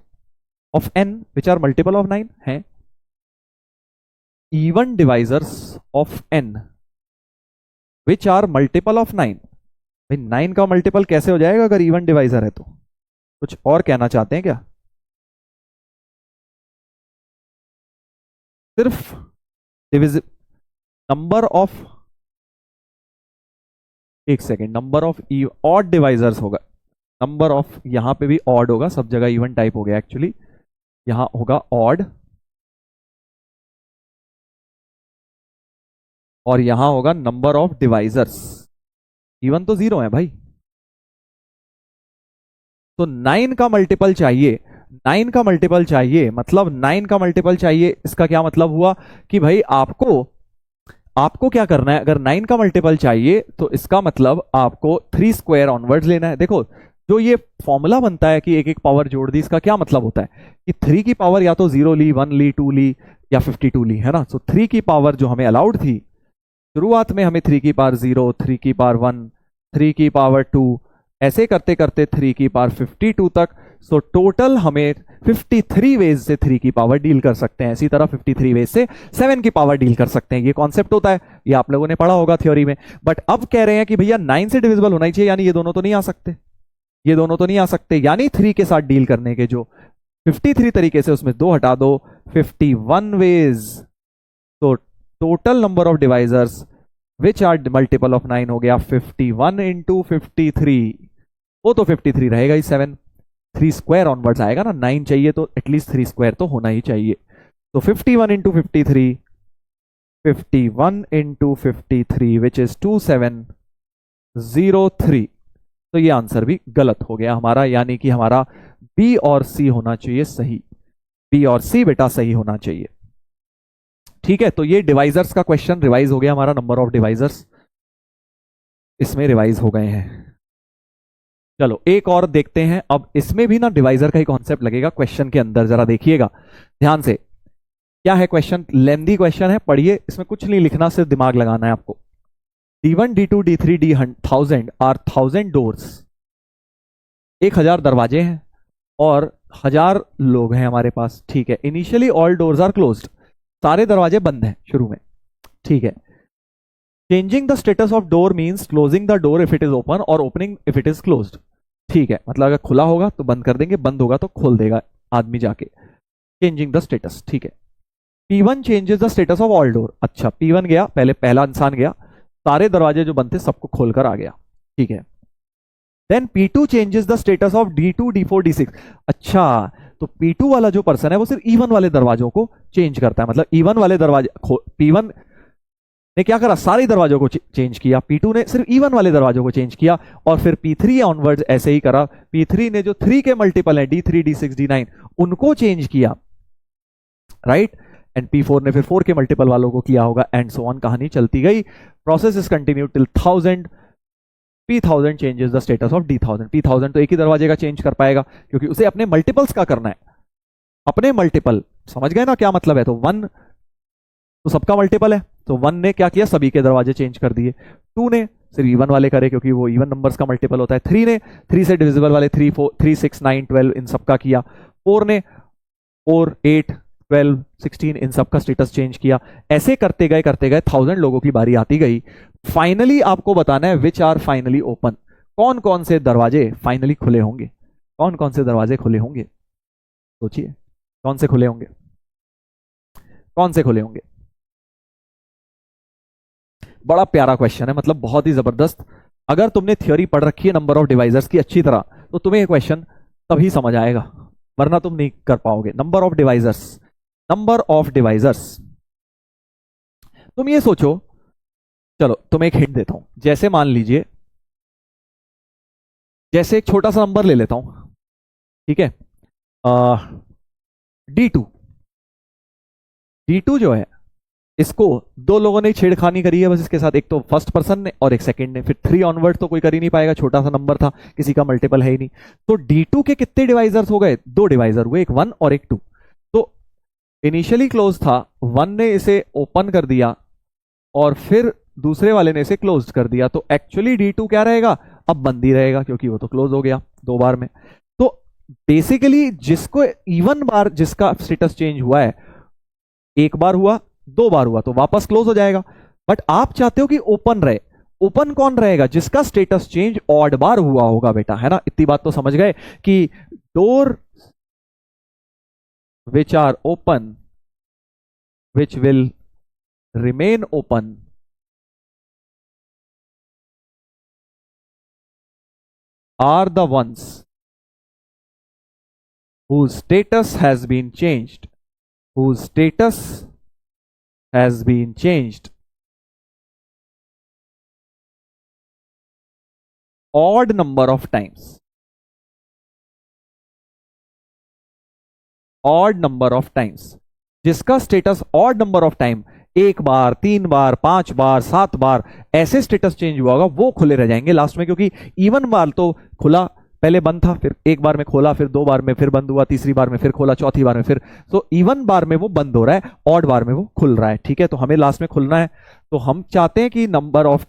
of N which are multiple of 9 है, even divisors of N which are multiple of 9। भाई 9 का मल्टीपल कैसे हो जाएगा अगर इवन डिवाइजर है तो? कुछ और कहना चाहते हैं क्या? सिर्फ डिविजिबल नंबर ऑफ, एक second, number of odd divisors होगा, नंबर ऑफ यहां पे भी ऑड होगा, सब जगह इवन टाइप हो गया एक्चुअली, यहां होगा ऑड और यहां होगा नंबर ऑफ डिवाइजर्स। इवन तो 0 है भाई, तो 9 का मल्टीपल चाहिए, 9 का मल्टीपल चाहिए, मतलब 9 का मल्टीपल चाहिए। इसका क्या मतलब हुआ कि भाई आपको क्या करना है, अगर 9 का मल्टीपल चाहिए तो इसका मतलब आपको 3 स्क्वायर ऑनवर्ड्स लेना है। देखो जो ये फॉर्मूला बनता है कि एक एक पावर जोड़ दी, इसका क्या मतलब होता है कि 3 की पावर या तो 0 ली, 1 ली, 2 ली या 52 ली, है ना। सो 3 की पावर जो हमें अलाउड थी शुरुआत में, हमें 3 की पावर 0, 3 की पावर 1, 3 की पावर 2, ऐसे करते करते 3 की पावर 52 तक। सो टोटल हमें 53 वेज से 3 की पावर डील कर सकते हैं, इसी तरह 53 वेज से 7 की पावर डील कर सकते हैं। ये कॉन्सेप्ट होता है, ये आप लोगों ने पढ़ा होगा थ्योरी में। बट अब कह रहे हैं कि भैया 9 से डिविजिबल होना ही चाहिए, यानी ये दोनों तो नहीं आ सकते, ये दोनों तो नहीं आ सकते, यानी 3 के साथ डील करने के जो 53 तरीके से उसमें 2 हटा दो, 51 वेज। तो total number of divisors which are multiple of 9 हो गया 51 इंटू 53, वो तो 53 रहेगा ही, 7 3 स्क्वायर ऑनवर्ड्स आएगा ना, 9 चाहिए तो एटलीस्ट 3 स्क्वायर तो होना ही चाहिए। तो 51 इंटू 53, 51 इंटू 53 विच इज 2703। तो ये आंसर भी गलत हो गया हमारा, यानी कि हमारा बी और सी होना चाहिए सही, बी और सी बेटा सही होना चाहिए। ठीक है, तो ये डिवाइजर्स का क्वेश्चन रिवाइज हो गया हमारा, नंबर ऑफ डिवाइजर्स इसमें रिवाइज हो गए हैं। चलो एक और देखते हैं, अब इसमें भी ना डिवाइजर का ही कॉन्सेप्ट लगेगा क्वेश्चन के अंदर, जरा देखिएगा ध्यान से। क्या है क्वेश्चन? लेंदी क्वेश्चन है, पढ़िए, इसमें कुछ नहीं लिखना, सिर्फ दिमाग लगाना है आपको। D1, D2, D3, D1000 are 1000 doors, 1000 दरवाजे हैं और 1000 लोग हैं हमारे पास। ठीक है, initially all doors are closed, सारे दरवाजे बंद हैं शुरू में। ठीक है, changing the status of door means closing the door if it is open और opening if it is closed. ठीक है, मतलब अगर खुला होगा तो बंद कर देंगे, बंद होगा तो खोल देगा आदमी जाके। चेंजिंग द स्टेटस, ठीक है। P1 changes the status of all door. अच्छा, P1 गया, पहले पहला इंसान गया, सारे दरवाजे जो बंद थे सबको खोलकर आ गया। ठीक है, then P2 changes the status of D2, D4, D6। अच्छा, तो P2 वाला जो पर्सन है वो सिर्फ E1 वाले दरवाजों को चेंज करता है, मतलब E1 वाले दरवाजे P1 ने क्या करा, सारे दरवाजों को चेंज किया, P2 ने सिर्फ इवन वाले दरवाजों को चेंज किया, और फिर P3 ऑनवर्ड्स ऐसे ही करा। P3 ने जो 3 के मल्टीपल है D3 D6 D9 उनको चेंज किया, राइट, एंड P4 ने फिर 4 के मल्टीपल वालों को किया होगा, एंड सो ऑन, कहानी चलती गई। Process is continued till 1000। P1000 changes the status of D1000। P1000 तो एक ही दरवाजे का चेंज कर पाएगा क्योंकि उसे अपने मल्टीपल्स का करना है, अपने मल्टीपल, समझ गए ना क्या मतलब है। तो 1 तो सबका मल्टीपल है, तो 1 ने क्या किया, सभी के दरवाजे चेंज कर दिए। 2 ने सिर्फ इवन वाले करे क्योंकि वो इवन नंबर्स का मल्टीपल होता है। 3 ने 3 से डिविजिबल वाले 3 6 9 12 इन सबका किया। 4 ने 4 8 12 16 इन सबका स्टेटस चेंज किया। ऐसे करते गए 1000 लोगों की बारी आती गई। फाइनली आपको बताना है विच आर फाइनली ओपन, कौन कौन से दरवाजे फाइनली खुले होंगे, कौन कौन से दरवाजे खुले होंगे, सोचिए कौन से खुले होंगे, कौन से खुले होंगे। बड़ा प्यारा क्वेश्चन है, मतलब बहुत ही जबरदस्त। अगर तुमने थ्योरी पढ़ रखी है नंबर ऑफ डिवाइजर्स की अच्छी तरह तो तुम्हें ये क्वेश्चन तभी समझ आएगा, वरना तुम नहीं कर पाओगे। Number of divisors, number of divisors, तुम ये सोचो, चलो तुम्हें एक हिंट देता हूं। जैसे मान लीजिए, जैसे एक छोटा सा नंबर ले लेता हूं, ठीक है, D2। D2 जो है, इसको दो लोगों ने छेड़खानी करी है बस इसके साथ, एक तो फर्स्ट पर्सन ने और एक सेकंड ने, फिर 3 ऑनवर्ड तो कोई कर ही नहीं पाएगा, छोटा सा नंबर था, किसी का मल्टीपल है ही नहीं। तो D2 के कितने डिवाइजर्स हो गए, 2 डिवाइजर हुए, एक 1 और एक 2। तो इनिशियली क्लोज था, 1 ने इसे ओपन कर दिया और फिर दूसरे वाले ने इसे क्लोज कर दिया, तो एक्चुअली D2 क्या रहेगा, अब बंद ही रहेगा क्योंकि वो तो क्लोज हो गया 2 बार में। तो बेसिकली जिसको इवन बार जिसका स्टेटस चेंज हुआ है, 1 बार हुआ, 2 बार हुआ, तो वापस क्लोज हो जाएगा। बट आप चाहते हो कि ओपन रहे, ओपन कौन रहेगा, जिसका स्टेटस चेंज ऑड बार हुआ होगा बेटा, है ना। इतनी बात तो समझ गए कि door which are open which will remain open are the ones whose status has been changed, whose status has been changed odd number of times, odd number of times, जिसका status odd number of time, 1 बार 3 बार 5 बार 7 बार ऐसे status change हुआ होगा, वो खुले रह जाएंगे last में। क्योंकि इवन बार तो खुला, पहले बंद था, फिर 1 बार में खोला, फिर 2 बार में फिर बंद हुआ, तीसरी बार में फिर खोला, चौथी बार में फिर, तो इवन बार में वो बंद हो रहा है, ऑड बार में वो खुल रहा है, ठीक है। तो हमें लास्ट में खुलना है, तो हम चाहते हैं कि नंबर ऑफ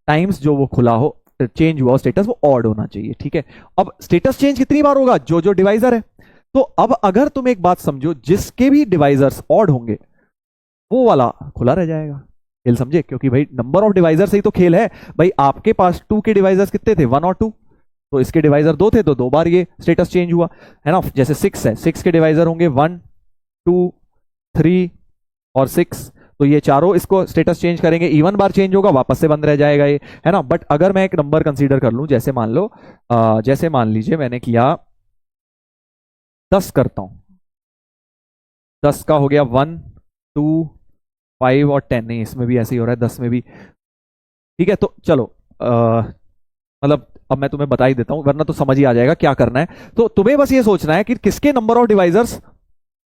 टाइम्स जो वो खुला हो, चेंज हुआ स्टेटस, वो ऑड होना चाहिए, ठीक है। अब स्टेटस चेंज कितनी बार होगा, जो जो डिवाइजर है। तो अब अगर तुम एक बात समझो, जिसके भी डिवाइजर्स ऑड होंगे वो वाला खुला रह जाएगा। खेल समझे, क्योंकि भाई नंबर ऑफ डिवाइजर से ही तो खेल है भाई। आपके पास 2 के डिवाइजर्स कितने थे, 1 और 2, तो इसके डिवाइजर 2 थे, तो 2 बार ये स्टेटस चेंज हुआ, है ना। जैसे 6 है, 6 के डिवाइजर होंगे 1 2 3 और 6, तो ये चारों इसको स्टेटस चेंज करेंगे, इवन बार चेंज होगा, वापस से बंद रह जाएगा ये, है ना। बट अगर मैं एक नंबर कंसीडर कर लूं, जैसे मान लो, जैसे मान लीजिए मैंने किया 10 करता हूं, 10 का हो गया 1 2 5 और 10, नहीं इसमें भी ऐसे ही हो रहा है, 10 में भी, ठीक है। तो चलो मतलब अब मैं तुम्हें बता ही देता हूं, वरना तो समझ ही आ जाएगा क्या करना है। तो तुम्हें बस ये सोचना है कि किसके नंबर ऑफ डिवाइजर्स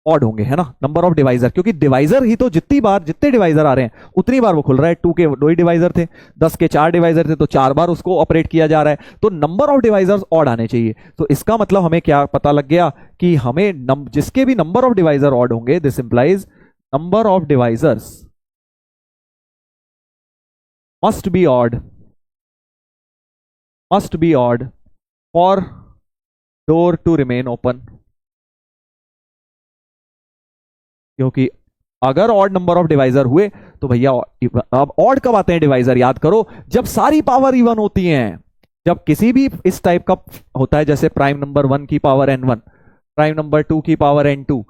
ऑड होंगे, है ना, नंबर ऑफ डिवाइजर, क्योंकि डिवाइजर ही तो जितने डिवाइजर आ रहे हैं उतनी बार वो खुल रहा है। 2 के 2 ही डिवाइजर थे, 10 के 4 डिवाइजर थे, तो 4 बार उसको ऑपरेट किया जा रहा है, तो नंबर ऑफ डिवाइजर्स ऑड आने चाहिए। तो इसका मतलब हमें क्या पता लग गया कि हमें जिसके भी नंबर ऑफ डिवाइजर ऑड होंगे, this implies number of divisors must be odd for door to remain open। क्योंकि अगर ऑड नंबर ऑफ डिवाइजर हुए तो भैया, अब ऑड कब आते हैं डिवाइजर, याद करो, जब सारी पावर इवन होती हैं। जब किसी भी इस टाइप का होता है, जैसे प्राइम नंबर 1 की पावर n1, प्राइम नंबर 2 की पावर n2,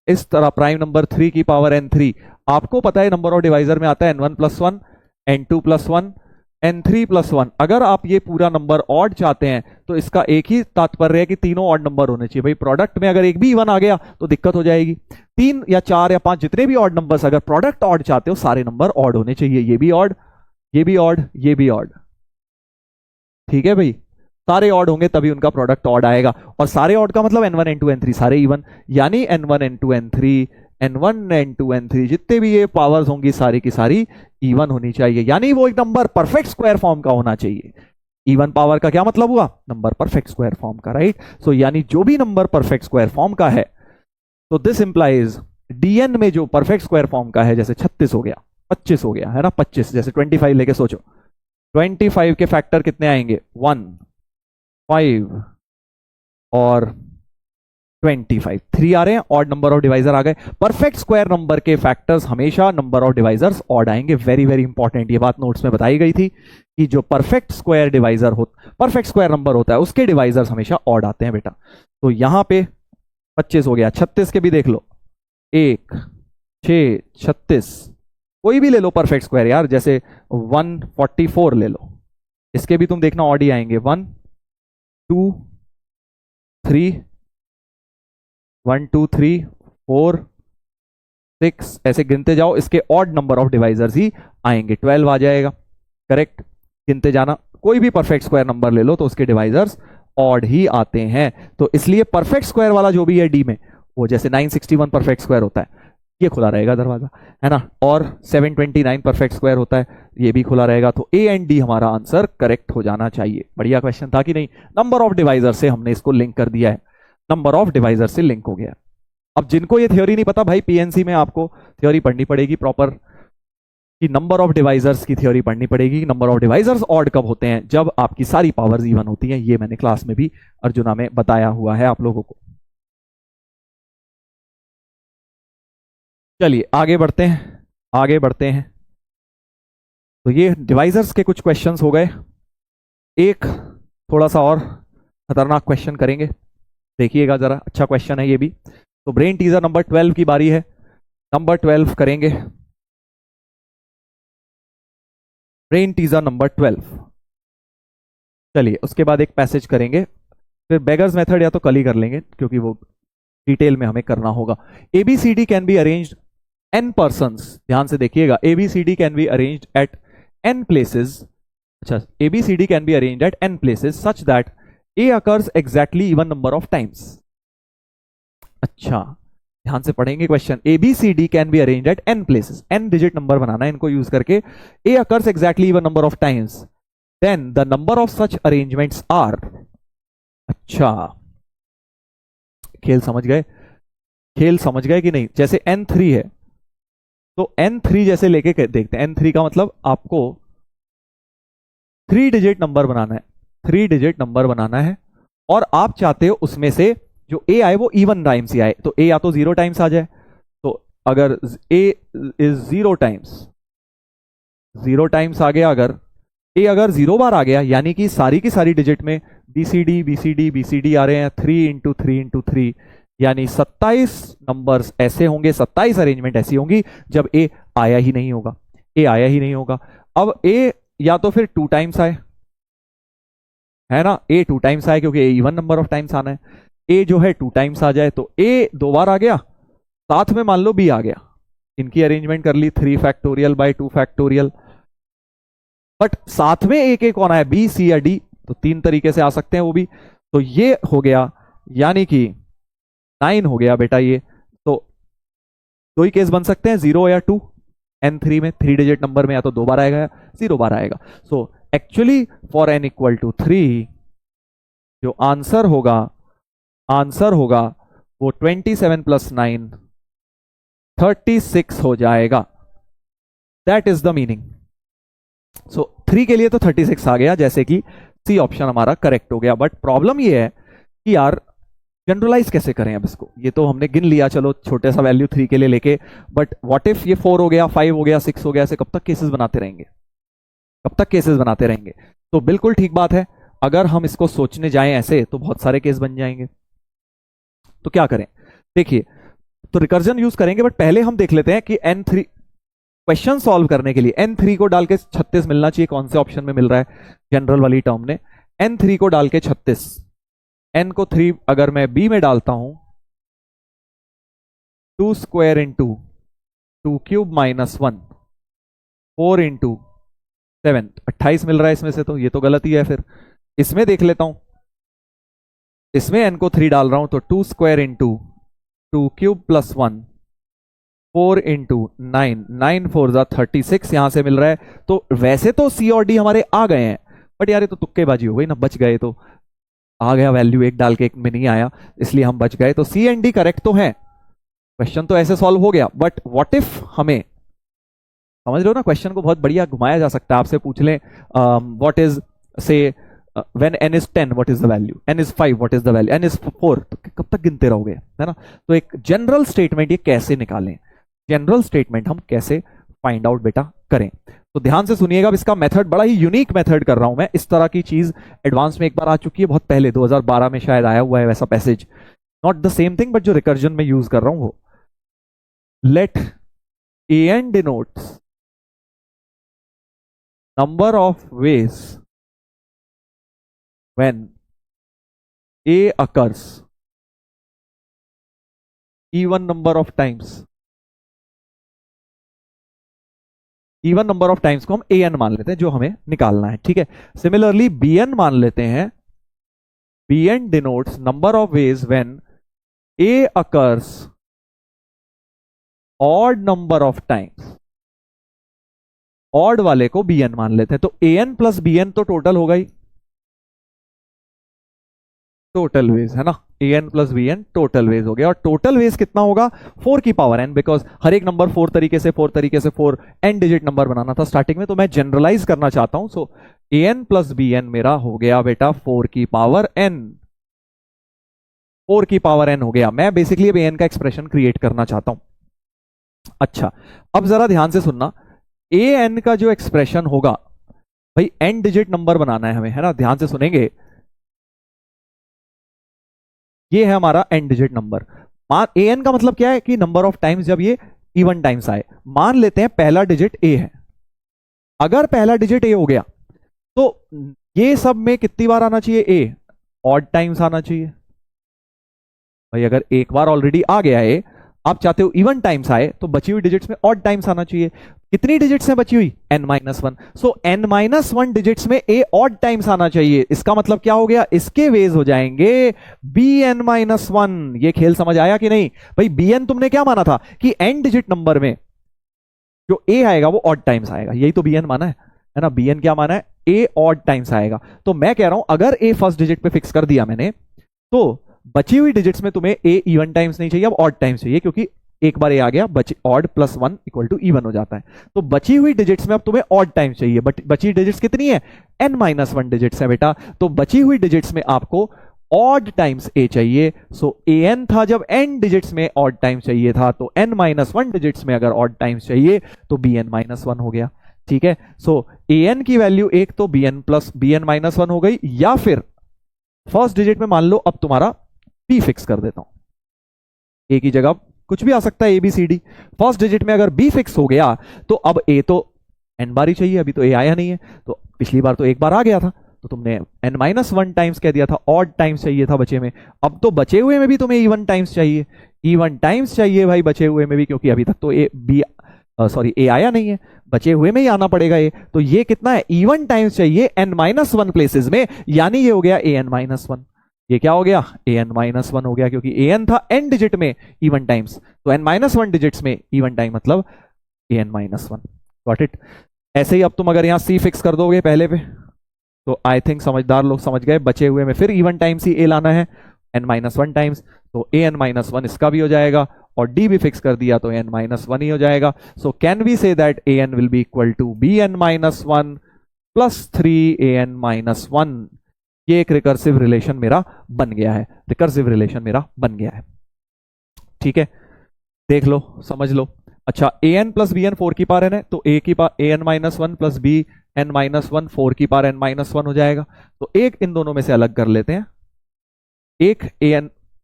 इस तरह प्राइम नंबर 3 की पावर n3। आपको पता है नंबर ऑफ डिवाइजर में आता है n1 + 1 n2 + 1 n3+1। अगर आप ये पूरा नंबर ऑड चाहते हैं तो इसका एक ही तात्पर्य है कि तीनों ऑड नंबर होने चाहिए। भाई प्रोडक्ट में अगर एक भी इवन आ गया तो दिक्कत हो जाएगी। 3 या 4 या 5 जितने भी ऑड नंबर्स, अगर प्रोडक्ट ऑड चाहते हो सारे नंबर ऑड होने चाहिए। ये भी ऑड, ये भी ऑड, ये भी ऑड। ठीक है भाई, सारे ऑड होंगे तभी उनका प्रोडक्ट ऑड आएगा। और सारे ऑड का मतलब n1 n2 n3 सारे इवन, यानी n1 n2 n3 n1 n2 n3 जितने भी ये पावर्स होंगी सारी की सारी इवन होनी चाहिए। यानी वो एक नंबर परफेक्ट स्क्वायर फॉर्म का होना चाहिए। इवन पावर का क्या मतलब हुआ? नंबर परफेक्ट स्क्वायर फॉर्म का, राइट। सो यानी जो भी नंबर परफेक्ट स्क्वायर फॉर्म का है, तो दिस इंप्लाइज डीएन में जो परफेक्ट स्क्वायर फॉर्म का है, जैसे 36 हो गया, 25 हो गया, है ना, 25, जैसे 25 लेके सोचो, 25 के फैक्टर कितने आएंगे? 1, 5 और 25, 3 आ रहे हैं, ऑड नंबर ऑफ डिवाइजर आ गए। परफेक्ट स्क्वायर नंबर के फैक्टर्स हमेशा नंबर ऑफ डिवाइजर्स ऑड आएंगे। वेरी वेरी इंपॉर्टेंट, ये बात नोट्स में बताई गई थी कि जो परफेक्ट स्क्वायर डिवाइजर हो, परफेक्ट स्क्वायर नंबर होता है, उसके डिवाइजर्स हमेशा ऑड आते हैं बेटा। तो यहां पे 25 हो गया, 36 के भी देख लो, 1, 6, 36, कोई भी ले लो परफेक्ट स्क्वायर यार, जैसे 144 ले लो, इसके भी तुम देखना ऑड ही आएंगे। 1, 2, 3, 1, 2, 3, 4, 6, ऐसे गिनते जाओ, इसके ऑड नंबर ऑफ डिवाइजर्स ही आएंगे। 12 आ जाएगा, करेक्ट, गिनते जाना। कोई भी परफेक्ट स्क्वायर नंबर ले लो तो उसके डिवाइजर्स ऑड ही आते हैं। तो इसलिए परफेक्ट स्क्वायर वाला जो भी है डी में, वो जैसे 961 परफेक्ट स्क्वायर होता है, ये खुला रहेगा दरवाजा, है ना, और 729 परफेक्ट स्क्वायर होता है, ये भी खुला रहेगा। तो ए एंड डी हमारा आंसर करेक्ट हो जाना चाहिए। बढ़िया क्वेश्चन था कि नहीं? नंबर ऑफ डिवाइजर से हमने इसको लिंक कर दिया है, नंबर ऑफ डिवाइजर से लिंक हो गया। अब जिनको ये थ्योरी नहीं पता, भाई पीएनसी में आपको थ्योरी पढ़नी पड़ेगी प्रॉपर, कि नंबर ऑफ डिवाइजर्स की थ्योरी पढ़नी पड़ेगी। नंबर ऑफ डिवाइजर्स ऑड कब होते हैं? जब आपकी सारी पावर्स इवन होती हैं। ये मैंने क्लास में भी अर्जुना में बताया हुआ है आप लोगों को। चलिए आगे बढ़ते हैं, आगे बढ़ते हैं। तो ये डिवाइजर्स के कुछ क्वेश्चंस हो गए। एक थोड़ा सा और खतरनाक क्वेश्चन करेंगे, देखिएगा जरा, अच्छा क्वेश्चन है ये भी। तो ब्रेन टीजर नंबर 12 की बारी है, नंबर 12 करेंगे, ब्रेन टीजर नंबर 12। चलिए उसके बाद एक पैसेज करेंगे, फिर बेगर्स मेथड या तो कल ही कर लेंगे क्योंकि वो डिटेल में हमें करना होगा। ABCD can be arranged n persons, ध्यान से देखिएगा, ABCD can be arranged at n places। अच्छा, ABCD can be arranged at n places such that A occurs exactly even number of times। अच्छा ध्यान से पढ़ेंगे question. ABCD can be arranged at n places, n digit number बनाना है इनको use करके। A occurs exactly even number of times, then the number of such arrangements are। अच्छा, खेल समझ गए? खेल समझ गए कि नहीं? जैसे n3 है, तो n3 जैसे लेके देखते हैं। n3 का मतलब आपको 3 डिजिट नंबर बनाना है, 3 डिजिट नंबर बनाना है, और आप चाहते हो उसमें से जो a आए वो इवन टाइम्स ही आए। तो a या तो 0 टाइम्स आ जाए, तो अगर a इज 0 टाइम्स, 0 टाइम्स आ गया, अगर a अगर 0 बार आ गया, यानी कि सारी की सारी डिजिट में BCD BCD BCD आ रहे हैं, 3 इंटू 3 इंटू 3, यानी 27 नंबर्स ऐसे होंगे, 27 अरेंजमेंट ऐसी होंगी जब ए आया ही नहीं होगा, ए आया ही नहीं होगा। अब ए या तो फिर 2 टाइम्स आए, है ना, ए 2 टाइम्स आए क्योंकि ए इवन नंबर ऑफ टाइम्स आना है। ए जो है 2 टाइम्स आ जाए, तो ए 2 बार आ गया, साथ में मान लो बी आ गया, इनकी अरेंजमेंट कर ली 3 फैक्टोरियल बाय 2 फैक्टोरियल, बट साथ में एक एक कौन है? बी, सी या डी। तो 3 तरीके से आ सकते हैं वो भी। तो ये हो गया, यानी कि 9 हो गया बेटा ये। तो 2 ही केस बन सकते हैं, 0 या 2। n3 में 3 डिजिट नंबर में या तो 2 बार आएगा या 0 बार आएगा। So actually for n equal to 3 जो आंसर होगा, आंसर होगा वो 27 प्लस 9 36 हो जाएगा। That is the meaning. So 3 के लिए तो 36 आ गया, जैसे कि सी ऑप्शन हमारा करेक्ट हो गया। बट प्रॉब्लम ये है कि यार जनरलाइज कैसे करें अब इसको? ये तो हमने गिन लिया, चलो छोटे सा वैल्यू 3 के लिए लेके, बट व्हाट इफ ये 4 हो गया, 5 हो गया, 6 हो गया, ऐसे कब तक केसेस बनाते रहेंगे? कब तक केसेस बनाते रहेंगे? तो बिल्कुल ठीक बात है, अगर हम इसको सोचने जाएं ऐसे तो बहुत सारे केस बन जाएंगे। तो क्या करें? देखिए, तो रिकर्जन यूज करेंगे, बट पहले हम देख लेते हैं कि n3 क्वेश्चन सॉल्व करने के लिए n3 को डाल के 36 मिलना चाहिए। कौन से ऑप्शन में मिल रहा है? जनरल वाली टर्म ने n3 को डाल के 36, n को 3 अगर मैं b में डालता हूं, 2 square into 2 cube minus 1, 4 into 7, 28 मिल रहा है इसमें से, तो ये तो गलत ही है। फिर इसमें देख लेता हूं, इसमें n को 3 डाल रहा हूं तो 2 square into 2 cube plus 1, 4 into 9, 9 4 जा 36 यहां से मिल रहा है। तो वैसे तो सी और डी हमारे आ गए हैं, बट यार ये तो तुक्केबाजी हो गई ना, बच गए। तो आ गया वैल्यू, एक डाल के एक में नहीं आया, इसलिए हम बच गए। तो सी एंड डी करेक्ट तो है, क्वेश्चन तो ऐसे सॉल्व हो गया। बट व्हाट इफ हमें, समझ रहे हो ना, क्वेश्चन को बहुत बढ़िया घुमाया जा सकता है। आपसे पूछ लें व्हाट इज से when n is 10 what is the value, n is 5 what is the value, n is 4, तो कब तक गिनते रहोगे, है ना। तो एक जनरल स्टेटमेंट ये कैसे निकालें, जनरल स्टेटमेंट हम कैसे फाइंड आउट बेटा करें, तो ध्यान से सुनिएगा। इसका मेथड बड़ा ही यूनिक मेथड कर रहा हूं मैं। इस तरह की चीज एडवांस में एक बार आ चुकी है, बहुत पहले 2012 में शायद आया हुआ है वैसा passage, not the same thing but जो रिकर्जन में यूज कर रहा हूं वो। Let an denotes number of ways when a occurs even number of times, even number of times को हम an मान लेते हैं जो हमें निकालना है, ठीक है। सिमिलरली bn मान लेते हैं, bn denotes number of ways when a occurs odd number of times, odd वाले को bn मान लेते हैं। तो an प्लस bn तो टोटल होगा ही, टोटल वेज है ना, an plus bn total ways हो गया। और टोटल वेज कितना होगा? 4 की पावर n, बिकॉज हर एक नंबर 4 तरीके से 4 n डिजिट नंबर बनाना था स्टार्टिंग में, तो मैं जनरलाइज करना चाहता हूं। सो an प्लस bn मेरा हो गया बेटा 4 की पावर n, 4 की पावर n हो गया। मैं बेसिकली अब an का एक्सप्रेशन क्रिएट करना चाहता हूं। अच्छा, अब जरा ध्यान से सुनना, an का जो एक्सप्रेशन होगा भाई, n डिजिट नंबर बनाना है हमें, है ना, ध्यान से सुनेंगे। ये है हमारा n डिजिट नंबर। an का मतलब क्या है कि नंबर ऑफ टाइम्स जब ये इवन टाइम्स आए। मान लेते हैं पहला डिजिट a है, अगर पहला डिजिट a हो गया तो ये सब में कितनी बार आना चाहिए? a ऑड टाइम्स आना चाहिए भाई। अगर एक बार ऑलरेडी आ गया है, आप चाहते हो इवन टाइम्स आए, तो बची हुई डिजिट्स में ऑड टाइम्स आना चाहिए। कितनी डिजिट्स हैं बची हुई? n-1। सो n-1 डिजिट्स में a ऑड टाइम्स आना चाहिए। इसका मतलब क्या हो गया? इसके वेज हो जाएंगे bn-1। ये खेल समझ आया कि नहीं भाई? bn तुमने क्या माना था कि n डिजिट नंबर में जो a आएगा वो ऑड टाइम्स आएगा, यही तो bn माना है ना। bn क्या माना है? a ऑड टाइम्स आएगा। तो मैं कह रहा हूं अगर a फर्स्ट डिजिट पे फिक्स कर दिया मैंने, तो बची हुई डिजिट्स में तुम्हें a इवन टाइम्स नहीं चाहिए, अब ऑड टाइम्स चाहिए, क्योंकि एक बार a आ गया, odd plus 1 equal to even हो जाता है। तो बची हुई डिजिट्स में अब तुम्हें ऑड टाइम्स चाहिए। बची डिजिट्स कितनी है? n-1 डिजिट्स है बेटा। तो बची हुई डिजिट्स में आपको ऑड टाइम्स a चाहिए। सो an था जब n डिजिट्स में ऑड टाइम्स चाहिए था, तो n-1 डिजिट्स में अगर ऑड टाइम्स चाहिए तो bn-1 हो गया, ठीक है। सो an की वैल्यू एक तो bn प्लस bn-1 हो गई, या फिर फर्स्ट डिजिट में मान लो अब तुम्हारा b फिक्स कर देता हूं, a की जगह कुछ भी आ सकता है, ABCD। फर्स्ट डिजिट में अगर b फिक्स हो गया तो अब a तो n बार ही चाहिए, अभी तो a आया नहीं है। तो पिछली बार तो एक बार आ गया था, तो तुमने n-1 टाइम्स कह दिया था, ऑड टाइम्स चाहिए था बचे में। अब तो बचे हुए में भी तुम्हें इवन टाइम्स चाहिए, इवन टाइम्स चाहिए भाई बचे हुए में भी, क्योंकि अभी तक तो a आया नहीं है, बचे हुए में ही आना पड़ेगा a। तो ये कितना है? इवन टाइम्स चाहिए n-1 प्लेसेस में, यानी ये हो गया an-1। ये क्या हो गया? an-1 हो गया, क्योंकि an था n डिजिट में इवन टाइम्स, तो n-1 डिजिट्स में इवन टाइम मतलब an-1। Got it? ऐसे ही अब तुम अगर यहां c फिक्स कर दोगे पहले पे, तो आई थिंक समझदार लोग समझ गए, बचे हुए में फिर इवन टाइम्स ही a लाना है, n-1 टाइम्स, तो an-1 इसका भी हो जाएगा, और d भी फिक्स कर दिया तो n-1 ही हो जाएगा। So can we say that an will be equal to bn-1 plus 3an-1। ये एक रिकर्सिव रिलेशन मेरा बन गया है, रिकर्सिव रिलेशन मेरा बन गया है, ठीक है। देख लो, समझ लो। अच्छा, an प्लस bn 4 की पावर n है, तो a की पावर an-1 प्लस bn-1 4 की पावर n-1 हो जाएगा। तो एक इन दोनों में से अलग कर लेते हैं, एक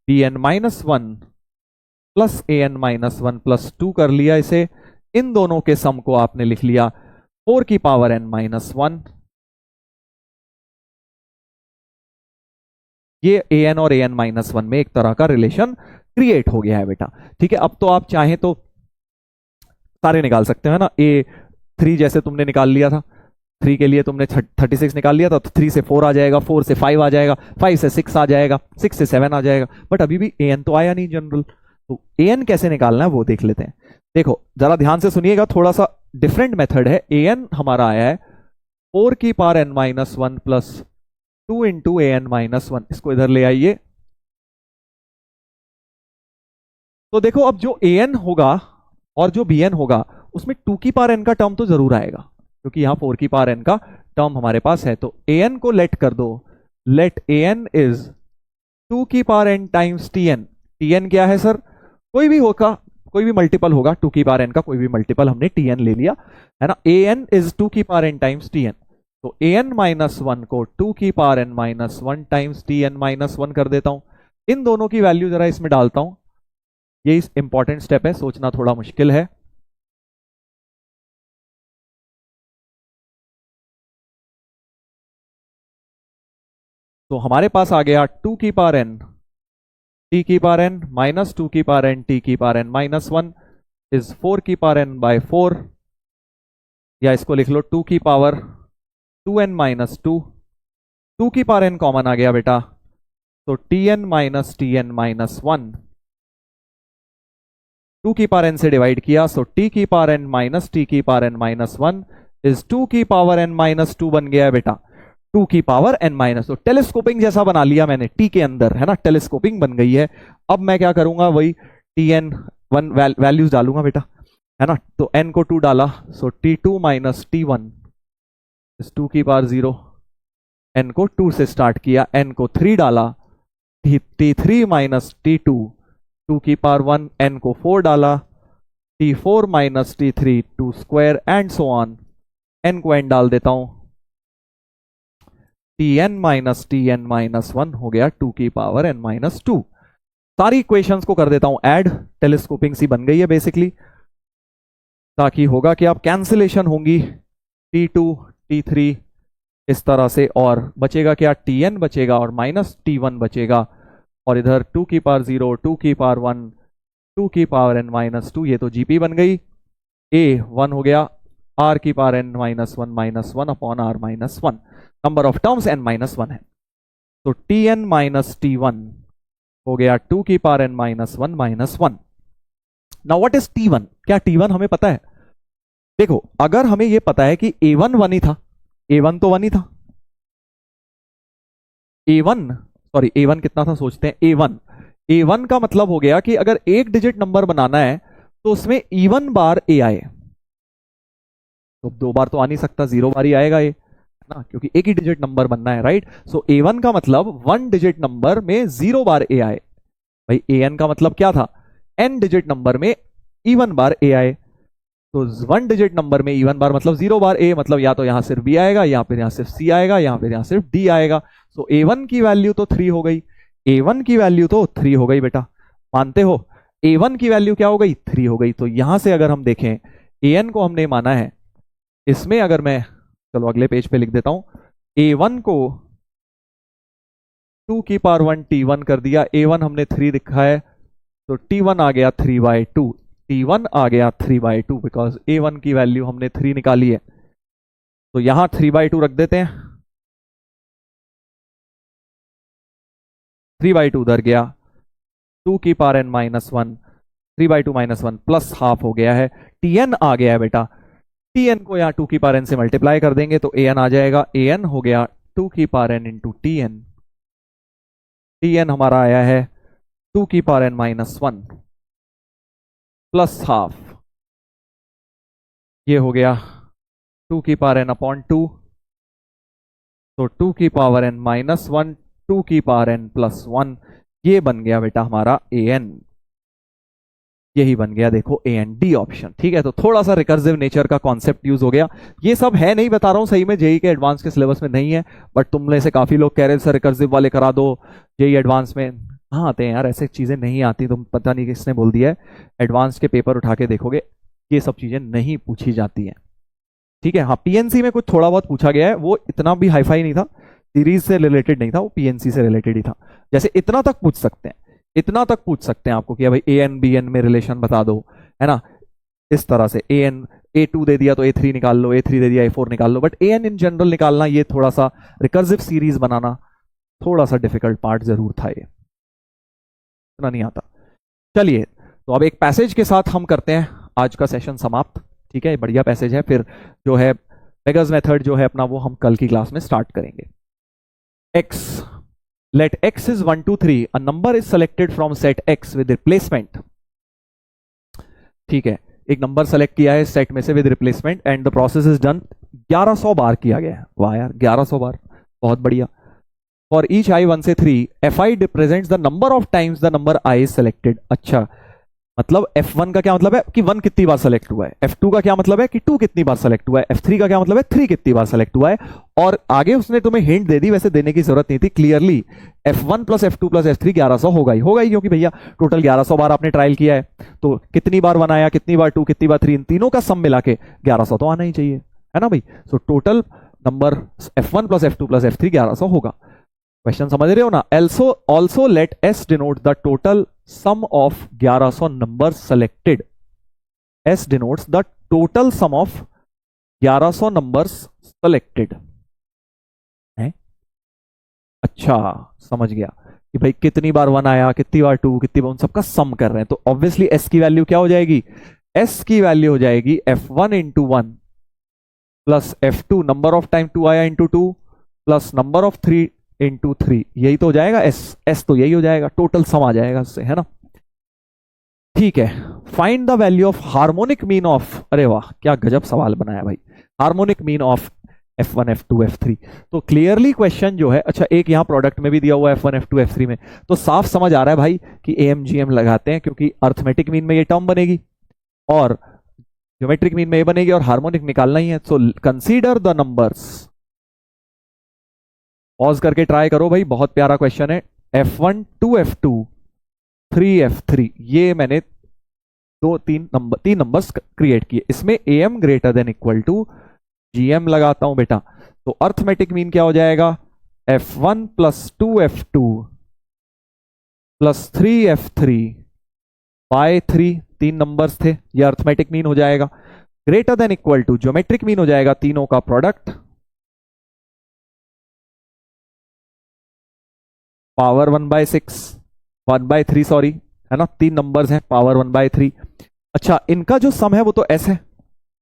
bn-1 प्लस an-1 प्लस 2 कर लिया इसे, इन दोनों के सम को आपने लिख लिया 4 की पावर n माइनस 1। ये an और an माइनस 1 में एक तरह का रिलेशन क्रिएट हो गया है बेटा। ठीक है, अब तो आप चाहें तो सारे निकाल सकते हैं ना। A3 जैसे तुमने निकाल लिया था, 3 के लिए तुमने 36 निकाल लिया था, तो 3 से 4 आ जाएगा, 4 से 5 आ जाएगा, 5 से 6 आ जाएगा, 6 से 7 आ जाएगा। बट अभी भी an तो आया नहीं जनरल, तो an कैसे निकालना है वो देख लेते हैं। देखो जरा ध्यान से सुनिएगा, थोड़ा सा डिफरेंट मेथड है। an हमारा आया है 4 की power n minus 1 plus 2 into an minus 1। इसको इधर ले आइए। तो देखो अब जो an होगा और जो bn होगा उसमें 2 की पावर n का टर्म तो जरूर आएगा, क्योंकि यहां 4 की पावर n का टर्म हमारे पास है। तो an को लेट कर दो, लेट an इज 2 की power n times tn। tn क्या है सर? कोई भी होगा, कोई भी मल्टीपल होगा 2 की पावर n का, कोई भी मल्टीपल हमने tn ले लिया है ना। an इज 2 की पावर n टाइम्स tn। तो an माइनस 1 को 2 की power n minus 1 times tn minus 1 कर देता हूं। इन दोनों की वैल्यू जरा इसमें डालता हूं। ये इंपॉर्टेंट स्टेप है, सोचना थोड़ा मुश्किल है। तो हमारे पास आ गया 2 की पावर n t की पावर n माइनस 2 की पावर n t की पावर n माइनस 1 इज 4 की पावर n बाय 4, या इसको लिख लो 2 की पावर 2n माइनस 2। 2 की पावर n कॉमन आ गया बेटा, तो tn माइनस tn माइनस 1। 2 की पावर n से डिवाइड किया, सो t की पावर n माइनस t की पावर n माइनस 1 इज 2 की पावर n माइनस 2 बन गया है बेटा, 2 की पावर n माइनस। तो टेलीस्कोपिंग जैसा बना लिया मैंने t के अंदर, है ना, टेलीस्कोपिंग बन गई है। अब मैं क्या करूंगा, वही tn 1 वैल्यूज डालूंगा बेटा, है ना। तो n को 2 डाला, सो t2 माइनस t1 इज 2 की पावर 0। n को 2 से स्टार्ट किया, n को 3 डाला, t3 माइनस t2 2 की पावर 1, n को 4 डाला, t4 minus t3 2 square and so on. n को n डाल देता हूं, tn माइनस 1 हो गया 2 की पावर n माइनस 2। सारी इक्वेशंस को कर देता हूं ऐड, टेलीस्कोपिंग सी बन गई है बेसिकली, ताकि होगा कि आप कैंसिलेशन होंगी t2 t3 इस तरह से, और बचेगा क्या, tn बचेगा और माइनस t1 बचेगा, और इधर 2 की पावर 0, 2 की पावर 1, 2 की पावर n माइनस 2, ये तो जीपी बन गई। a 1 हो गया, r की power n minus 1 upon r minus 1। Number of terms n minus 1 है, तो tn माइनस t1 हो गया 2 की power n minus 1 minus 1। Now what is t1? क्या t1 हमें पता है? देखो अगर हमें यह पता है कि a1 1 ही था, a1 तो 1 ही था, a1 कितना था सोचते हैं, a1 का मतलब हो गया कि अगर एक डिजिट नंबर बनाना है तो उसमें इवन बार a आए, तो 2 बार तो आ नहीं सकता, 0 बार ही आएगा ये ना, क्योंकि एक ही डिजिट नंबर बनना है, राइट। सो a1 का मतलब 1 डिजिट नंबर में 0 बार a आए। भाई an का मतलब क्या था, n डिजिट नंबर में इवन बार a आए, तो 1 डिजिट नंबर में इवन बार मतलब 0 बार a, मतलब या तो यहां सिर्फ b आएगा, या फिर यहां सिर्फ c आएगा, या फिर यहां सिर्फ d आएगा। सो a1 की वैल्यू तो 3 हो गई, a1 की वैल्यू तो 3 हो गई बेटा, मानते हो? a1 की वैल्यू क्या हो गई, 3 हो गई। तो यहां से अगर हम देखें an को हमने माना है, इसमें अगर मैं, चलो अगले पेज पे लिख देता हूं, a1 को 2 की पावर 1 t1 कर दिया, a1 हमने 3 लिखा है, तो t1 आ गया 3/2, t1 आ गया 3/2, बिकॉज a1 की वैल्यू हमने 3 निकाली है। तो यहां 3/2 रख देते हैं, 3/2 उधर गया, 2 की power n minus 1, 3/2 minus 1 plus half हो गया है, tn आ गया है बेटा, tn को यहां 2 की पावर n से मल्टीप्लाई कर देंगे तो an आ जाएगा, an हो गया 2 की power n into tn, tn हमारा आया है 2 की power n minus 1 plus half, ये हो गया 2 की पावर n अपॉन 2, तो 2 की पावर n माइनस 1, 2 की पावर n प्लस 1, ये बन गया बेटा हमारा an, यही बन गया देखो ए एंड डी ऑप्शन। ठीक है, तो थोड़ा सा रिकर्सिव नेचर का कॉन्सेप्ट यूज हो गया, ये सब है नहीं बता रहा हूं, सही में जेई के एडवांस के सिलेबस में नहीं है, बट तुम में से काफी लोग कह रहे सर रिकर्सिव वाले करा दो जेई एडवांस में। हाँ आते हैं यार, ऐसे चीजें नहीं आती, तुम पता नहीं किसने बोल दिया है, एडवांस के पेपर उठा के देखोगे ये सब चीजें नहीं पूछी जाती हैं। ठीक है, हाँ पीएनसी में कुछ थोड़ा बहुत पूछा गया है, वो इतना भी हाईफाई नहीं था, सीरीज से रिलेटेड नहीं था, वो पीएनसी से रिलेटेड ही था। जैसे इतना तक पूछ सकते हैं, इतना तक पूछ सकते हैं आपको कि भाई ए एन बी एन में रिलेशन बता दो, है ना, इस तरह से ए एन A2 दे दिया तो A3 निकाल लो, A3 दे दिया A4 निकाल लो, बट AN इन जनरल निकालना, ये थोड़ा सा रिकर्सिव सीरीज बनाना थोड़ा सा डिफिकल्ट पार्ट जरूर था, ये इतना नहीं आता। चलिए, तो अब एक पैसेज के साथ हम करते हैं आज का सेशन समाप्त। ठीक है, बढ़िया पैसेज है, फिर जो है बेगर्स मेथड जो है अपना, वो हम कल की क्लास में स्टार्ट करेंगे। x, let x is 1 2 3, a number is selected from set x with replacement। ठीक है, एक नंबर सेलेक्ट किया है सेट में से with replacement and the process is done. 1100 बार किया गया है, वाह यार 1100 बार, बहुत बढ़िया। फॉर ईच i 1 से 3, fi represents the number of times the number i is selected. अच्छा, मतलब f1 का क्या मतलब है कि 1 कितनी बार सेलेक्ट हुआ है, f2 का क्या मतलब है कि 2 कितनी बार सेलेक्ट हुआ है, f3 का क्या मतलब है 3 कितनी बार सेलेक्ट हुआ है। और आगे उसने तुम्हें हिंट दे दी, वैसे देने की जरूरत नहीं थी, clearly f1 plus f2 plus f3 1100 होगा ही, क्योंकि भैया टोटल 1100 बार आपने ट्रायल किया है, तो कितनी बार 1 आया, कितनी बार 2, कितनी बार 3, इन तीनों का सम मिला के 1100 तो आना ही चाहिए, है ना भाई। So total number f1 plus f2 plus f3 1100 होगा। क्वेश्चन समझ रहे हो ना। Also let S denote the total sum of 1100 number selected. S denotes the total sum of 1100 numbers selected है। अच्छा, समझ गया कि भाई कितनी बार 1 आया, कितनी बार 2, कितनी बार, उन सबका सम कर रहे हैं। तो ऑब्वियसली एस की वैल्यू क्या हो जाएगी, एस की वैल्यू हो जाएगी f1 into 1 plus f2 number of time 2 आया into 2 plus number of 3 into 3, यही तो हो जाएगा एस तो यही हो जाएगा, टोटल सम आ जाएगा उससे, है ना। ठीक है, find the value of harmonic mean of, अरे वाह क्या गजब सवाल बनाया भाई, harmonic mean of f1 f2 f3। तो क्लियरली क्वेश्चन जो है, अच्छा एक यहां प्रोडक्ट में भी दिया हुआ है f1 f2 f3 में, तो साफ समझ आ रहा है भाई कि AMGM लगाते हैं, क्योंकि अर्थमेटिक मीन में ये टर्म बनेगी और ज्योमेट्रिक मीन में ये बनेगी और हार्मोनिक निकालना ही है। So consider the numbers, pause करके ट्राई करो भाई, बहुत प्यारा क्वेश्चन है। f1 2f2 3f3, ये मैंने तीन नंबर्स क्रिएट किए, इसमें am greater than equal to gm लगाता हूं बेटा, तो अर्थमेटिक मीन क्या हो जाएगा, f1 plus 2f2 plus 3f3 bye 3, 3 numbers थे, ये अर्थमेटिक मीन हो जाएगा। Greater than equal to geometric mean हो जाएगा तीनों का प्रोडक्ट, पावर 1/6 1/3 सॉरी, है ना, 3 नंबर्स हैं, पावर 1/3। अच्छा, इनका जो सम है वो तो s है,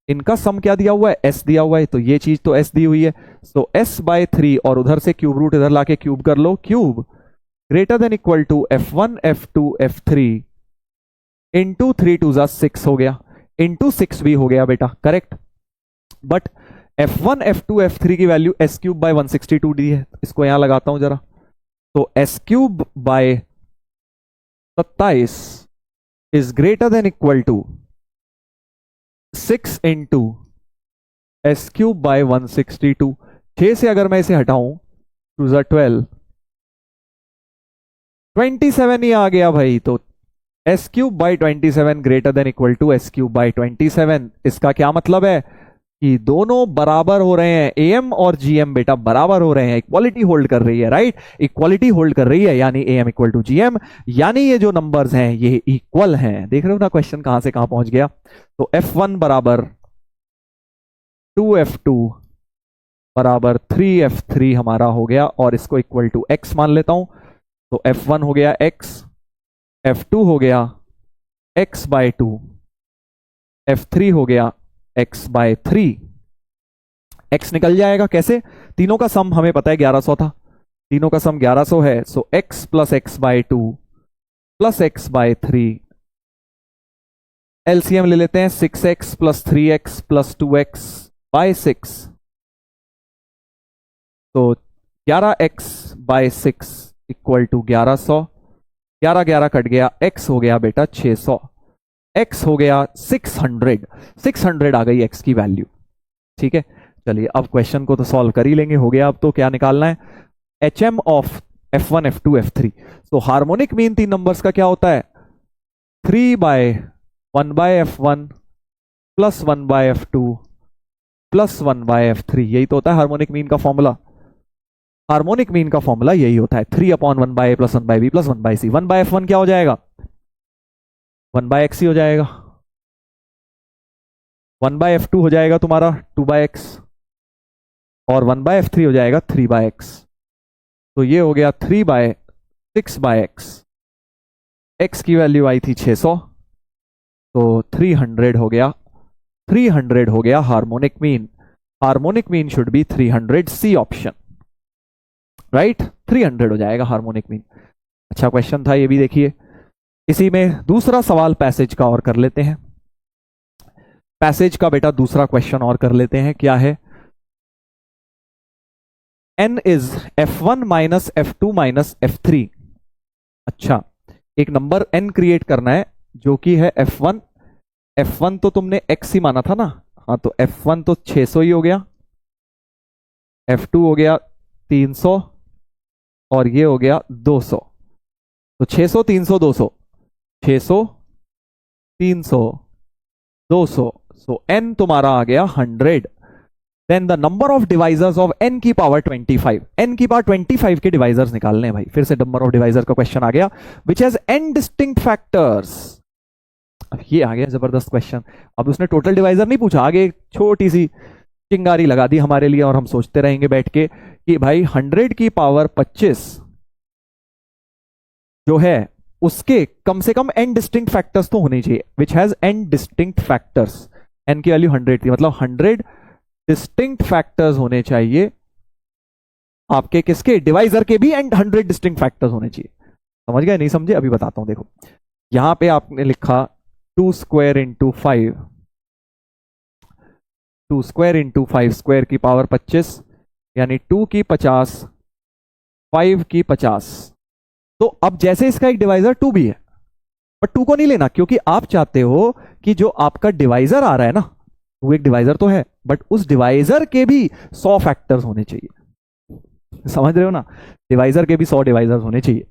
इनका सम क्या दिया हुआ है, s दिया हुआ है, तो ये चीज तो s दी हुई है, सो s/3 और उधर से क्यूब रूट इधर लाके क्यूब कर लो, cube greater than equal to f1 f2 f3 into 3 2 6 हो गया, इंटू 6 भी हो गया बेटा, correct. But f1 f2 f3 की वैल्यू s³ 162 दी है, इसको यहां लगाता हूं जरा, तो s³ 27 is greater than equal to 6 into s³ 162। 6 से अगर मैं इसे हटाऊं 2 12, 27 ही आ गया भाई, तो s³ 27 greater than equal to s³ 27। इसका क्या मतलब है कि दोनों बराबर हो रहे हैं, am और gm बेटा बराबर हो रहे हैं, इक्वालिटी होल्ड कर रही है, राइट, इक्वालिटी होल्ड कर रही है, यानी am इक्वल टू gm, यानी ये जो नंबर्स हैं ये इक्वल हैं। देख रहे हो ना क्वेश्चन कहां से कहां पहुंच गया। तो f1 बराबर 2f2 बराबर 3f3 हमारा हो गया, और इसको इक्वल टू x मान लेता हूं, तो f1 हो गया x, f2 हो गया x/2, f3 हो गया x/3। x निकल जाएगा कैसे, तीनों का सम हमें पता है 1100 था, तीनों का सम 1100 है, सो x plus x/2 plus x/3, LCM ले लेते हैं, 6x plus 3x plus 2x/6, तो 11x/6 इक्वल टू 1100, 11 11 कट गया, x हो गया बेटा 600, x हो गया 600 आ गई x की वैल्यू। ठीक है, चलिए अब क्वेश्चन को तो सॉल्व कर ही लेंगे, हो गया। अब तो क्या निकालना है, HM of f1 f2 f3। तो हार्मोनिक मीन 3 नंबर्स का क्या होता है, 3/1/f1 plus 1/f2 plus 1/f3, यही तो होता है हार्मोनिक मीन का फॉर्मूला। हार्मोनिक मीन का फॉर्मूला यही होता है 3/1/a plus 1/b plus 1/c। 1/f1 क्या हो जाएगा? 1/x ही हो जाएगा। 1/f2 हो जाएगा तुम्हारा 2/x और 1/f3 हो जाएगा 3/x। तो ये हो गया 3/6/x। x की वैल्यू आई थी 600, तो 300 हो गया। 300 हो गया harmonic mean. Harmonic mean should be 300, C option, right. 300 हो जाएगा हार्मोनिक मीन। अच्छा क्वेश्चन था ये भी, देखिए इसी में दूसरा सवाल पैसेज का और कर लेते हैं। पैसेज का बेटा दूसरा क्वेश्चन और कर लेते हैं। क्या है? n is f1 minus f2 minus f3। अच्छा, एक नंबर n क्रिएट करना है जो कि है f1। f1 तो तुमने x ही माना था ना, हाँ, तो f1 तो 600 ही हो गया, f2 हो गया 300 और ये हो गया 200। तो 600 300 200, 600 300 200, सो n तुम्हारा आ गया 100। Then the number of divisors of n की पावर 25। n की पावर 25 के डिवाइजर्स निकालने हैं भाई। फिर से नंबर ऑफ डिवाइजर का क्वेश्चन आ गया, which has n distinct factors. अब ये आ गया जबरदस्त क्वेश्चन। अब उसने टोटल डिवाइजर नहीं पूछा, आगे एक छोटी सी चिंगारी लगा दी हमारे लिए और हम सोचते रहेंगे बैठ के कि भाई 100 की पावर 25 जो है उसके कम से कम n डिस्टिंक्ट फैक्टर्स तो होने चाहिए, विच has n distinct factors. n की वैल्यू 100 थी, मतलब 100 डिस्टिंक्ट फैक्टर्स होने चाहिए आपके, किसके? डिवाइजर के भी, एंड 100 डिस्टिंक्ट फैक्टर्स होने चाहिए। समझ गए? नहीं समझे? अभी बताता हूं। देखो यहां पे आपने लिखा 2 square into 5, 2 square into 5 square की पावर 25, यानी 2 की 50, 5 की 50। तो अब जैसे इसका एक डिवाइजर 2 भी है, बट 2 को नहीं लेना क्योंकि आप चाहते हो कि जो आपका डिवाइजर आ रहा है ना, वो एक डिवाइजर तो है बट उस डिवाइजर के भी 100 फैक्टर्स होने चाहिए। समझ रहे हो ना? डिवाइजर के भी 100 डिवाइजर्स होने चाहिए,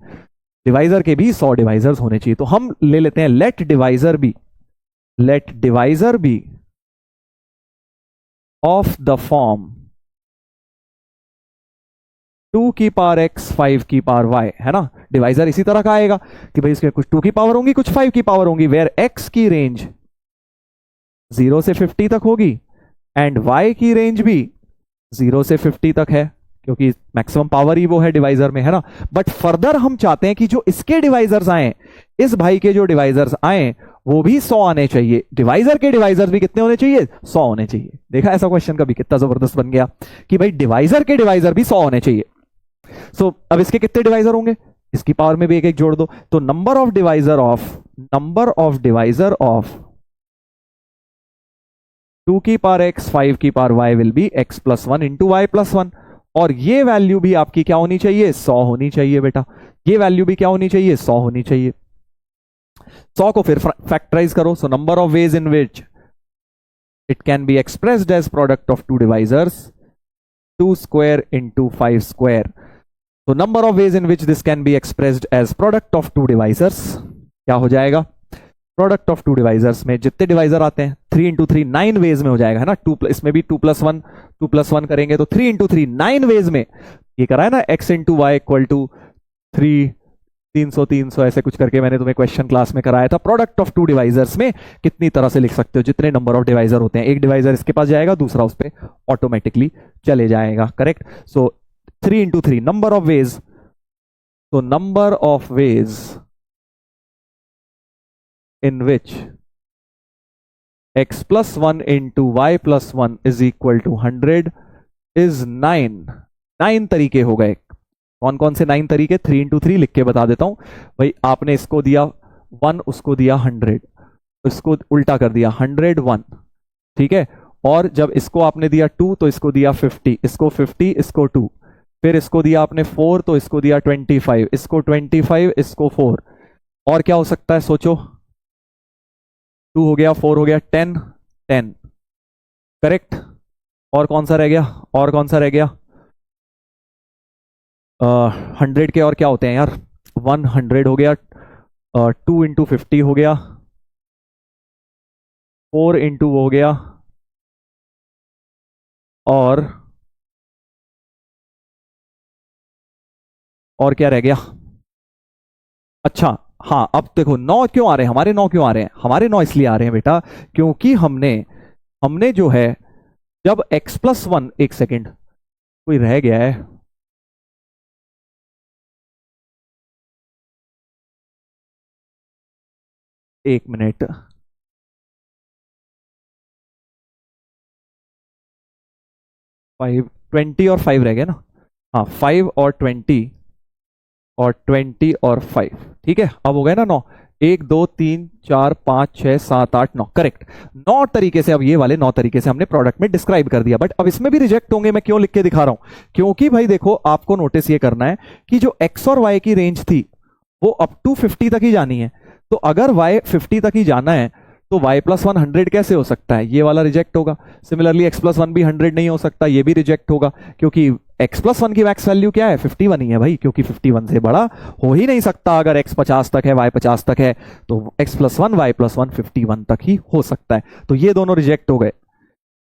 डिवाइजर के भी 100 डिवाइजर्स होने चाहिए। तो हम ले लेते हैं let divisor be of the form 2 की पावर x 5 की पावर y, है ना। डिवाइजर इसी तरह का आएगा कि भाई इसके कुछ 2 की पावर होंगी, कुछ 5 की पावर होंगी, वेयर x की रेंज 0 से 50 तक होगी एंड y की रेंज भी 0 से 50 तक है, क्योंकि मैक्सिमम पावर ही वो है डिवाइजर में, है ना। बट फर्दर हम चाहते हैं कि जो इसके डिवाइजर्स आए, इस भाई के जो डिवाइजर्स आए वो भी 100 आने चाहिए। डिवाइजर के डिवाइजर्स भी कितने होने चाहिए? 100 होने चाहिए। देखा ऐसा क्वेश्चन कभी? कितना जबरदस्त बन गया कि भाई डिवाइजर के डिवाइजर भी 100 होने चाहिए। सो अब इसके कितने डिवाइजर होंगे? इसकी पावर में भी एक एक जोड़ दो, तो नंबर ऑफ डिवाइजर ऑफ 2 की पावर x 5 की power y will be x plus 1 into Y plus 1। और ये वैल्यू भी आपकी क्या होनी चाहिए? 100 होनी चाहिए बेटा। ये वैल्यू भी क्या होनी चाहिए? 100 होनी चाहिए। 100 को फिर फैक्टराइज करो। So number of ways in which it can be expressed as product of two divisors, 2 square into 5 square. तो number of ways in which this can be expressed as product of two divisors क्या हो जाएगा? Product of two divisors में जितने divisor आते हैं 3 into 3 9 veg में हो जाएगा, है ना। इसमें भी 2 प्लस 1 करेंगे तो 3 इंटू 3 9 वेज में ये करा है ना। x into Y equal to 300 ऐसे कुछ करके मैंने तुम्हें क्वेश्चन क्लास में कराया था। प्रोडक्ट ऑफ टू डिवाइजर्स में कितनी तरह से लिख सकते हो? जितने नंबर ऑफ डिवाइजर होते हैं, एक डिवाइजर इसके पास जाएगा, दूसरा उस पर ऑटोमेटिकली चले जाएगा, correct. So 3 into 3 number of ways, तो number of ways in which x plus 1 into y plus 1 is equal to 100 is 9। 9 तरीके हो गए। कौन कौन से 9 तरीके? 3 इंटू 3 लिख के बता देता हूं भाई। आपने इसको दिया 1, उसको दिया 100, इसको उल्टा कर दिया 100 1, ठीक है। और जब इसको आपने दिया 2 तो इसको दिया 50, इसको 50, इसको 2, फिर इसको दिया आपने 4 तो इसको दिया 25, इसको 25, इसको 4। और क्या हो सकता है सोचो? 2 हो गया, 4 हो गया, 10 10, करेक्ट। और कौन सा रह गया? 100 के और क्या होते हैं यार? 100 हो गया, 2 इंटू 50 हो गया, 4 इंटू हो गया और क्या रह गया? अच्छा, हाँ अब देखो 9 क्यों आ रहे हैं हमारे, 9 क्यों आ रहे हैं हमारे? 9 इसलिए आ रहे हैं बेटा क्योंकि हमने हमने जो है जब x+1, एक सेकेंड कोई रह गया है, एक मिनट, 5, 20 और 5 रह गया ना? हाँ 5 और 20 और 20 और 5, ठीक है, अब हो गए ना 9। 1 2 3 4 5 6 7 8 9, करेक्ट। 9 तरीके से, अब ये वाले 9 तरीके से हमने प्रोडक्ट में डिस्क्राइब कर दिया, बट अब इसमें भी रिजेक्ट होंगे। मैं क्यों लिख के दिखा रहा हूं? क्योंकि भाई देखो, आपको नोटिस ये करना है कि जो एक्स और वाई की रेंज थी वो अप टू 50 तक ही जानी है। तो अगर वाई 50 तक ही जाना है तो y+1 100 कैसे हो सकता है? ये वाला रिजेक्ट होगा। सिमिलरली x+1 भी 100 नहीं हो सकता, ये भी रिजेक्ट होगा, क्योंकि x+1 की मैक्स वैल्यू क्या है? 51 ही है भाई, क्योंकि 51 से बड़ा हो ही नहीं सकता। अगर x 50 तक है, y 50 तक है, तो x+1 y+1 51 तक ही हो सकता है। तो ये दोनों रिजेक्ट हो गए।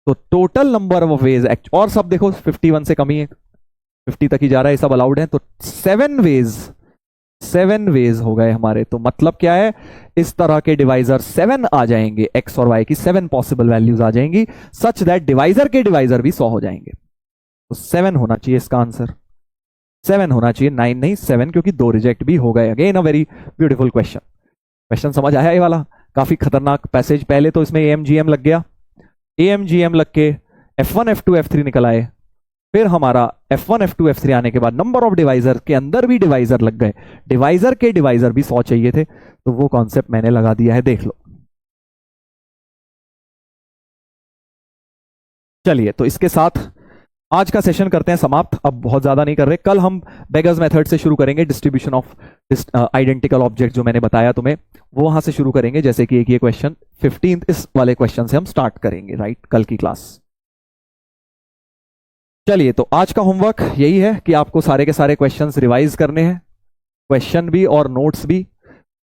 तो टोटल नंबर ऑफ वेज, और सब देखो 51 से कम ही है, 50 तक ही जा रहा है, सब अलाउड है। तो 7 वेज हो गए हमारे। तो मतलब क्या है, इस तरह के डिवाइजर 7 आ जाएंगे, एक्स और वाई की 7 पॉसिबल वैल्यूज आ जाएंगी, सच दैट डिवाइजर के डिवाइजर भी 100 हो जाएंगे। तो 7 होना चाहिए इसका आंसर, 7 होना चाहिए, 9 नहीं 7, क्योंकि 2 रिजेक्ट भी हो गए। Again a very beautiful question. Question समझ आया ये वाला? काफी खतरनाक पैसेज। पहले तो इसमें AMGM लग गया, AMGM लग के F1 F2 F3 निकल आए, फिर हमारा F1 F2 F3 आने के बाद नंबर ऑफ डिवाइजर के अंदर भी डिवाइजर लग गए, डिवाइजर के डिवाइजर भी 100 चाहिए थे, तो वो कॉन्सेप्ट मैंने लगा दिया है, देख लो। चलिए, तो इसके साथ आज का सेशन करते हैं समाप्त। अब बहुत ज्यादा नहीं कर रहे, कल हम बेगर्स मेथड से शुरू करेंगे, डिस्ट्रीब्यूशन ऑफ आइडेंटिकल ऑब्जेक्ट जो मैंने बताया तुम्हें, वो वहां से शुरू करेंगे। जैसे कि एक ये क्वेश्चन 15th, इस वाले क्वेश्चन से हम स्टार्ट करेंगे, राइट, कल की क्लास। चलिए, तो आज का होमवर्क यही है कि आपको सारे के सारे क्वेश्चंस रिवाइज करने हैं, क्वेश्चन भी और नोट्स भी,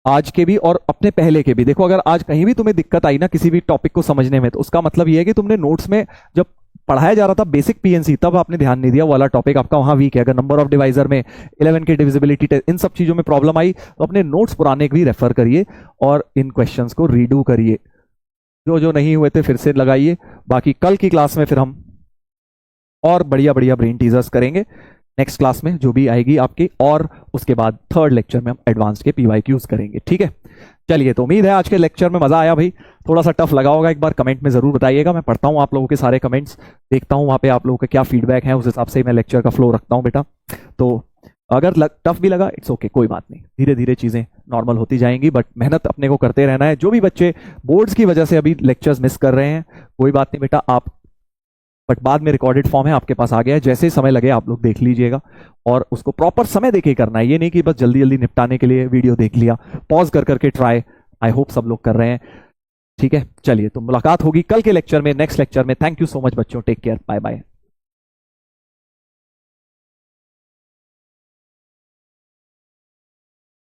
आज के भी और अपने पहले के भी। देखो, अगर आज कहीं भी तुम्हें दिक्कत आई ना किसी भी टॉपिक को समझने में, तो उसका मतलब यह है कि तुमने नोट्स में जब पढ़ाया जा रहा था बेसिक पीएनसी, तब आपने ध्यान नहीं दिया, वो वाला टॉपिक आपका वहां वीक है। अगर नंबर ऑफ डिवाइजर में 11 के डिविजिबिलिटी, इन सब चीजों में प्रॉब्लम आई, तो अपने नोट्स पुराने भी रेफर करिए और इन क्वेश्चंस को रीडू करिए, जो जो नहीं हुए थे फिर से लगाइए। बाकी कल की क्लास में फिर हम और बढ़िया बढ़िया ब्रेन टीजर्स करेंगे नेक्स्ट क्लास में जो भी आएगी आपकी, और उसके बाद थर्ड लेक्चर में हम एडवांस के PYQs करेंगे, ठीक है। चलिए, तो उम्मीद है आज के लेक्चर में मजा आया भाई। थोड़ा सा टफ लगा होगा, एक बार कमेंट में जरूर बताइएगा, मैं पढ़ता हूँ आप लोगों के सारे कमेंट्स, देखता हूँ वहां पे आप लोगों के क्या फीडबैक है, उस हिसाब से मैं लेक्चर का फ्लो रखता हूँ बेटा। तो अगर टफ भी लगा, इट्स ओके, कोई बात नहीं, धीरे धीरे चीजें नॉर्मल होती जाएंगी, बट मेहनत अपने को करते रहना है। जो भी बच्चे बोर्ड्स की वजह से अभी लेक्चर्स मिस कर रहे हैं, कोई बात नहीं बेटा, आप बट बाद में रिकॉर्डेड फॉर्म है आपके पास आ गया है, जैसे समय लगे आप लोग देख लीजिएगा, और उसको प्रॉपर समय देके करना है। ये नहीं कि बस जल्दी जल्दी निपटाने के लिए वीडियो देख लिया, पॉज कर करके ट्राई, आई होप सब लोग कर रहे हैं, ठीक है। चलिए, तो मुलाकात होगी कल के लेक्चर में, नेक्स्ट लेक्चर में। थैंक यू सो मच बच्चों, टेक केयर, बाय बाय।